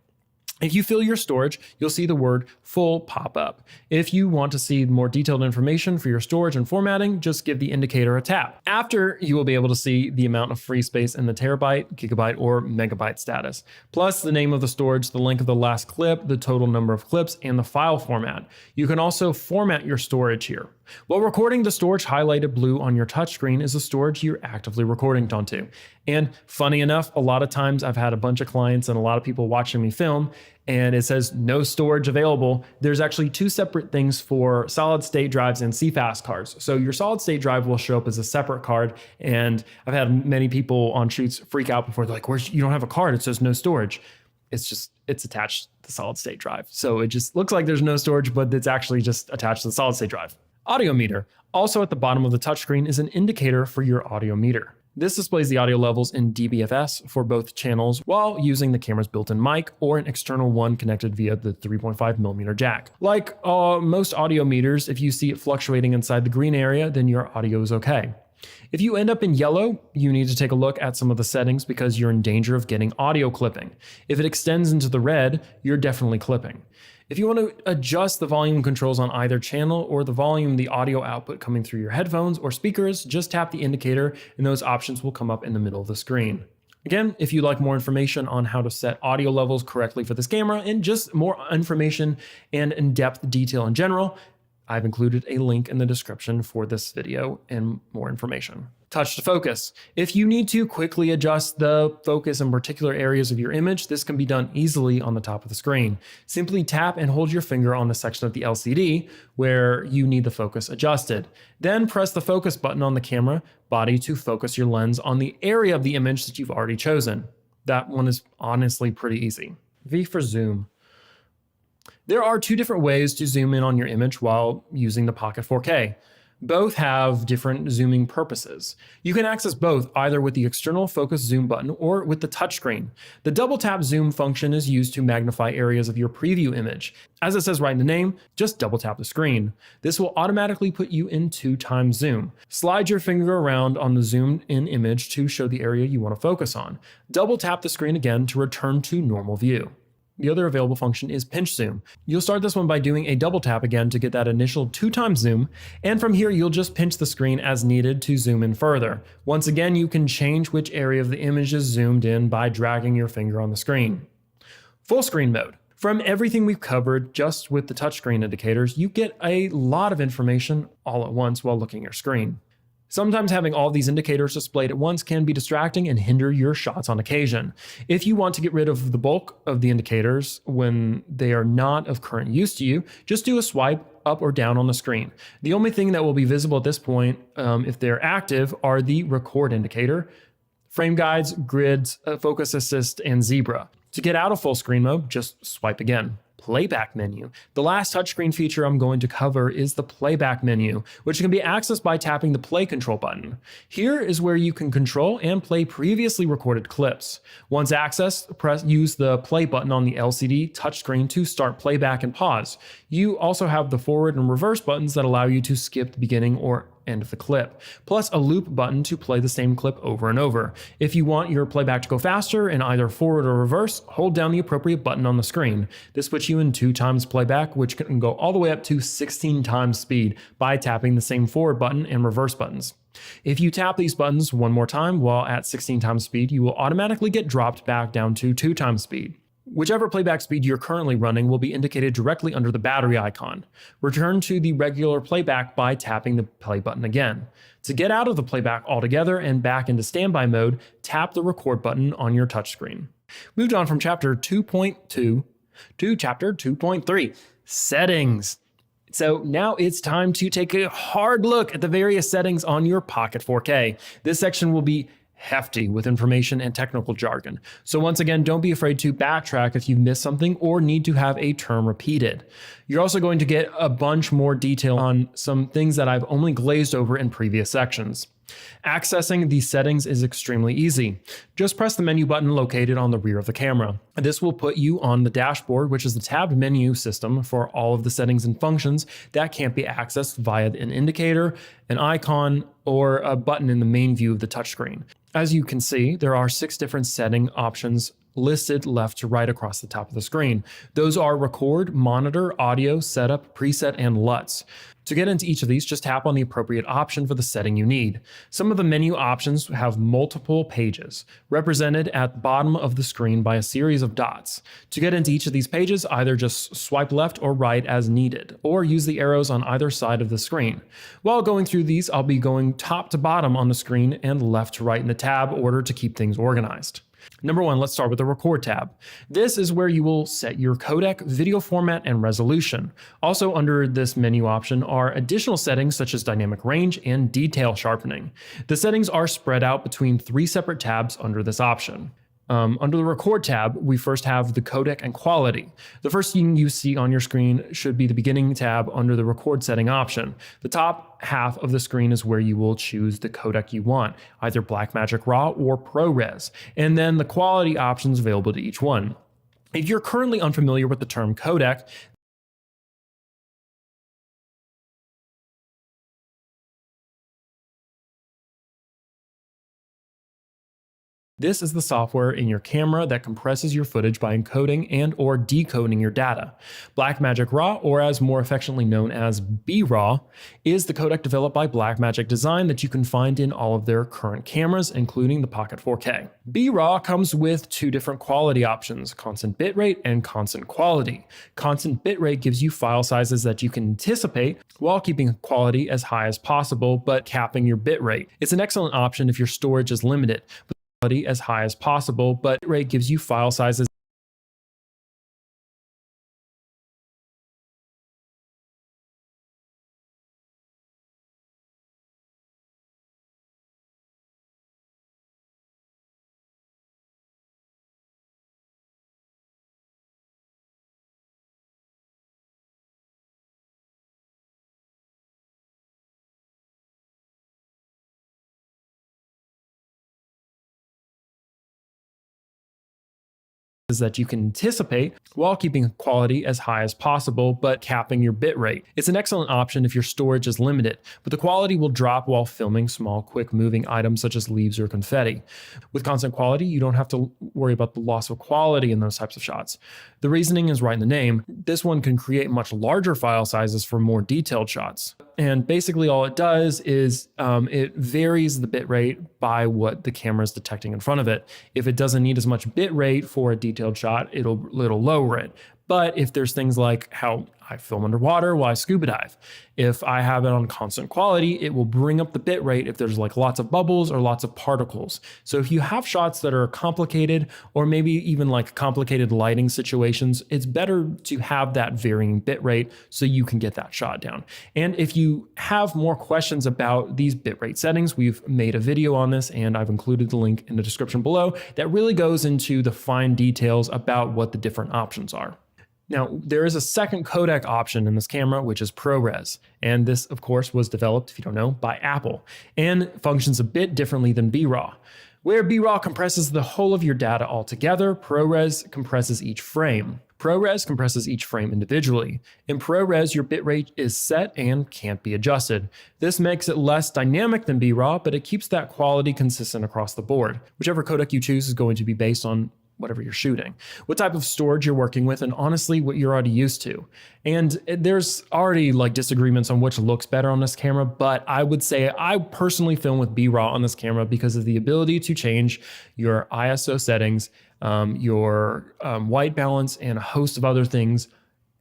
[SPEAKER 2] If you fill your storage, you'll see the word full pop up. If you want to see more detailed information for your storage and formatting, just give the indicator a tap. After, you will be able to see the amount of free space in the terabyte, gigabyte, or megabyte status, plus the name of the storage, the length of the last clip, the total number of clips, and the file format. You can also format your storage here. While recording, the storage highlighted blue on your touchscreen is the storage you're actively recording onto. And funny enough, a lot of times I've had a bunch of clients and a lot of people watching me film, and it says no storage available. There's actually 2 separate things for solid state drives and CFast cards. So your solid state drive will show up as a separate card, and I've had many people on shoots freak out before. They're like, you don't have a card, it says no storage. It's attached to the solid state drive. So it just looks like there's no storage, but it's actually just attached to the solid state drive. Audio meter. Also at the bottom of the touchscreen is an indicator for your audio meter. This displays the audio levels in dBFS for both channels while using the camera's built-in mic or an external one connected via the 3.5mm jack. Like most audio meters, if you see it fluctuating inside the green area, then your audio is okay. If you end up in yellow, you need to take a look at some of the settings because you're in danger of getting audio clipping. If it extends into the red, you're definitely clipping. If you want to adjust the volume controls on either channel or the volume, the audio output coming through your headphones or speakers, just tap the indicator and those options will come up in the middle of the screen. Again, if you'd like more information on how to set audio levels correctly for this camera and just more information and in-depth detail in general, I've included a link in the description for this video and more information. Touch to focus. If you need to quickly adjust the focus in particular areas of your image, this can be done easily on the top of the screen. Simply tap and hold your finger on the section of the LCD where you need the focus adjusted. Then press the focus button on the camera body to focus your lens on the area of the image that you've already chosen. That one is honestly pretty easy. V for zoom. There are 2 different ways to zoom in on your image while using the Pocket 4K. Both have different zooming purposes. You can access both either with the external focus zoom button or with the touchscreen. The double tap zoom function is used to magnify areas of your preview image. As it says right in the name, just double tap the screen. This will automatically put you in 2x zoom. Slide your finger around on the zoomed in image to show the area you want to focus on. Double tap the screen again to return to normal view. The other available function is pinch zoom. You'll start this one by doing a double tap again to get that initial 2x zoom, and from here you'll just pinch the screen as needed to zoom in further. Once again, you can change which area of the image is zoomed in by dragging your finger on the screen. Full screen mode. From everything we've covered just with the touchscreen indicators, you get a lot of information all at once while looking at your screen. Sometimes having all these indicators displayed at once can be distracting and hinder your shots on occasion. If you want to get rid of the bulk of the indicators when they are not of current use to you, just do a swipe up or down on the screen. The only thing that will be visible at this point, if they're active, are the record indicator, frame guides, grids, focus assist, and zebra. To get out of full screen mode, just swipe again. Playback menu. The last touchscreen feature I'm going to cover is the playback menu, which can be accessed by tapping the play control button. Here is where you can control and play previously recorded clips. Once accessed, use the play button on the LCD touchscreen to start playback and pause. You also have the forward and reverse buttons that allow you to skip the beginning or end of the clip, plus a loop button to play the same clip over and over. If you want your playback to go faster in either forward or reverse, hold down the appropriate button on the screen. This puts you in 2x playback, which can go all the way up to 16x speed by tapping the same forward button and reverse buttons. If you tap these buttons one more time while at 16x speed, you will automatically get dropped back down to 2x speed. Whichever playback speed you're currently running will be indicated directly under the battery icon. Return to the regular playback by tapping the play button again. To get out of the playback altogether and back into standby mode, tap the record button on your touchscreen. Moved on from chapter 2.2 to chapter 2.3, settings. So now it's time to take a hard look at the various settings on your Pocket 4K. This section will be hefty with information and technical jargon. So once again, don't be afraid to backtrack if you missed something or need to have a term repeated. You're also going to get a bunch more detail on some things that I've only glazed over in previous sections. Accessing these settings is extremely easy. Just press the menu button located on the rear of the camera. This will put you on the dashboard, which is the tabbed menu system for all of the settings and functions that can't be accessed via an indicator, an icon, or a button in the main view of the touchscreen. As you can see, there are 6 different setting options listed left to right across the top of the screen. Those are record, monitor, audio, setup, preset, and LUTs. To get into each of these, just tap on the appropriate option for the setting you need. Some of the menu options have multiple pages, represented at the bottom of the screen by a series of dots. To get into each of these pages, either just swipe left or right as needed, or use the arrows on either side of the screen. While going through these, I'll be going top to bottom on the screen and left to right in the tab order to keep things organized. Number 1, let's start with the Record tab. This is where you will set your codec, video format, and resolution. Also under this menu option are additional settings such as dynamic range and detail sharpening. The settings are spread out between 3 separate tabs under this option. Under the Record tab, we first have the codec and quality. The first thing you see on your screen should be the beginning tab under the record setting option. The top half of the screen is where you will choose the codec you want, either Blackmagic RAW or ProRes, and then the quality options available to each one. If you're currently unfamiliar with the term codec, this is the software in your camera that compresses your footage by encoding and or decoding your data. Blackmagic RAW, or as more affectionately known as B-RAW, is the codec developed by Blackmagic Design that you can find in all of their current cameras, including the Pocket 4K. B-RAW comes with 2 different quality options, constant bitrate and constant quality. Constant bitrate gives you file sizes that you can anticipate while keeping quality as high as possible, but capping your bitrate. It's an excellent option if your storage is limited, as high as possible, but rate gives you file sizes that you can anticipate while keeping quality as high as possible, but capping your bitrate. It's an excellent option if your storage is limited, but the quality will drop while filming small, quick moving items such as leaves or confetti. With constant quality, you don't have to worry about the loss of quality in those types of shots. The reasoning is right in the name. This one can create much larger file sizes for more detailed shots. And basically all it does is it varies the bitrate by what the camera is detecting in front of it. If it doesn't need as much bitrate for a detailed shot, it'll lower it. But if there's things like how I film underwater while I scuba dive, if I have it on constant quality, it will bring up the bit rate if there's like lots of bubbles or lots of particles. So if you have shots that are complicated or maybe even like complicated lighting situations, it's better to have that varying bit rate so you can get that shot down. And if you have more questions about these bitrate settings, we've made a video on this and I've included the link in the description below that really goes into the fine details about what the different options are. Now, there is a second codec option in this camera, which is ProRes. And this, of course, was developed, if you don't know, by Apple and functions a bit differently than B-RAW. Where B-RAW compresses the whole of your data altogether, ProRes compresses each frame. ProRes compresses each frame individually. In ProRes, your bitrate is set and can't be adjusted. This makes it less dynamic than B-RAW, but it keeps that quality consistent across the board. Whichever codec you choose is going to be based on whatever you're shooting, what type of storage you're working with, and honestly, what you're already used to. And there's already like disagreements on which looks better on this camera, but I would say I personally film with B-RAW on this camera because of the ability to change your ISO settings, your white balance, and a host of other things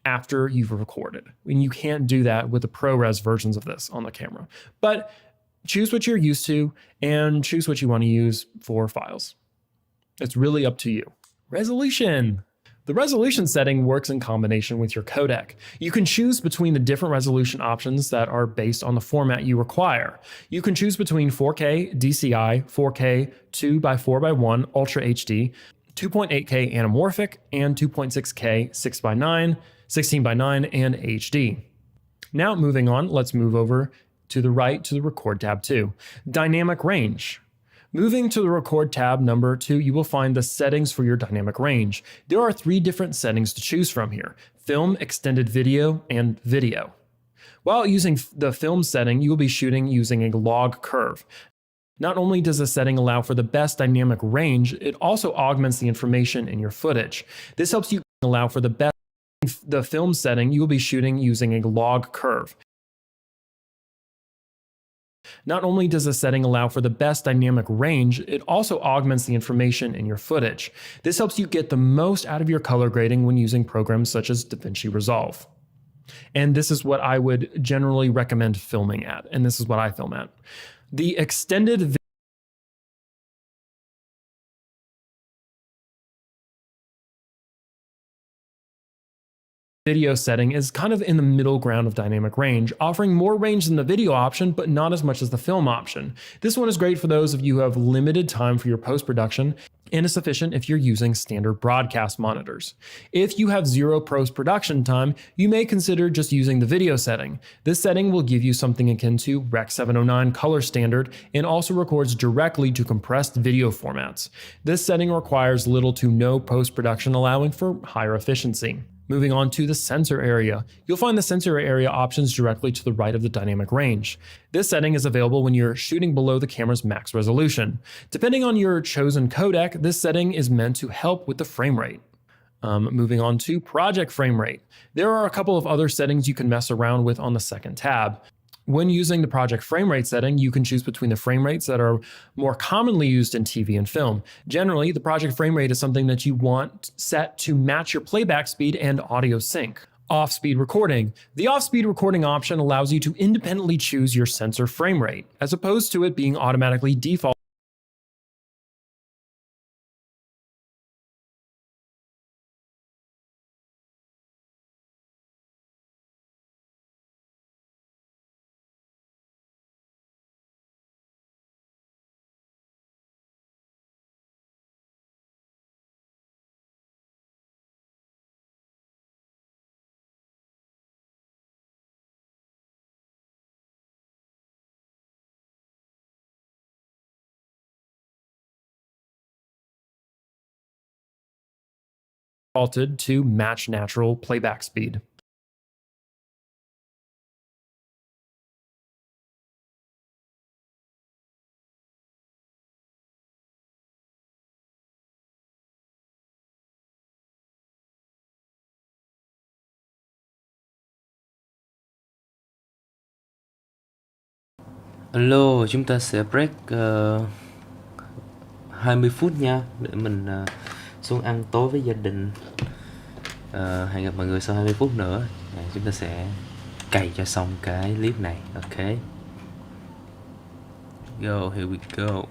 [SPEAKER 2] after you've recorded. And you can't do that with the ProRes versions of this on the camera. But choose what you're used to and choose what you want to use for files. It's really up to you. Resolution. The resolution setting works in combination with your codec. You can choose between the different resolution options that are based on the format you require. You can choose between 4K DCI, 4K 2x4x1 Ultra HD, 2.8K anamorphic, and 2.6K 6x9, 16x9, and HD. Now moving on, let's move over To the right to the Record tab 2. Dynamic range. Moving to the Record tab number 2, you will find the settings for your dynamic range. There are 3 different settings to choose from here: film, extended video, and video. While using the film setting, you will be shooting using a log curve. Not only does the setting allow for the best dynamic range, it also augments the information in your footage. This helps you allow for the best. The film setting, you will be shooting using a log curve. Not only does the setting allow for the best dynamic range, it also augments the information in your footage. This helps you get the most out of your color grading when using programs such as DaVinci Resolve. And this is what I would generally recommend filming at, and this is what I film at. The extended video setting is kind of in the middle ground of dynamic range, offering more range than the video option, but not as much as the film option. This one is great for those of you who have limited time for your post-production and is sufficient if you're using standard broadcast monitors. If you have zero post-production time, you may consider just using the video setting. This setting will give you something akin to Rec. 709 color standard and also records directly to compressed video formats. This setting requires little to no post-production, allowing for higher efficiency. Moving on to the sensor area. You'll find the sensor area options directly to the right of the dynamic range. This setting is available when you're shooting below the camera's max resolution. Depending on your chosen codec, this setting is meant to help with the frame rate. Moving on to project frame rate. There are a couple of other settings you can mess around with on the second tab. When using the project frame rate setting, you can choose between the frame rates that are more commonly used in TV and film. Generally, the project frame rate is something that you want set to match your playback speed and audio sync. Off-speed recording. The off-speed recording option allows you to independently choose your sensor frame rate, as opposed to it being automatically default. Defaulted to match natural playback speed.
[SPEAKER 1] Alo, chúng ta sẽ break 20 phút nha, để mình xuống ăn tối với gia đình. Hẹn gặp mọi người sau 20 phút nữa. Chúng ta sẽ cày cho xong cái clip này. Ok. Go, here we go.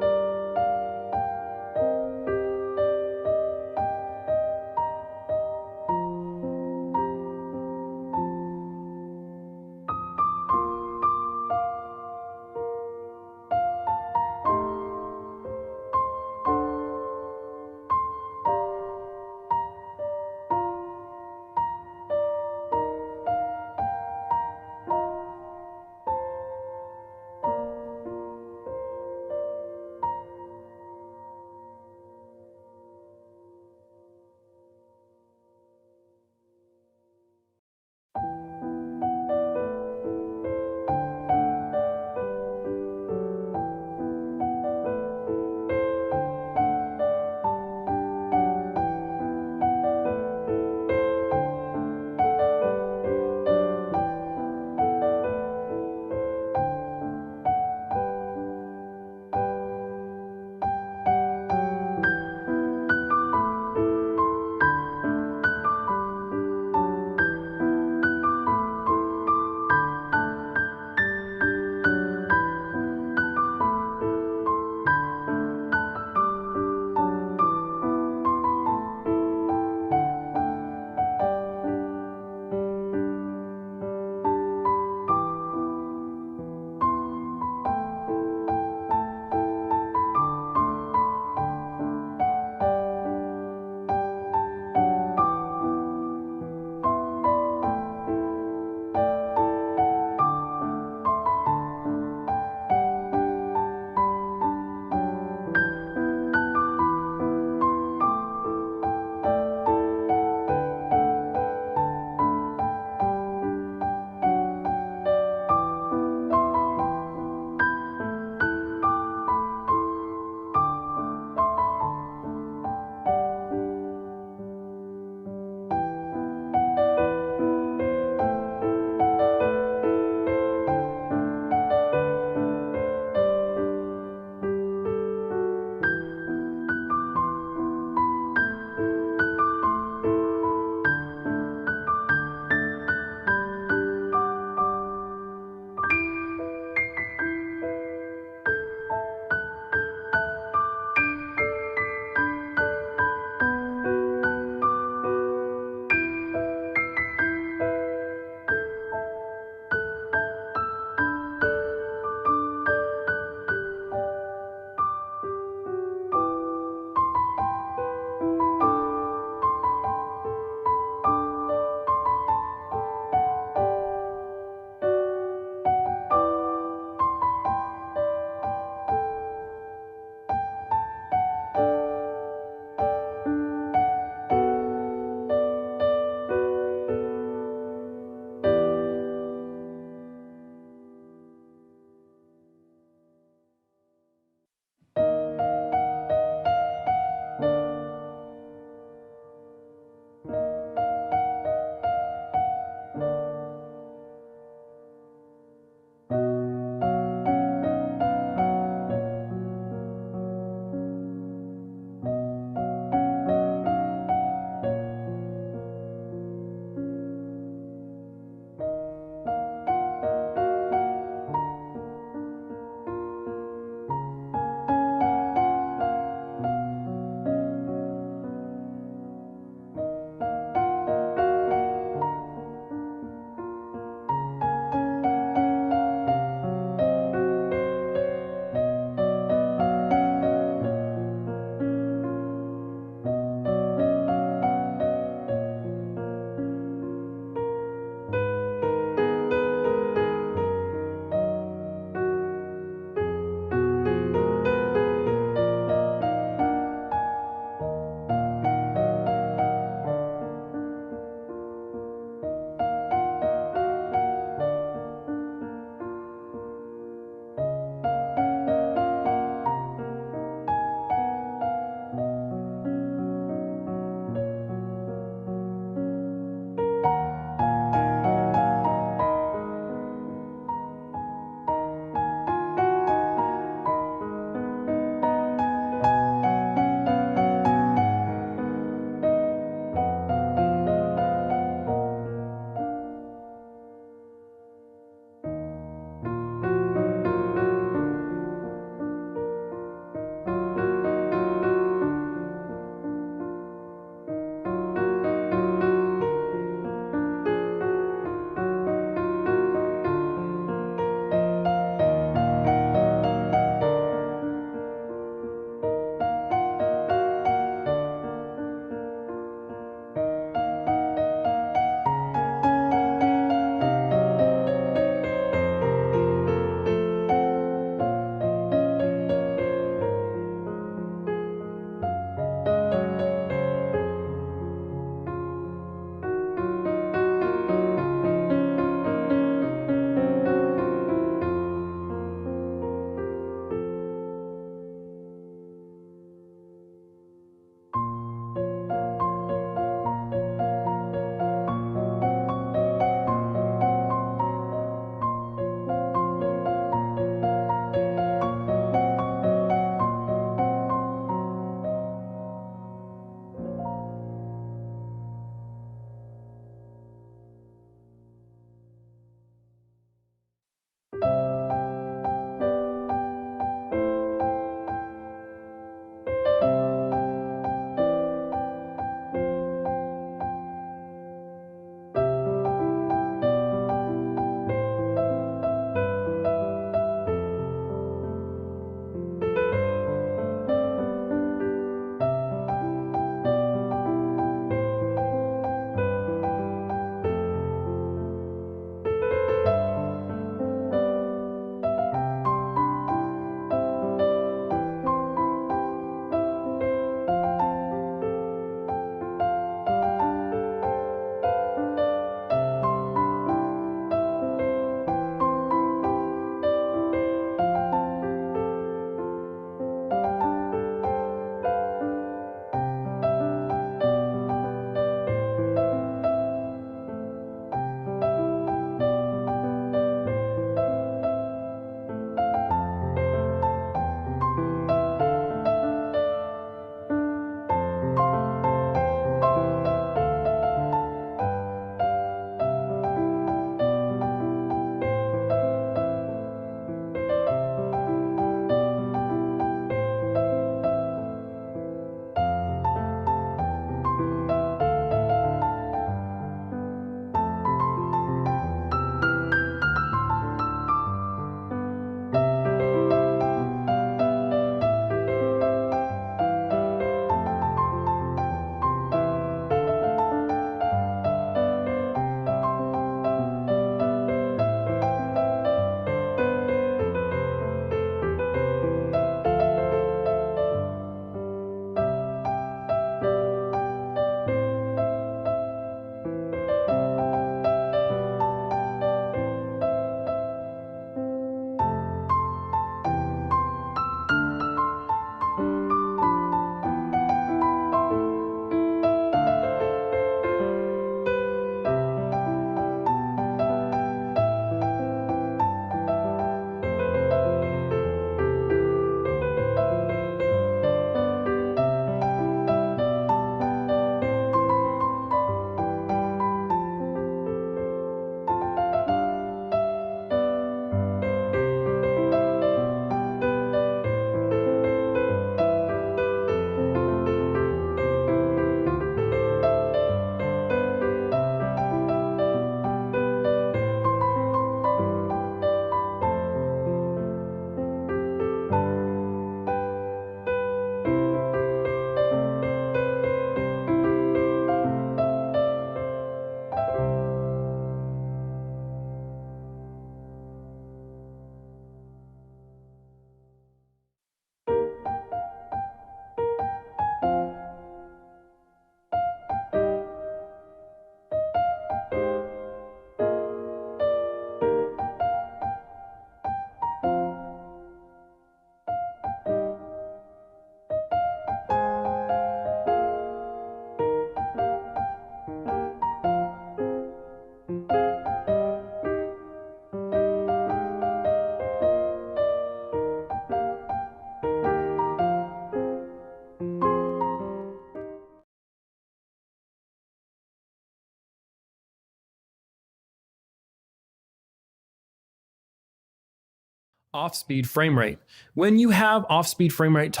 [SPEAKER 2] Off-speed frame rate. When you have off-speed frame rate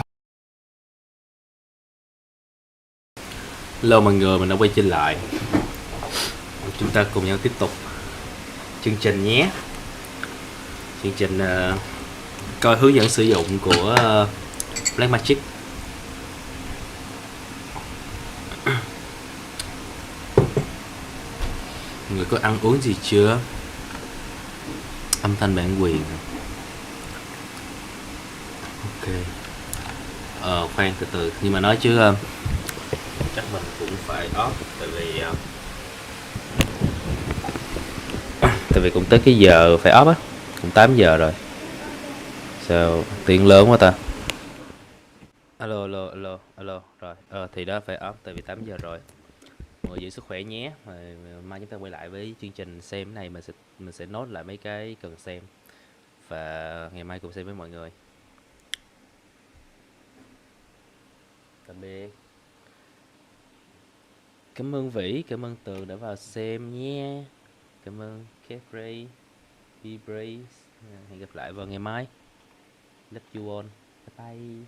[SPEAKER 1] Hello mọi người, mình đã quay trở lại. Chúng ta cùng nhau tiếp tục chương trình nhé. Chương trình coi hướng dẫn sử dụng của Blackmagic. Mọi người có ăn uống gì chưa? Âm thanh bản quyền. Ok. Khoan từ từ, nhưng mà nói chứ chắc mình cũng phải off, tại vì cũng tới cái giờ phải off á, cũng 8 giờ rồi. Sao tiếng lớn quá ta? Alo rồi. Thì đó phải off tại vì 8 giờ rồi. Mọi người giữ sức khỏe nhé. Mai chúng ta quay lại với chương trình xem cái này, mình sẽ nốt lại mấy cái cần xem và ngày mai cùng xem với mọi người. Tạm biệt. Cảm ơn Vĩ, cảm ơn Tường đã vào xem nhé. Cảm ơn Kefray, Vibrace. Hẹn gặp lại vào ngày mai. Love you all. Bye bye.